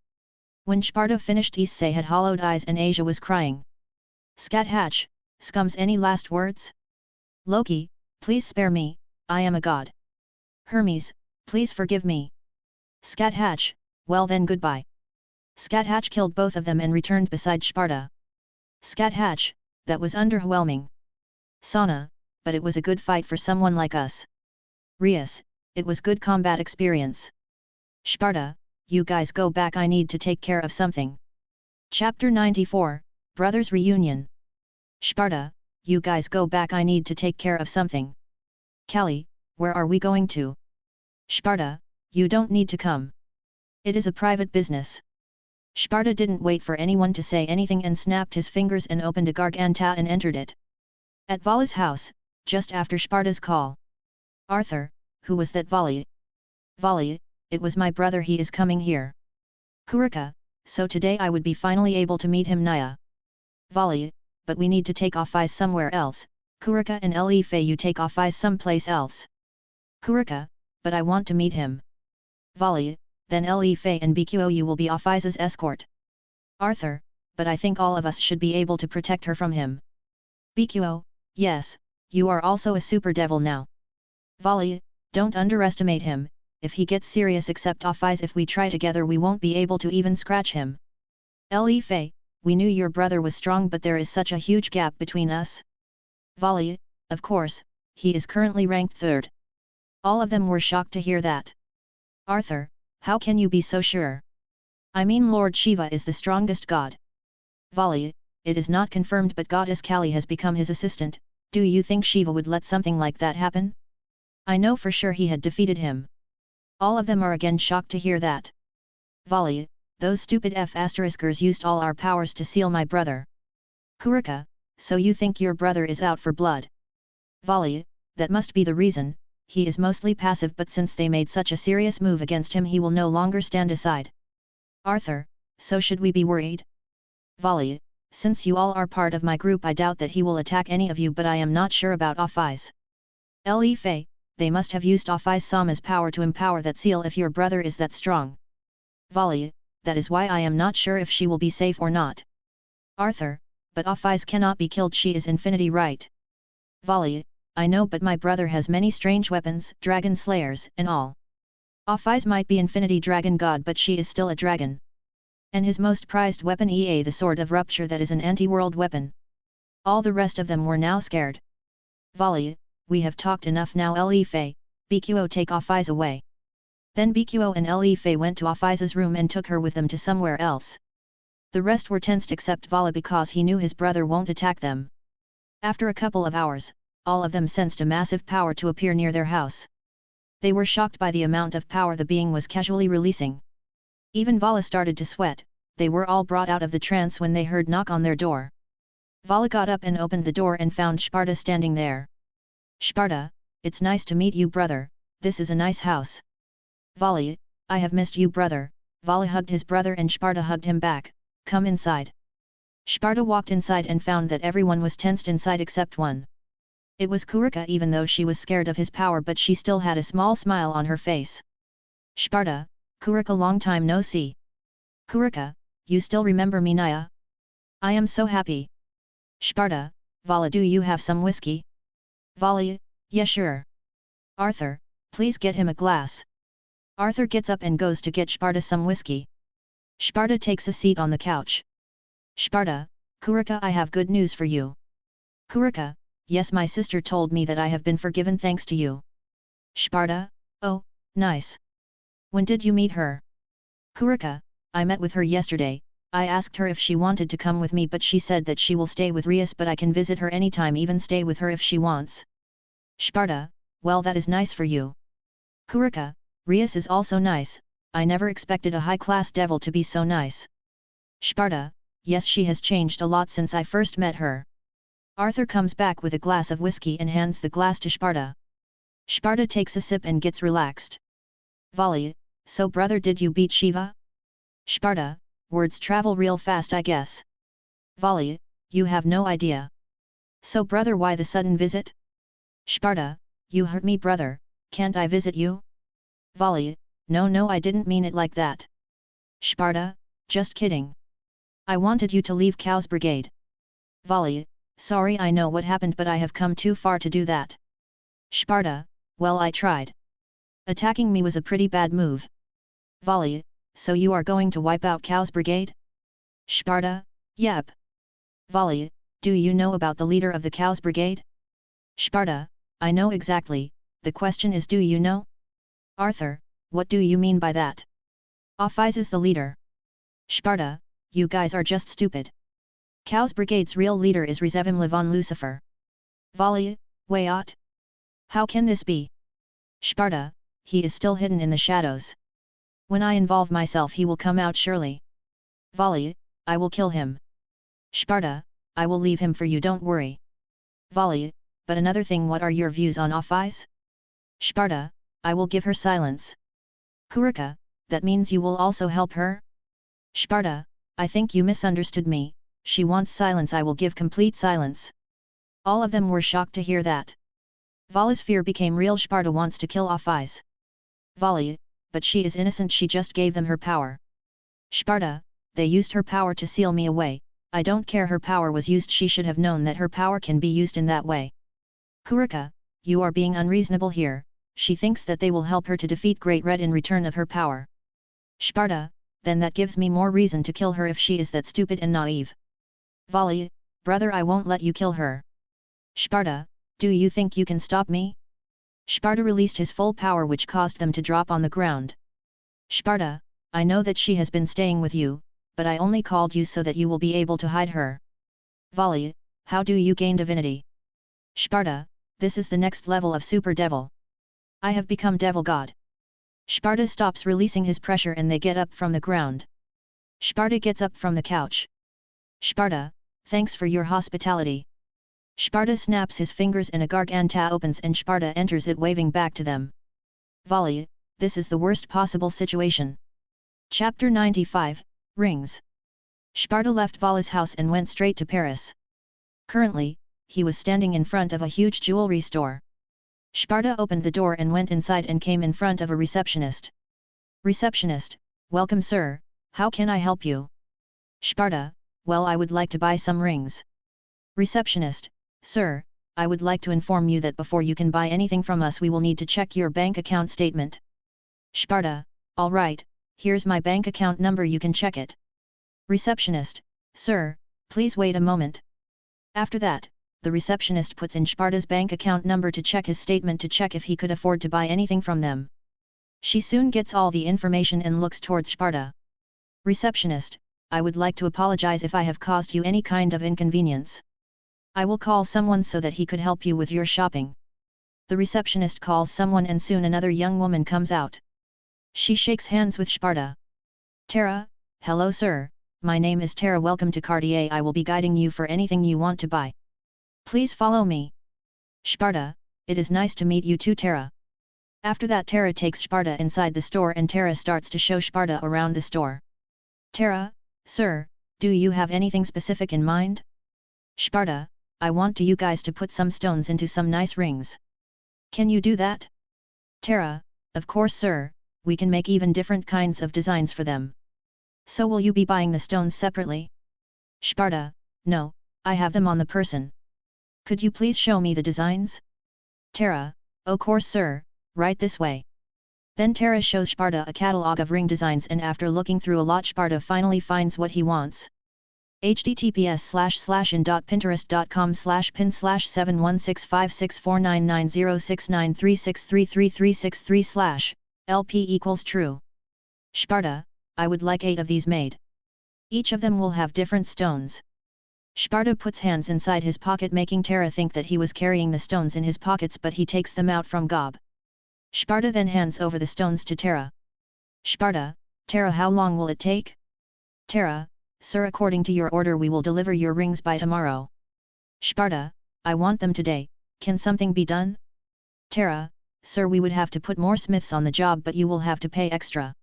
When Sparta finished, Issei had hollowed eyes and Asia was crying. Scat Hatch, Scums, any last words? Loki, please spare me, I am a god. Hermes, please forgive me. Scat Hatch, well then goodbye. Scat Hatch killed both of them and returned beside Sparta. Scat Hatch, that was underwhelming. Sana, but it was a good fight for someone like us. Rias, it was good combat experience. Sparta, you guys go back, I need to take care of something. Chapter 94, Brothers Reunion. Sparta, you guys go back, I need to take care of something. Callie, where are we going to? Sparta, you don't need to come. It is a private business. Sparta didn't wait for anyone to say anything and snapped his fingers and opened a garganta and entered it. At Vala's house, just after Sparta's call. Arthur, who was that Vala? Vala, it was my brother, he is coming here. Kurika, so today I would be finally able to meet him. Naya. Vala, but we need to take off eyes somewhere else. Kurika and Life, you take off eyes someplace else. Kurika, but I want to meet him. Vala, then Life and Bqo, you will be off eyes as escort. Arthur, but I think all of us should be able to protect her from him. Bqo, yes, you are also a super devil now. Vala, don't underestimate him, if he gets serious accept off eyes, if we try together we won't be able to even scratch him. Life, we knew your brother was strong but there is such a huge gap between us. Vala, of course, he is currently ranked 3rd. All of them were shocked to hear that. Arthur, how can you be so sure? I mean Lord Shiva is the strongest god. Vala, it is not confirmed but goddess Kali has become his assistant, do you think Shiva would let something like that happen? I know for sure he had defeated him. All of them are again shocked to hear that. Vala, those stupid F***ers used all our powers to seal my brother. Kurika, so you think your brother is out for blood? Vala, that must be the reason, he is mostly passive but since they made such a serious move against him he will no longer stand aside. Arthur, so should we be worried? Vala, since you all are part of my group I doubt that he will attack any of you but I am not sure about off-eyes. Life, they must have used off-eyes Sama's power to empower that seal if your brother is that strong. Vala, that is why I am not sure if she will be safe or not. Arthur, but off-eyes cannot be killed, she is infinity right? Vala, I know but my brother has many strange weapons, dragon slayers, and all. Off-eyes might be infinity dragon god but she is still a dragon. And his most prized weapon the sword of rupture that is an anti-world weapon. All the rest of them were now scared. Vala, we have talked enough now. Life, Bqo take off-eyes away. Then Bqo and Life went to off-eyes' room and took her with them to somewhere else. The rest were tensed except Vala because he knew his brother won't attack them. After a couple of hours, all of them sensed a massive power to appear near their house. They were shocked by the amount of power the being was casually releasing. Even Vala started to sweat, they were all brought out of the trance when they heard knock on their door. Vala got up and opened the door and found Sparta standing there. Sparta, it's nice to meet you brother, this is a nice house. Vala, I have missed you brother. Vala hugged his brother and Sparta hugged him back, come inside. Sparta walked inside and found that everyone was tensed inside except one. It was Kurika, even though she was scared of his power but she still had a small smile on her face. Sparta, Kurika, long time no see. Kurika, you still remember me Naya? I am so happy. Sparta, Vala, do you have some whiskey? Vala, yeah sure. Arthur, please get him a glass. Arthur gets up and goes to get Sparta some whiskey. Sparta takes a seat on the couch. Sparta, Kurika, I have good news for you. Kurika, yes, my sister told me that I have been forgiven thanks to you. Sparta, oh, nice. When did you meet her? Kurika, I met with her yesterday. I asked her if she wanted to come with me but she said that she will stay with Rias but I can visit her anytime, even stay with her if she wants. Sparta, well that is nice for you. Kurika, Rias is also nice, I never expected a high-class devil to be so nice. Sparta, yes, she has changed a lot since I first met her. Arthur comes back with a glass of whiskey and hands the glass to Sparta. Sparta takes a sip and gets relaxed. Vala, so brother, did you beat Shiva? Sparta, words travel real fast I guess. Vala, you have no idea. So brother, why the sudden visit? Sparta, you hurt me brother, can't I visit you? Vala, no I didn't mean it like that. Sparta, just kidding. I wanted you to leave Cow's brigade. Vala, sorry I know what happened but I have come too far to do that. Sparta, well I tried. Attacking me was a pretty bad move. Volley, so you are going to wipe out Chaos Brigade? Sparta, yep. Volley, do you know about the leader of the Chaos Brigade? Sparta, I know exactly, the question is do you know? Arthur, what do you mean by that? Ophies is the leader. Sparta, you guys are just stupid. Chaos Brigade's real leader is Rezevim Levon Lucifer. Volley, wait. How can this be? Sparta, he is still hidden in the shadows. When I involve myself he will come out surely. Volley, I will kill him. Sparta, I will leave him for you don't worry. Volley, but another thing what are your views on Ophies? Sparta, I will give her silence. Kurika, that means you will also help her? Sparta, I think you misunderstood me, she wants silence I will give complete silence. All of them were shocked to hear that. Volley's fear became real Sparta wants to kill Ophies. Volley, but she is innocent she just gave them her power. Sparta, they used her power to seal me away, I don't care her power was used she should have known that her power can be used in that way. Kurika, you are being unreasonable here, she thinks that they will help her to defeat Great Red in return of her power. Sparta, then that gives me more reason to kill her if she is that stupid and naive. Volley, brother I won't let you kill her. Sparta, do you think you can stop me? Sparta released his full power which caused them to drop on the ground. Sparta, I know that she has been staying with you, but I only called you so that you will be able to hide her. Volley, how do you gain divinity? Sparta, this is the next level of Super Devil. I have become Devil God. Sparta stops releasing his pressure and they get up from the ground. Sparta gets up from the couch. Sparta, thanks for your hospitality. Sparta snaps his fingers and a garganta opens and Sparta enters it waving back to them. Volley, this is the worst possible situation. Chapter 95, Rings. Sparta left Volley's house and went straight to Paris. Currently, he was standing in front of a huge jewelry store. Sparta opened the door and went inside and came in front of a receptionist. Receptionist, welcome sir, how can I help you? Sparta, well I would like to buy some rings. Receptionist, sir, I would like to inform you that before you can buy anything from us we will need to check your bank account statement. Sparta, alright, here's my bank account number you can check it. Receptionist, sir, please wait a moment. After that, the receptionist puts in Sparta's bank account number to check his statement to check if he could afford to buy anything from them. She soon gets all the information and looks towards Sparta. Receptionist, I would like to apologize if I have caused you any kind of inconvenience. I will call someone so that he could help you with your shopping. The receptionist calls someone and soon another young woman comes out. She shakes hands with Sparta. Tara, hello sir, my name is Tara welcome to Cartier I will be guiding you for anything you want to buy. Please follow me. Sparta, it is nice to meet you too Tara. After that Tara takes Sparta inside the store and Tara starts to show Sparta around the store. Tara, sir, do you have anything specific in mind? Sparta, I want you guys to put some stones into some nice rings. Can you do that? Tara, of course sir, we can make even different kinds of designs for them. So will you be buying the stones separately? Sparta, no, I have them on the person. Could you please show me the designs? Tara, of course sir, right this way. Then Tara shows Sparta a catalog of ring designs and after looking through a lot Sparta finally finds what he wants. https://in.pinterest.com/pin/7165649906936333363/LP equals true. Sparta, I would like 8 of these made. Each of them will have different stones. Sparta puts hands inside his pocket making Tara think that he was carrying the stones in his pockets but he takes them out from Gob. Sparta then hands over the stones to Tara. Sparta, Tara how long will it take? Tara, sir according to your order we will deliver your rings by tomorrow. Sparta, I want them today, can something be done? Tara, sir we would have to put more smiths on the job but you will have to pay extra.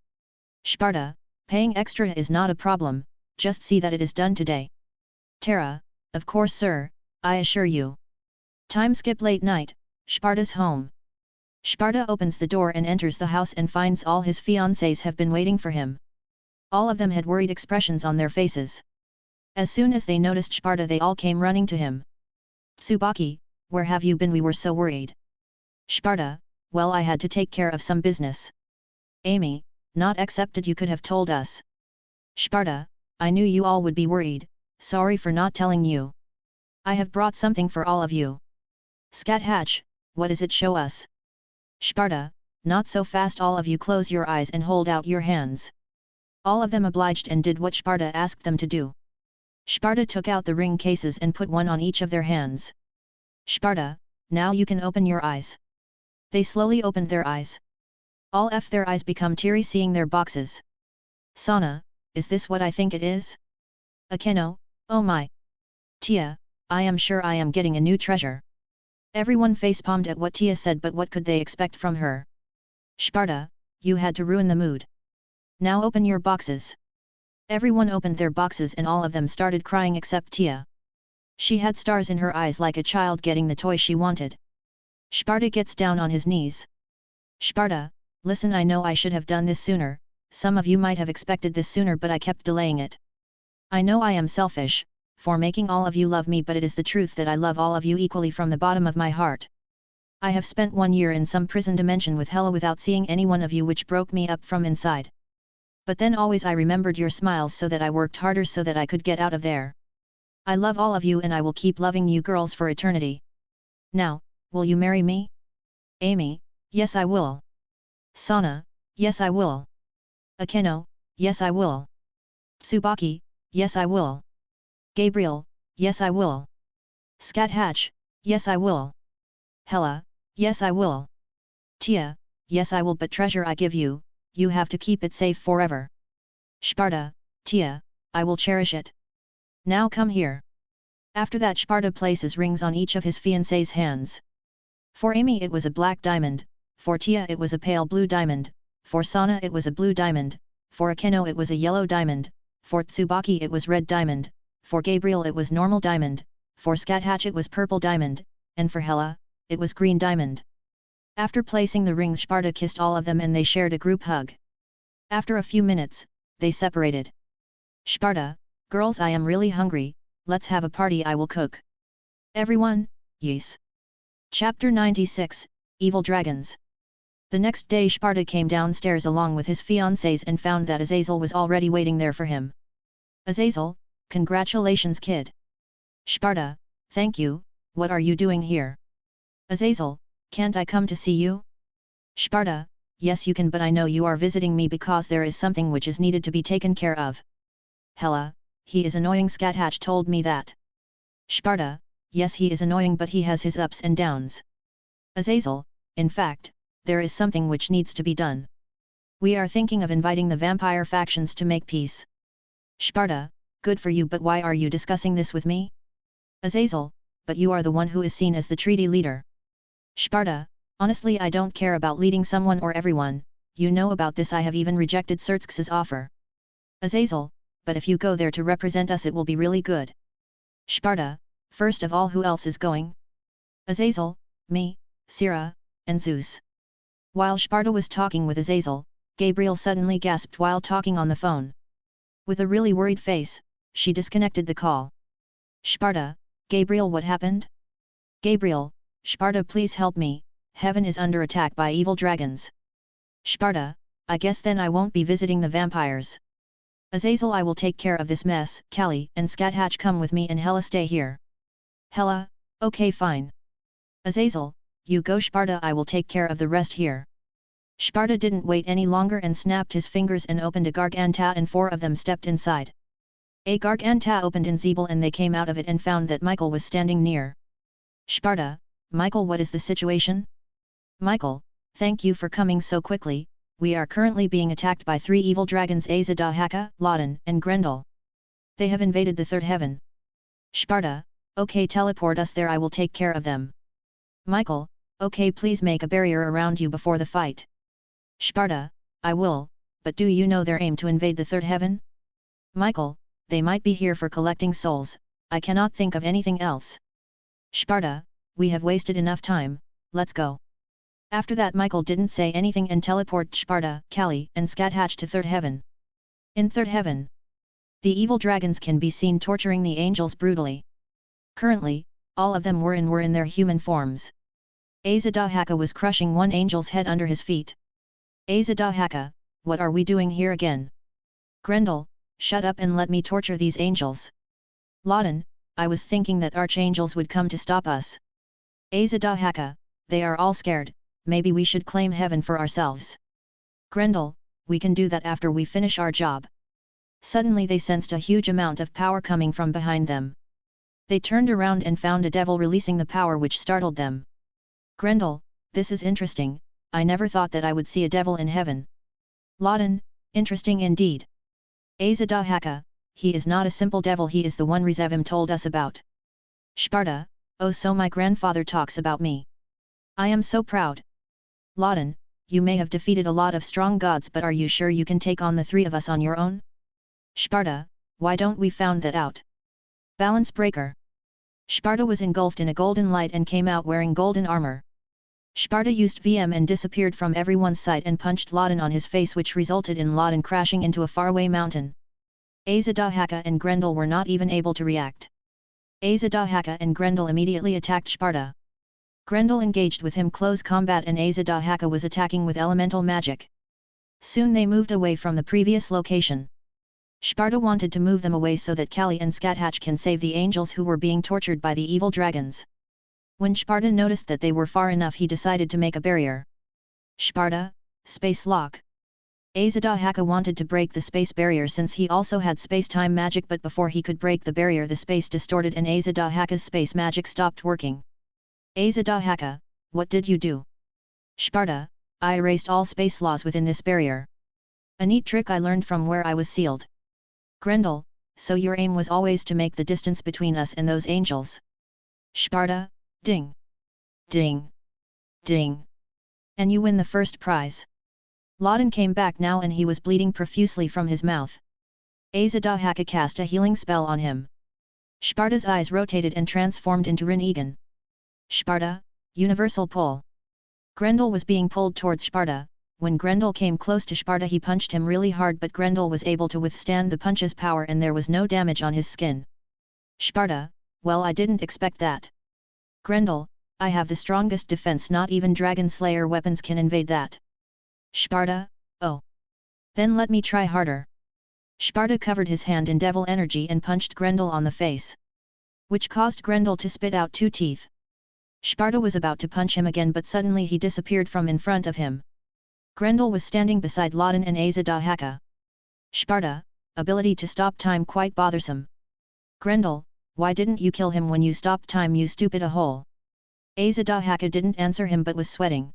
Sparta, paying extra is not a problem, just see that it is done today. Tara, of course sir, I assure you. Time skip late night, Sparta's home. Sparta opens the door and enters the house and finds all his fiancées have been waiting for him. All of them had worried expressions on their faces. As soon as they noticed Sparta they all came running to him. Tsubaki, where have you been? We were so worried. Sparta, well, I had to take care of some business. Amy, not accepted, you could have told us. Sparta, I knew you all would be worried, sorry for not telling you. I have brought something for all of you. Scat Hatch, what is it, show us. Sparta, not so fast, all of you close your eyes and hold out your hands. All of them obliged and did what Sparta asked them to do. Sparta took out the ring cases and put one on each of their hands. Sparta, now you can open your eyes. They slowly opened their eyes. All their eyes become teary seeing their boxes. Sana, is this what I think it is? Akeno, oh my. Tia, I am sure I am getting a new treasure. Everyone facepalmed at what Tia said, but what could they expect from her? Sparta, you had to ruin the mood. Now open your boxes. Everyone opened their boxes and all of them started crying except Tia. She had stars in her eyes like a child getting the toy she wanted. Sparta gets down on his knees. Sparta, listen, I know I should have done this sooner, some of you might have expected this sooner, but I kept delaying it. I know I am selfish, for making all of you love me, but it is the truth that I love all of you equally from the bottom of my heart. I have spent 1 year in some prison dimension with Hela without seeing any one of you, which broke me up from inside. But then always I remembered your smiles, so that I worked harder so that I could get out of there. I love all of you and I will keep loving you girls for eternity. Now, will you marry me? Amy, yes I will. Sana, yes I will. Akeno, yes I will. Tsubaki, yes I will. Gabriel, yes I will. Scat Hatch, yes I will. Hela, yes I will. Tia, yes I will, but treasure I give you, you have to keep it safe forever. Sparta, Tia, I will cherish it. Now come here. After that Sparta places rings on each of his fiancée's hands. For Amy it was a black diamond, for Tia it was a pale blue diamond, for Sana it was a blue diamond, for Akeno it was a yellow diamond, for Tsubaki it was red diamond, for Gabriel it was normal diamond, for Scat Hatch it was purple diamond, and for Hela, it was green diamond. After placing the rings, Sparta kissed all of them and they shared a group hug. After a few minutes, they separated. Sparta, girls, I am really hungry, let's have a party, I will cook. Everyone, yes. Chapter 96, Evil Dragons. The next day Sparta came downstairs along with his fiancées and found that Azazel was already waiting there for him. Azazel, congratulations kid. Sparta, thank you, what are you doing here? Azazel, can't I come to see you? Sparta, yes you can, but I know you are visiting me because there is something which is needed to be taken care of. Hela, he is annoying, Scat Hatch told me that. Sparta, yes he is annoying, but he has his ups and downs. Azazel, in fact, there is something which needs to be done. We are thinking of inviting the vampire factions to make peace. Sparta, good for you, but why are you discussing this with me? Azazel, but you are the one who is seen as the treaty leader. Sparta, honestly I don't care about leading someone or everyone, you know about this, I have even rejected Xerxes' offer. Azazel, but if you go there to represent us it will be really good. Sparta, first of all who else is going? Azazel, me, Sira, and Zeus. While Sparta was talking with Azazel, Gabriel suddenly gasped while talking on the phone. With a really worried face, she disconnected the call. Sparta, Gabriel, what happened? Gabriel, Sparta, please help me, heaven is under attack by evil dragons. Sparta, I guess then I won't be visiting the vampires. Azazel, I will take care of this mess. Callie and Scat Hatch come with me and Hela stay here. Hela, okay fine. Azazel, you go. Sparta, I will take care of the rest here. Sparta didn't wait any longer and snapped his fingers and opened a garganta and 4 of them stepped inside. A garganta opened in Zebel and they came out of it and found that Michael was standing near. Sparta, Michael, what is the situation? Michael, thank you for coming so quickly, we are currently being attacked by 3 evil dragons, Azadahaka, Loden, and Grendel. They have invaded the 3rd heaven. Sparta, okay, teleport us there, I will take care of them. Michael, okay, please make a barrier around you before the fight. Sparta, I will, but do you know their aim to invade the 3rd heaven? Michael, they might be here for collecting souls, I cannot think of anything else. Sparta, we have wasted enough time, let's go. After that Michael didn't say anything and teleported Sparta, Callie, and Scat Hatch to 3rd heaven. In 3rd heaven, the evil dragons can be seen torturing the angels brutally. Currently, All of them were in their human forms. Azadahaka was crushing one angel's head under his feet. Azadahaka, what are we doing here again? Grendel, shut up and let me torture these angels. Loden, I was thinking that archangels would come to stop us. Azadahaka, they are all scared, maybe we should claim heaven for ourselves. Grendel, we can do that after we finish our job. Suddenly they sensed a huge amount of power coming from behind them. They turned around and found a devil releasing the power which startled them. Grendel, this is interesting, I never thought that I would see a devil in heaven. Loden, interesting indeed. Azadahaka, he is not a simple devil, he is the one Rizevim told us about. Sparta, oh so my grandfather talks about me. I am so proud. Loden, you may have defeated a lot of strong gods, but are you sure you can take on the three of us on your own? Sparta, why don't we found that out? Balance breaker. Sparta was engulfed in a golden light and came out wearing golden armor. Sparta used VM and disappeared from everyone's sight and punched Loden on his face, which resulted in Loden crashing into a faraway mountain. Azadahaka and Grendel were not even able to react. Azadahaka and Grendel immediately attacked Sparta. Grendel engaged with him close combat and Azadahaka was attacking with elemental magic. Soon they moved away from the previous location. Sparta wanted to move them away so that Kali and Skathatch can save the angels who were being tortured by the evil dragons. When Sparta noticed that they were far enough, he decided to make a barrier. Sparta, space lock. Azadahaka wanted to break the space barrier since he also had space-time magic, but before he could break the barrier the space distorted and Azadahaka's space magic stopped working. Azadahaka, what did you do? Sparta, I erased all space laws within this barrier. A neat trick I learned from where I was sealed. Grendel, so your aim was always to make the distance between us and those angels. Sparta, ding. Ding. Ding. And you win the first prize. Loden came back now and he was bleeding profusely from his mouth. Azadahaka cast a healing spell on him. Sparta's eyes rotated and transformed into Rin-Egan. Sparta, universal pull. Grendel was being pulled towards Sparta. When Grendel came close to Sparta he punched him really hard, but Grendel was able to withstand the punch's power and there was no damage on his skin. Sparta, well, I didn't expect that. Grendel, I have the strongest defense, not even Dragon Slayer weapons can invade that. Sparta, oh. Then let me try harder. Sparta covered his hand in devil energy and punched Grendel on the face, which caused Grendel to spit out 2 teeth. Sparta was about to punch him again, but suddenly he disappeared from in front of him. Grendel was standing beside Loden and Azadahaka. Sparta, ability to stop time quite bothersome. Grendel, why didn't you kill him when you stopped time, you stupid a hole? Azadahaka didn't answer him but was sweating.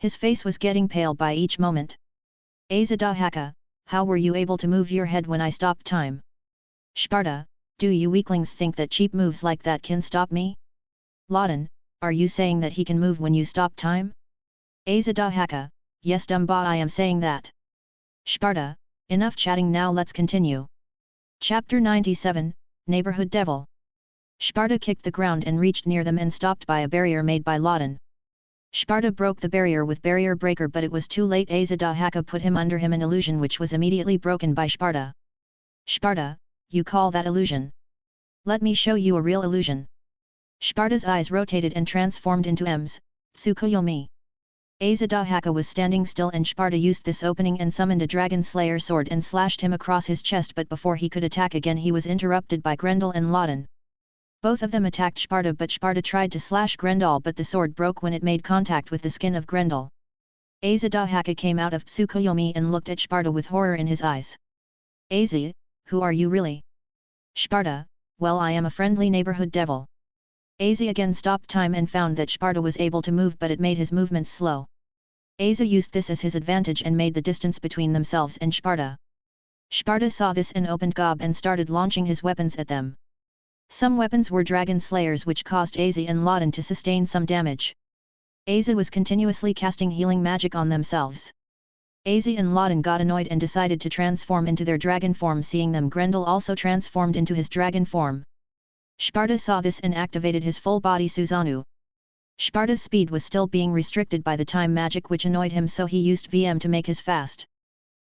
His face was getting pale by each moment. Azadahaka, how were you able to move your head when I stopped time? Sparta, do you weaklings think that cheap moves like that can stop me? Loden, are you saying that he can move when you stop time? Azadahaka, yes Dumba, I am saying that. Sparta, enough chatting now, let's continue. Chapter 97, Neighborhood Devil. Sparta kicked the ground and reached near them and stopped by a barrier made by Loden. Sparta broke the barrier with barrier breaker, but it was too late. Azadahaka put him under him, an illusion which was immediately broken by Sparta. Sparta, you call that illusion? Let me show you a real illusion. Sparta's eyes rotated and transformed into M's, Tsukuyomi. Azadahaka was standing still and Sparta used this opening and summoned a Dragon Slayer sword and slashed him across his chest, but before he could attack again he was interrupted by Grendel and Loden. Both of them attacked Sparta, but Sparta tried to slash Grendel, but the sword broke when it made contact with the skin of Grendel. Azadahaka came out of Tsukuyomi and looked at Sparta with horror in his eyes. Az, who are you really? Sparta, well, I am a friendly neighborhood devil. Az again stopped time and found that Sparta was able to move, but it made his movements slow. Az used this as his advantage and made the distance between themselves and Sparta. Sparta saw this and opened gob and started launching his weapons at them. Some weapons were Dragon Slayers, which caused Az and Loden to sustain some damage. Az was continuously casting healing magic on themselves. Az and Loden got annoyed and decided to transform into their dragon form. Seeing them, Grendel also transformed into his dragon form. Sparta saw this and activated his full body Susanoo. Sparta's speed was still being restricted by the time magic, which annoyed him, so he used VM to make his fast.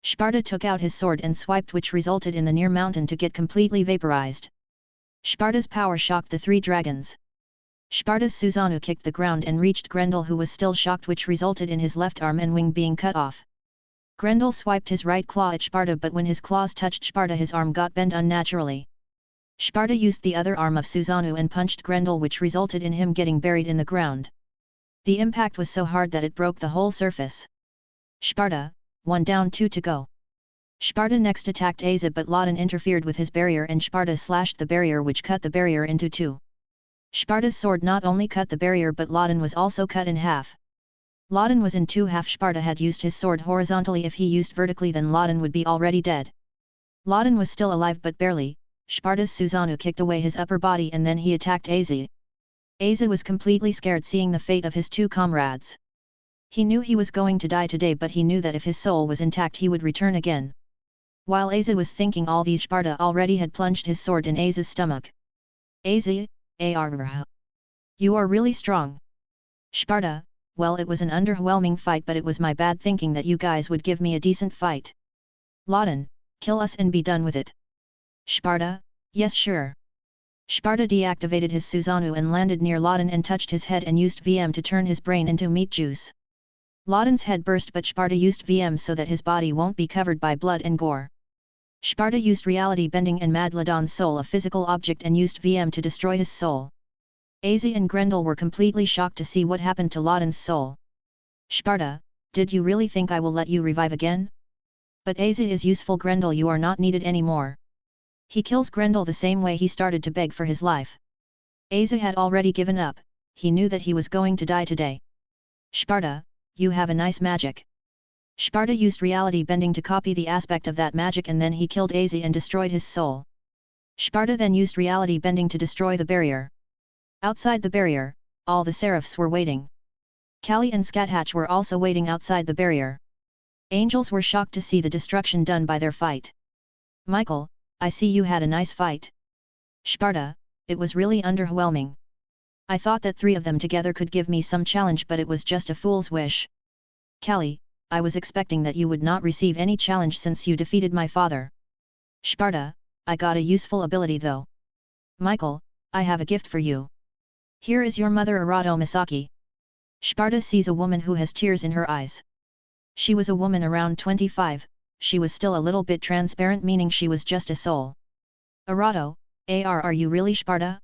Sparta took out his sword and swiped, which resulted in the near mountain to get completely vaporized. Sparta's power shocked the 3 dragons. Sparta's Susanoo kicked the ground and reached Grendel, who was still shocked, which resulted in his left arm and wing being cut off. Grendel swiped his right claw at Sparta, but when his claws touched Sparta his arm got bent unnaturally. Sparta used the other arm of Susanoo and punched Grendel, which resulted in him getting buried in the ground. The impact was so hard that it broke the whole surface. Sparta, 1 down 2 to go. Sparta next attacked Asa, but Loden interfered with his barrier and Sparta slashed the barrier, which cut the barrier into 2. Sparta's sword not only cut the barrier but Loden was also cut in half. Loden was in 2 half. Sparta had used his sword horizontally. If he used vertically then Loden would be already dead. Loden was still alive but barely. Sparta's Susanoo kicked away his upper body and then he attacked Asa. Asa was completely scared seeing the fate of his 2 comrades. He knew he was going to die today, but he knew that if his soul was intact he would return again. While Asa was thinking all these, Sparta already had plunged his sword in Asa's stomach. Asa, you are really strong. Sparta, well, it was an underwhelming fight, but it was my bad thinking that you guys would give me a decent fight. Loden, kill us and be done with it. Sparta, yes sure. Sparta deactivated his Susanoo and landed near Loden and touched his head and used VM to turn his brain into meat juice. Loden's head burst, but Sparta used VM so that his body won't be covered by blood and gore. Sparta used reality bending and made Loden's soul a physical object and used VM to destroy his soul. Asa and Grendel were completely shocked to see what happened to Loden's soul. Sparta, did you really think I will let you revive again? But Asa is useful. Grendel, you are not needed anymore. He kills Grendel the same way he started to beg for his life. Asa had already given up, he knew that he was going to die today. Sparta, you have a nice magic. Sparta used reality bending to copy the aspect of that magic and then he killed Asa and destroyed his soul. Sparta then used reality bending to destroy the barrier. Outside the barrier, all the seraphs were waiting. Kali and Scathatch were also waiting outside the barrier. Angels were shocked to see the destruction done by their fight. Michael, I see you had a nice fight. Sparta, it was really underwhelming. I thought that 3 of them together could give me some challenge, but it was just a fool's wish. Kali, I was expecting that you would not receive any challenge since you defeated my father. Sparta, I got a useful ability though. Michael, I have a gift for you. Here is your mother Arato Misaki. Sparta sees a woman who has tears in her eyes. She was a woman around 25, she was still a little bit transparent, meaning she was just a soul. Arato, are you really Sparta?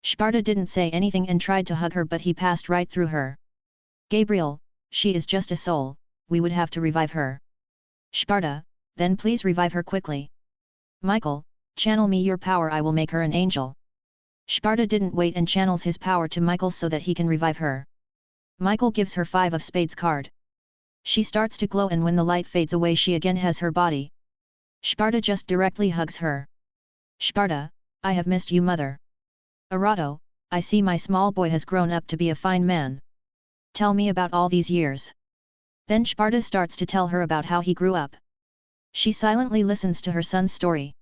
Sparta didn't say anything and tried to hug her, but he passed right through her. Gabriel, she is just a soul, we would have to revive her. Sparta, then please revive her quickly. Michael, channel me your power, I will make her an angel. Sparta didn't wait and channels his power to Michael so that he can revive her. Michael gives her 5 of spades card. She starts to glow and when the light fades away she again has her body. Sparta just directly hugs her. Sparta, I have missed you mother. Arato, I see my small boy has grown up to be a fine man. Tell me about all these years. Then Sparta starts to tell her about how he grew up. She silently listens to her son's story.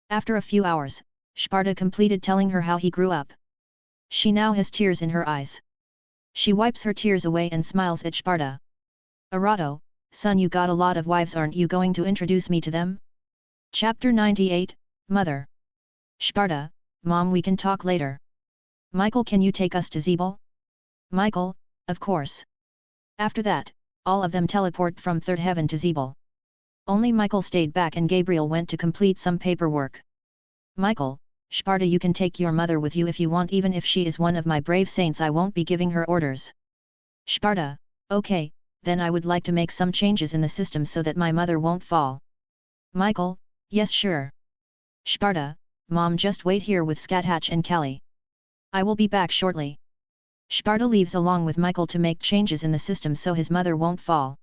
After a few hours, Sparta completed telling her how he grew up. She now has tears in her eyes. She wipes her tears away and smiles at Sparta. Arato, son, you got a lot of wives, aren't you going to introduce me to them? Chapter 98, Mother. Sparta, Mom, we can talk later. Michael, can you take us to Zebul? Michael, of course. After that, all of them teleport from third heaven to Zebul. Only Michael stayed back and Gabriel went to complete some paperwork. Michael, Sparta, you can take your mother with you if you want, even if she is one of my brave saints, I won't be giving her orders. Sparta, okay, then I would like to make some changes in the system so that my mother won't fall. Michael, yes sure. Sparta, Mom, just wait here with Scathatch and Kali. I will be back shortly. Sparta leaves along with Michael to make changes in the system so his mother won't fall.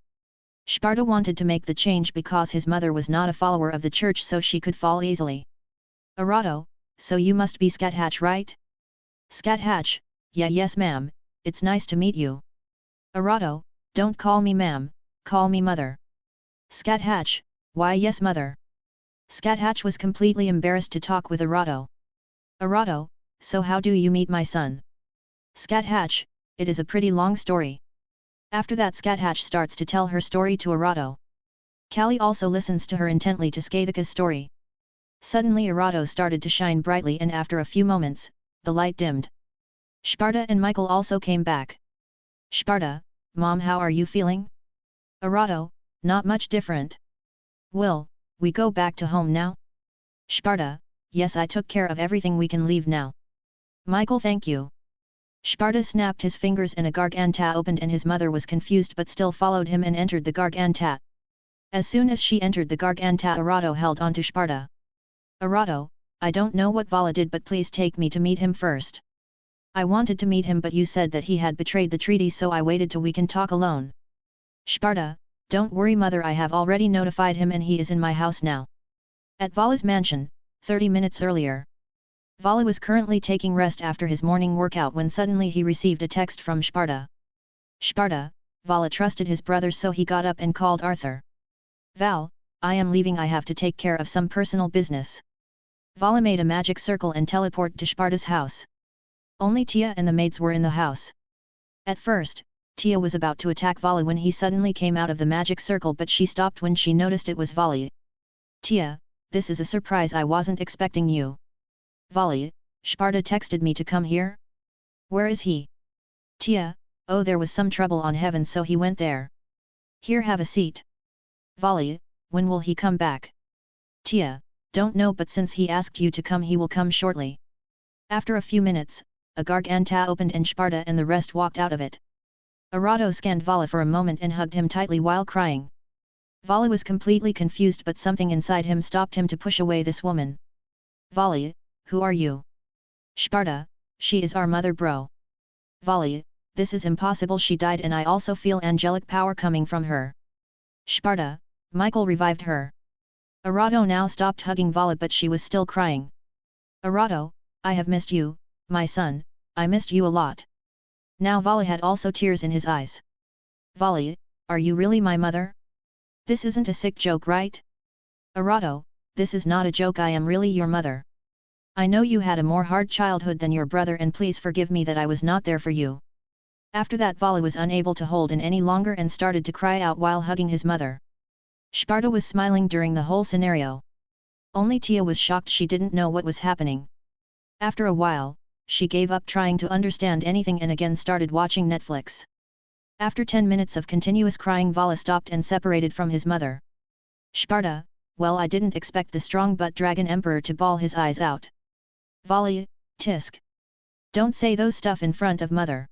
Sparta wanted to make the change because his mother was not a follower of the church, so she could fall easily. Arato, so you must be Scathatch, right? Scathatch, yes ma'am, it's nice to meet you. Arato, don't call me ma'am, call me mother. Scathatch, why yes mother. Scathatch was completely embarrassed to talk with Arato. Arato, so how do you meet my son? Scathatch, it is a pretty long story. After that Scathatch starts to tell her story to Arato. Kali also listens to her intently to Skathika's story. Suddenly Arato started to shine brightly and after a few moments, the light dimmed. Sparta and Michael also came back. Sparta, Mom, how are you feeling? Arato, not much different. Will, we go back to home now? Sparta, yes, I took care of everything, we can leave now. Michael, thank you. Sparta snapped his fingers and a garganta opened and his mother was confused but still followed him and entered the garganta. As soon as she entered the garganta, Arato held onto Sparta. Arato, I don't know what Vala did, but please take me to meet him first. I wanted to meet him, but you said that he had betrayed the treaty, so I waited till we can talk alone. Sparta, don't worry mother, I have already notified him and he is in my house now. At Vala's mansion, 30 minutes earlier. Vala was currently taking rest after his morning workout when suddenly he received a text from Sparta. Sparta, Vala trusted his brother, so he got up and called Arthur. Val, I am leaving, I have to take care of some personal business. Vala made a magic circle and teleported to Sparta's house. Only Tia and the maids were in the house. At first, Tia was about to attack Vala when he suddenly came out of the magic circle, but she stopped when she noticed it was Vala. Tia, this is a surprise, I wasn't expecting you. Vala, Sparta texted me to come here. Where is he? Tia, oh, there was some trouble on heaven, so he went there. Here, have a seat. Vala, when will he come back? Tia, don't know, but since he asked you to come, he will come shortly. After a few minutes, a garganta opened and Sparta and the rest walked out of it. Arato scanned Vala for a moment and hugged him tightly while crying. Vala was completely confused, but something inside him stopped him to push away this woman. Vala, who are you? Sparta, she is our mother, bro. Vala, this is impossible, she died and I also feel angelic power coming from her. Sparta, Michael revived her. Arato now stopped hugging Vala, but she was still crying. Arato, I have missed you, my son, I missed you a lot. Now Vala had also tears in his eyes. Vala, are you really my mother? This isn't a sick joke, right? Arato, this is not a joke, I am really your mother. I know you had a more hard childhood than your brother, and please forgive me that I was not there for you. After that, Vala was unable to hold in any longer and started to cry out while hugging his mother. Sparta was smiling during the whole scenario. Only Tia was shocked, she didn't know what was happening. After a while, she gave up trying to understand anything and again started watching Netflix. After 10 minutes of continuous crying, Vala stopped and separated from his mother. Sparta, well, I didn't expect the strong butt dragon emperor to bawl his eyes out. Vala, tisk. Don't say those stuff in front of mother.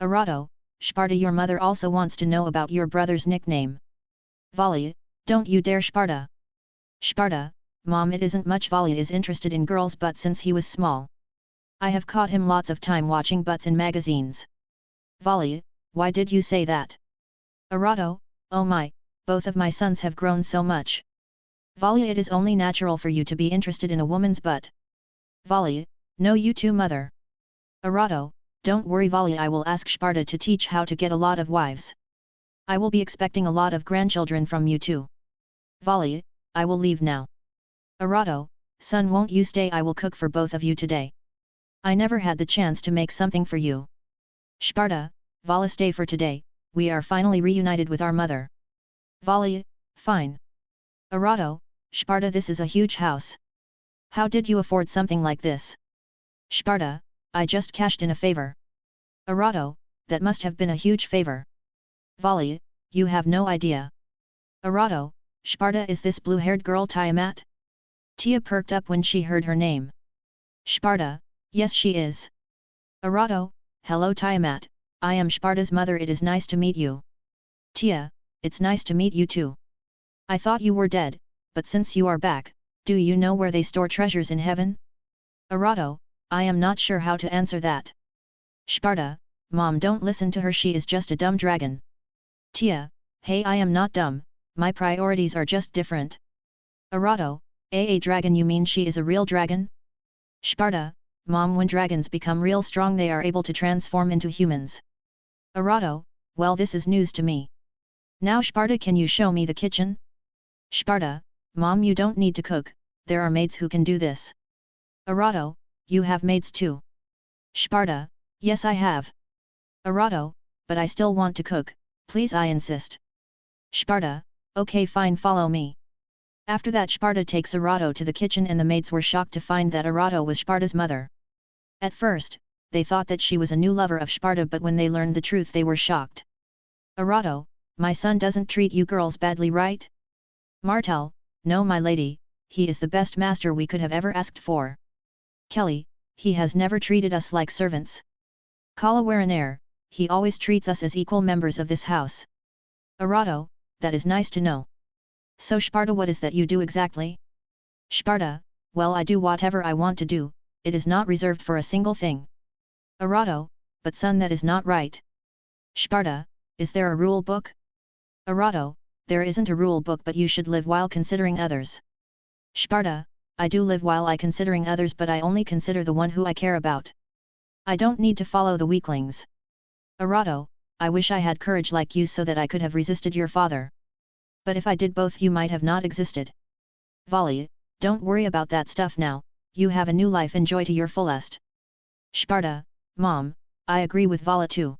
Arato, Sparta, your mother also wants to know about your brother's nickname. Vala, don't you dare, Sparta. Sparta, Mom, it isn't much. Vala is interested in girls' butts since he was small. I have caught him lots of time watching butts in magazines. Vala, why did you say that? Arato, oh my, both of my sons have grown so much. Vala, it is only natural for you to be interested in a woman's butt. Vala, no, you too, mother. Arato, don't worry Vala, I will ask Sparta to teach how to get a lot of wives. I will be expecting a lot of grandchildren from you too. Vala, I will leave now. Arato, son, won't you stay? I will cook for both of you today. I never had the chance to make something for you. Sparta, Vala, stay for today, we are finally reunited with our mother. Vala, fine. Arato, Sparta, this is a huge house. How did you afford something like this? Sparta, I just cashed in a favor. Arato, that must have been a huge favor. Vala, you have no idea. Arato, Sparta, is this blue-haired girl Tiamat? Tia perked up when she heard her name. Sparta, yes she is. Arato, hello Tiamat, I am Sparta's mother, it is nice to meet you. Tia, it's nice to meet you too. I thought you were dead, but since you are back, do you know where they store treasures in heaven? Arato, I am not sure how to answer that. Sparta, Mom, don't listen to her, she is just a dumb dragon. Tia, hey, I am not dumb, my priorities are just different. Arato, a dragon, you mean she is a real dragon? Sparta, Mom, when dragons become real strong they are able to transform into humans. Arato, well, this is news to me. Now Sparta, can you show me the kitchen? Sparta, Mom, you don't need to cook, there are maids who can do this. Arato, you have maids too. Sparta, yes I have. Arato, but I still want to cook, please, I insist. Sparta, okay fine, follow me. After that Sparta takes Arato to the kitchen and the maids were shocked to find that Arato was Sparta's mother. At first, they thought that she was a new lover of Sparta, but when they learned the truth they were shocked. Arato, my son doesn't treat you girls badly, right? Martel, no my lady, he is the best master we could have ever asked for. Kelly, he has never treated us like servants. Kalawaranair, he always treats us as equal members of this house. Arato, that is nice to know. So Sparta, what is that you do exactly? Sparta, well, I do whatever I want to do, it is not reserved for a single thing. Arato, but son, that is not right. Sparta, is there a rule book? Arato, there isn't a rule book, but you should live while considering others. Sparta, I do live while I considering others, but I only consider the one who I care about. I don't need to follow the weaklings. Arato, I wish I had courage like you so that I could have resisted your father. But if I did, both you might have not existed. Vali, don't worry about that stuff now, you have a new life, enjoy to your fullest. Sparta, Mom, I agree with Vala too.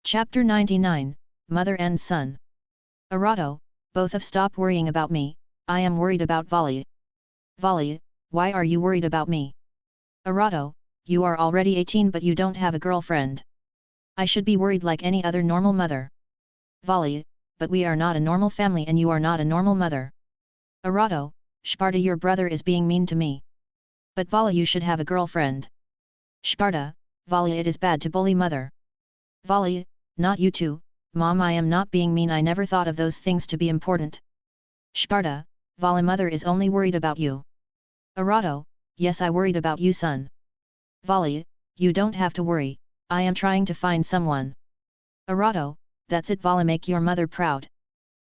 Chapter 99, Mother and Son. Arato, both of stop worrying about me, I am worried about Vali. Vali, why are you worried about me? Arato, you are already 18 but you don't have a girlfriend. I should be worried like any other normal mother. Vali, but we are not a normal family and you are not a normal mother. Arato, Sparta, your brother is being mean to me. But Vala, you should have a girlfriend. Sparta, Vali, it is bad to bully mother. Vali, not you too, Mom, I am not being mean, I never thought of those things to be important. Sparta, Vala, mother is only worried about you. Arato, yes, I worried about you, son. Vali, you don't have to worry, I am trying to find someone. Arato, that's it Vala, make your mother proud.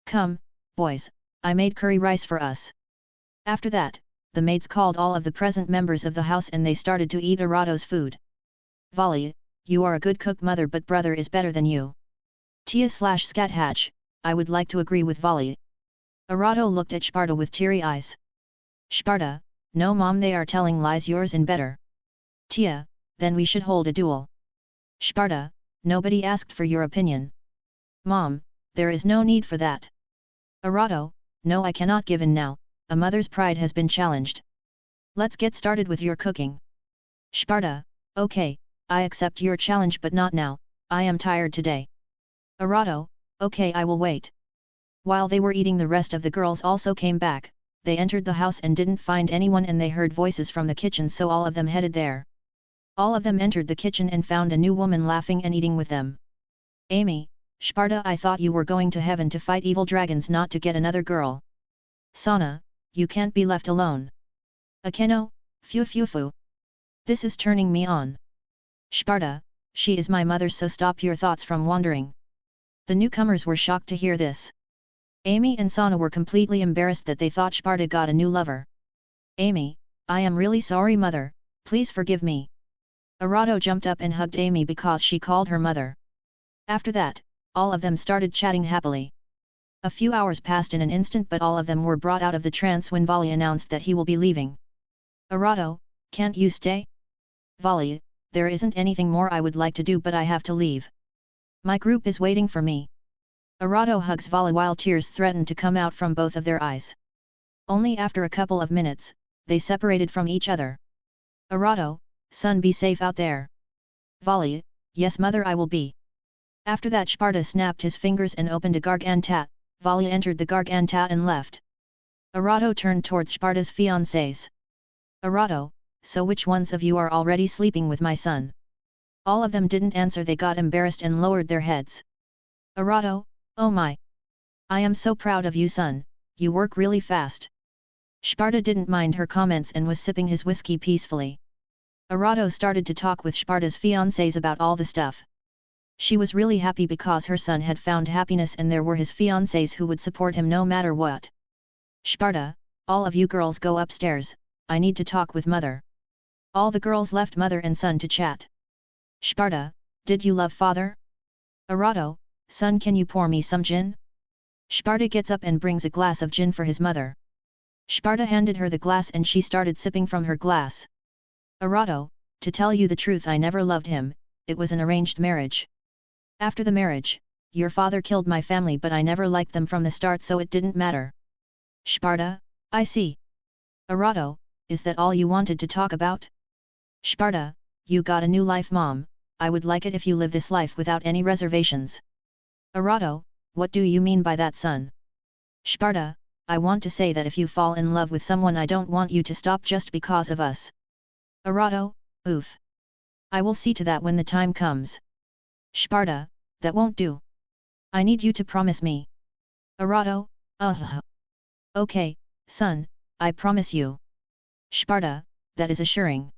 Come, boys, I made curry rice for us. After that, the maids called all of the present members of the house and they started to eat Arato's food. Vali, you are a good cook mother, but brother is better than you. Tia/Scathatch, I would like to agree with Vali. Arato looked at Sparta with teary eyes. Sparta, no Mom, they are telling lies, yours in better. Tia, then we should hold a duel. Sparta, nobody asked for your opinion. Mom, there is no need for that. Arato, no, I cannot give in now, a mother's pride has been challenged. Let's get started with your cooking. Sparta, okay, I accept your challenge but not now, I am tired today. Arato, okay, I will wait. While they were eating, the rest of the girls also came back, they entered the house and didn't find anyone and they heard voices from the kitchen, so all of them headed there. All of them entered the kitchen and found a new woman laughing and eating with them. Amy, Sparta, I thought you were going to heaven to fight evil dragons, not to get another girl. Sana, you can't be left alone. Akeno, fu. This is turning me on. Sparta, she is my mother, so stop your thoughts from wandering. The newcomers were shocked to hear this. Amy and Sana were completely embarrassed that they thought Sparta got a new lover. Amy, I am really sorry mother, please forgive me. Arato jumped up and hugged Amy because she called her mother. After that, all of them started chatting happily. A few hours passed in an instant, but all of them were brought out of the trance when Vali announced that he will be leaving. Arato, can't you stay? Vali, there isn't anything more I would like to do, but I have to leave. My group is waiting for me. Arato hugs Vali while tears threatened to come out from both of their eyes. Only after a couple of minutes, they separated from each other. Arato, son, be safe out there. Vali, yes mother, I will be. After that, Sparta snapped his fingers and opened a garganta. Vali entered the garganta and left. Arato turned towards Sparta's fiancés. Arato, so which ones of you are already sleeping with my son? All of them didn't answer, they got embarrassed and lowered their heads. Arato, oh my! I am so proud of you son, you work really fast. Sparta didn't mind her comments and was sipping his whiskey peacefully. Arato started to talk with Sparta's fiancés about all the stuff. She was really happy because her son had found happiness and there were his fiancés who would support him no matter what. Sparta, all of you girls go upstairs, I need to talk with mother. All the girls left mother and son to chat. Sparta, did you love father? Arato, son, can you pour me some gin? Sparta gets up and brings a glass of gin for his mother. Sparta handed her the glass and she started sipping from her glass. Arato, to tell you the truth, I never loved him, it was an arranged marriage. After the marriage, your father killed my family, but I never liked them from the start, so it didn't matter. Sparta, I see. Arato, is that all you wanted to talk about? Sparta, you got a new life mom, I would like it if you live this life without any reservations. Arato, what do you mean by that son? Sparta, I want to say that if you fall in love with someone I don't want you to stop just because of us. Arato, oof. I will see to that when the time comes. Sparta, that won't do. I need you to promise me. Arato, okay, son, I promise you. Sparta, that is assuring.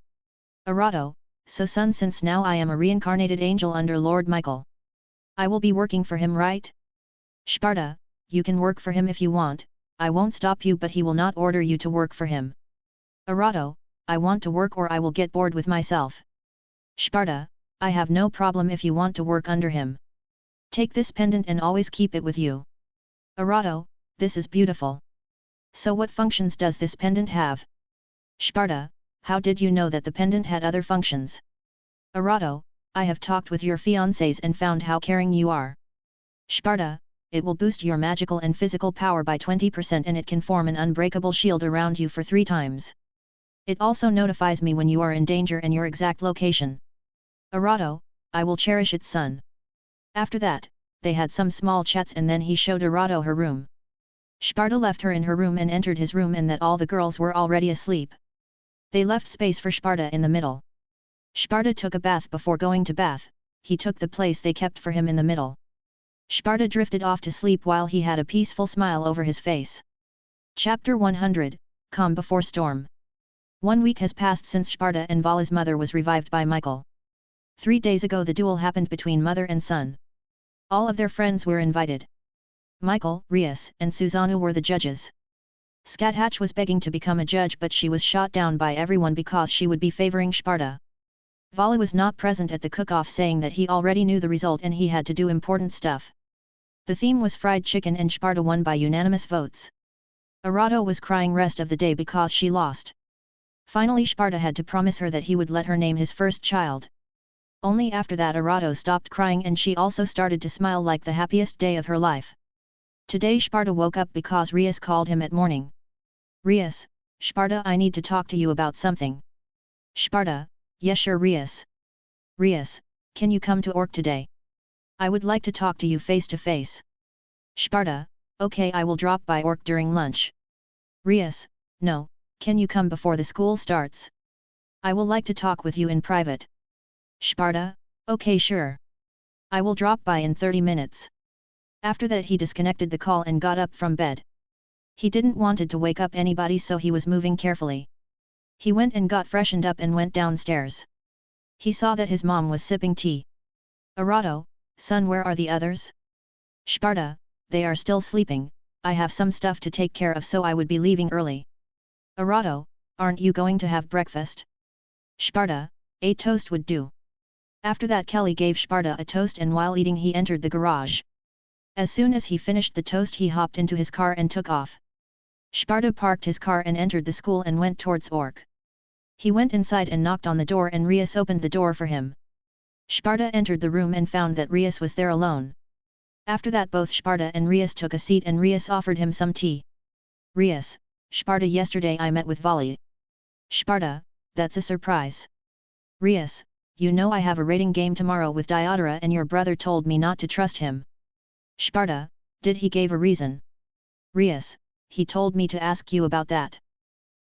Arato, so son, since now I am a reincarnated angel under Lord Michael, I will be working for him, right? Sparta, you can work for him if you want, I won't stop you, but he will not order you to work for him. Arato, I want to work or I will get bored with myself. Sparta, I have no problem if you want to work under him. Take this pendant and always keep it with you. Arato, this is beautiful. So what functions does this pendant have? Sparta, how did you know that the pendant had other functions? Arato, I have talked with your fiancés and found how caring you are. Sparta, it will boost your magical and physical power by 20% and it can form an unbreakable shield around you for 3 times. It also notifies me when you are in danger and your exact location. Arato, I will cherish it, son. After that, they had some small chats and then he showed Arato her room. Sparta left her in her room and entered his room, and that all the girls were already asleep. They left space for Sparta in the middle. Sparta took a bath before going to bath, he took the place they kept for him in the middle. Sparta drifted off to sleep while he had a peaceful smile over his face. Chapter 100, Calm Before Storm. 1 week has passed since Sparta and Vala's mother was revived by Michael. 3 days ago the duel happened between mother and son. All of their friends were invited. Michael, Rias, and Susanoo were the judges. Scathatch was begging to become a judge, but she was shot down by everyone because she would be favoring Sparta. Vala was not present at the cook-off, saying that he already knew the result and he had to do important stuff. The theme was fried chicken and Sparta won by unanimous votes. Arato was crying rest of the day because she lost. Finally Sparta had to promise her that he would let her name his first child. Only after that Arato stopped crying and she also started to smile like the happiest day of her life. Today Sparta woke up because Rias called him at morning. Rias, Sparta, I need to talk to you about something. Sparta, yes sure Rias. Rias, can you come to Orc today? I would like to talk to you face to face. Sparta, okay, I will drop by Orc during lunch. Rias, no, can you come before the school starts? I will like to talk with you in private. Sparta, okay sure. I will drop by in 30 minutes. After that he disconnected the call and got up from bed. He didn't wanted to wake up anybody, so he was moving carefully. He went and got freshened up and went downstairs. He saw that his mom was sipping tea. Arato, son, where are the others? Sparta, they are still sleeping, I have some stuff to take care of so I would be leaving early. Arato, aren't you going to have breakfast? Sparta, a toast would do. After that Kelly gave Sparta a toast and while eating he entered the garage. As soon as he finished the toast he hopped into his car and took off. Sparta parked his car and entered the school and went towards Orc. He went inside and knocked on the door and Rias opened the door for him. Sparta entered the room and found that Rias was there alone. After that both Sparta and Rias took a seat and Rias offered him some tea. Rias, Sparta, yesterday I met with Vali. Sparta, that's a surprise. Rias, you know I have a rating game tomorrow with Diodora and your brother told me not to trust him. Sparta, did he give a reason? Rias, he told me to ask you about that.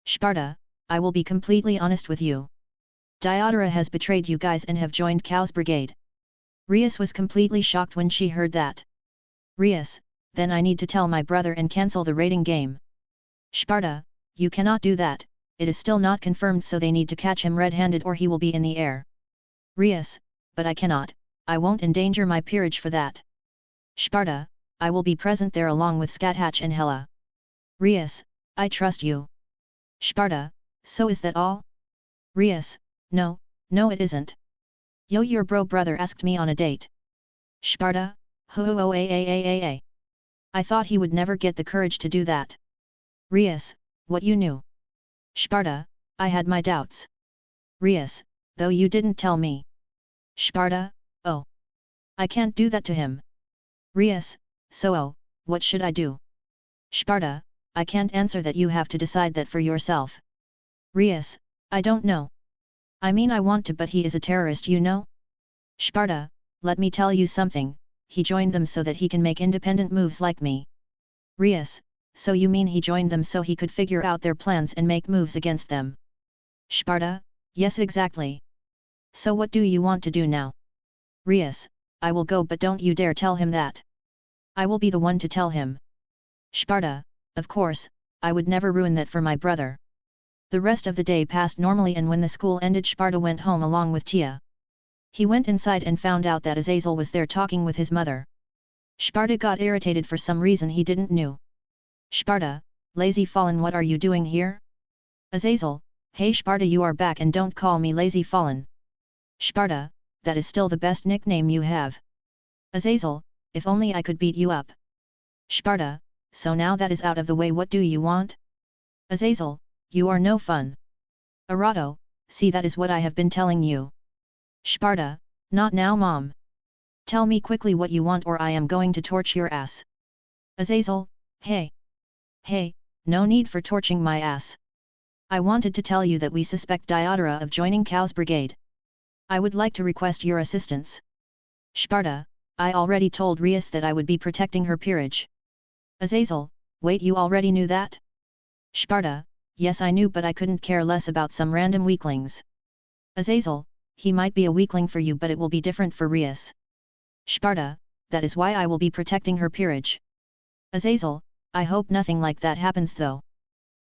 Sparta, I will be completely honest with you. Diodora has betrayed you guys and have joined Cow's brigade. Rias was completely shocked when she heard that. Rias, then I need to tell my brother and cancel the rating game. Sparta, you cannot do that, it is still not confirmed, so they need to catch him red-handed or he will be in the air. Rias, but I cannot, I won't endanger my peerage for that. Sparta, I will be present there along with Scathatch and Hela. Rias, I trust you. Sparta, so is that all? Rias, no, no it isn't. Yo, your brother asked me on a date. Sparta, I thought he would never get the courage to do that. Rias, what you knew? Sparta, I had my doubts. Rias, though you didn't tell me. Sparta, oh. I can't do that to him. Rias, so oh, what should I do? Sparta, I can't answer that, you have to decide that for yourself. Rias, I don't know. I mean I want to, but he is a terrorist, you know? Sparta, let me tell you something, he joined them so that he can make independent moves like me. Rias, so you mean he joined them so he could figure out their plans and make moves against them? Sparta, yes exactly. So what do you want to do now? Rias, I will go, but don't you dare tell him that. I will be the one to tell him. Sparta, of course, I would never ruin that for my brother. The rest of the day passed normally, and when the school ended, Sparta went home along with Tia. He went inside and found out that Azazel was there talking with his mother. Sparta got irritated for some reason he didn't know. Sparta, lazy fallen, what are you doing here? Azazel, hey Sparta, you are back, and don't call me lazy fallen. Sparta, that is still the best nickname you have. Azazel, if only I could beat you up. Sparta, so now that is out of the way, what do you want? Azazel, you are no fun. Arato, see, that is what I have been telling you. Sparta, not now mom. Tell me quickly what you want or I am going to torch your ass. Azazel, hey. Hey, no need for torching my ass. I wanted to tell you that we suspect Diodora of joining Cow's brigade. I would like to request your assistance. Sparta, I already told Rias that I would be protecting her peerage. Azazel, wait, you already knew that? Sparta, yes I knew, but I couldn't care less about some random weaklings. Azazel, he might be a weakling for you, but it will be different for Rias. Sparta, that is why I will be protecting her peerage. Azazel, I hope nothing like that happens though.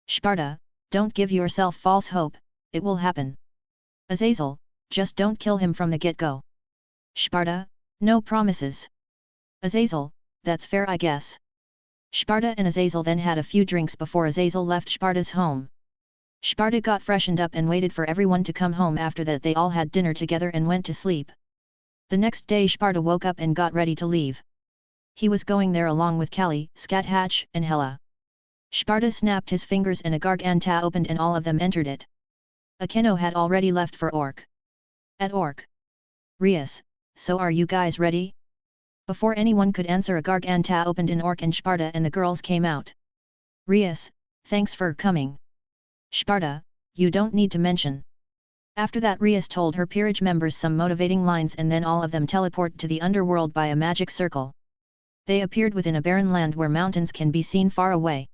Sparta, don't give yourself false hope, it will happen. Azazel, just don't kill him from the get-go. Sparta, no promises. Azazel, that's fair I guess. Sparta and Azazel then had a few drinks before Azazel left Sparta's home. Sparta got freshened up and waited for everyone to come home. After that they all had dinner together and went to sleep. The next day Sparta woke up and got ready to leave. He was going there along with Kali, Skathatch, and Hela. Sparta snapped his fingers and a garganta opened and all of them entered it. Akeno had already left for Orc. At Orc. Rias, so are you guys ready? Before anyone could answer, a garganta opened in Orc and Sparta and the girls came out. Rias, thanks for coming. Sparta, you don't need to mention. After that Rias told her peerage members some motivating lines and then all of them teleported to the underworld by a magic circle. They appeared within a barren land where mountains can be seen far away.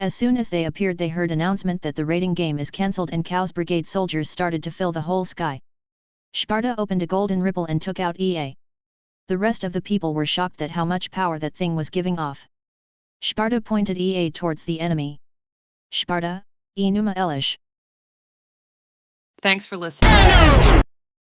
As soon as they appeared they heard announcement that the raiding game is cancelled and Cow's brigade soldiers started to fill the whole sky. Sparta opened a golden ripple and took out Ea. The rest of the people were shocked at how much power that thing was giving off. Sparta pointed Ea towards the enemy. Sparta, Enuma Elish. Thanks for listening.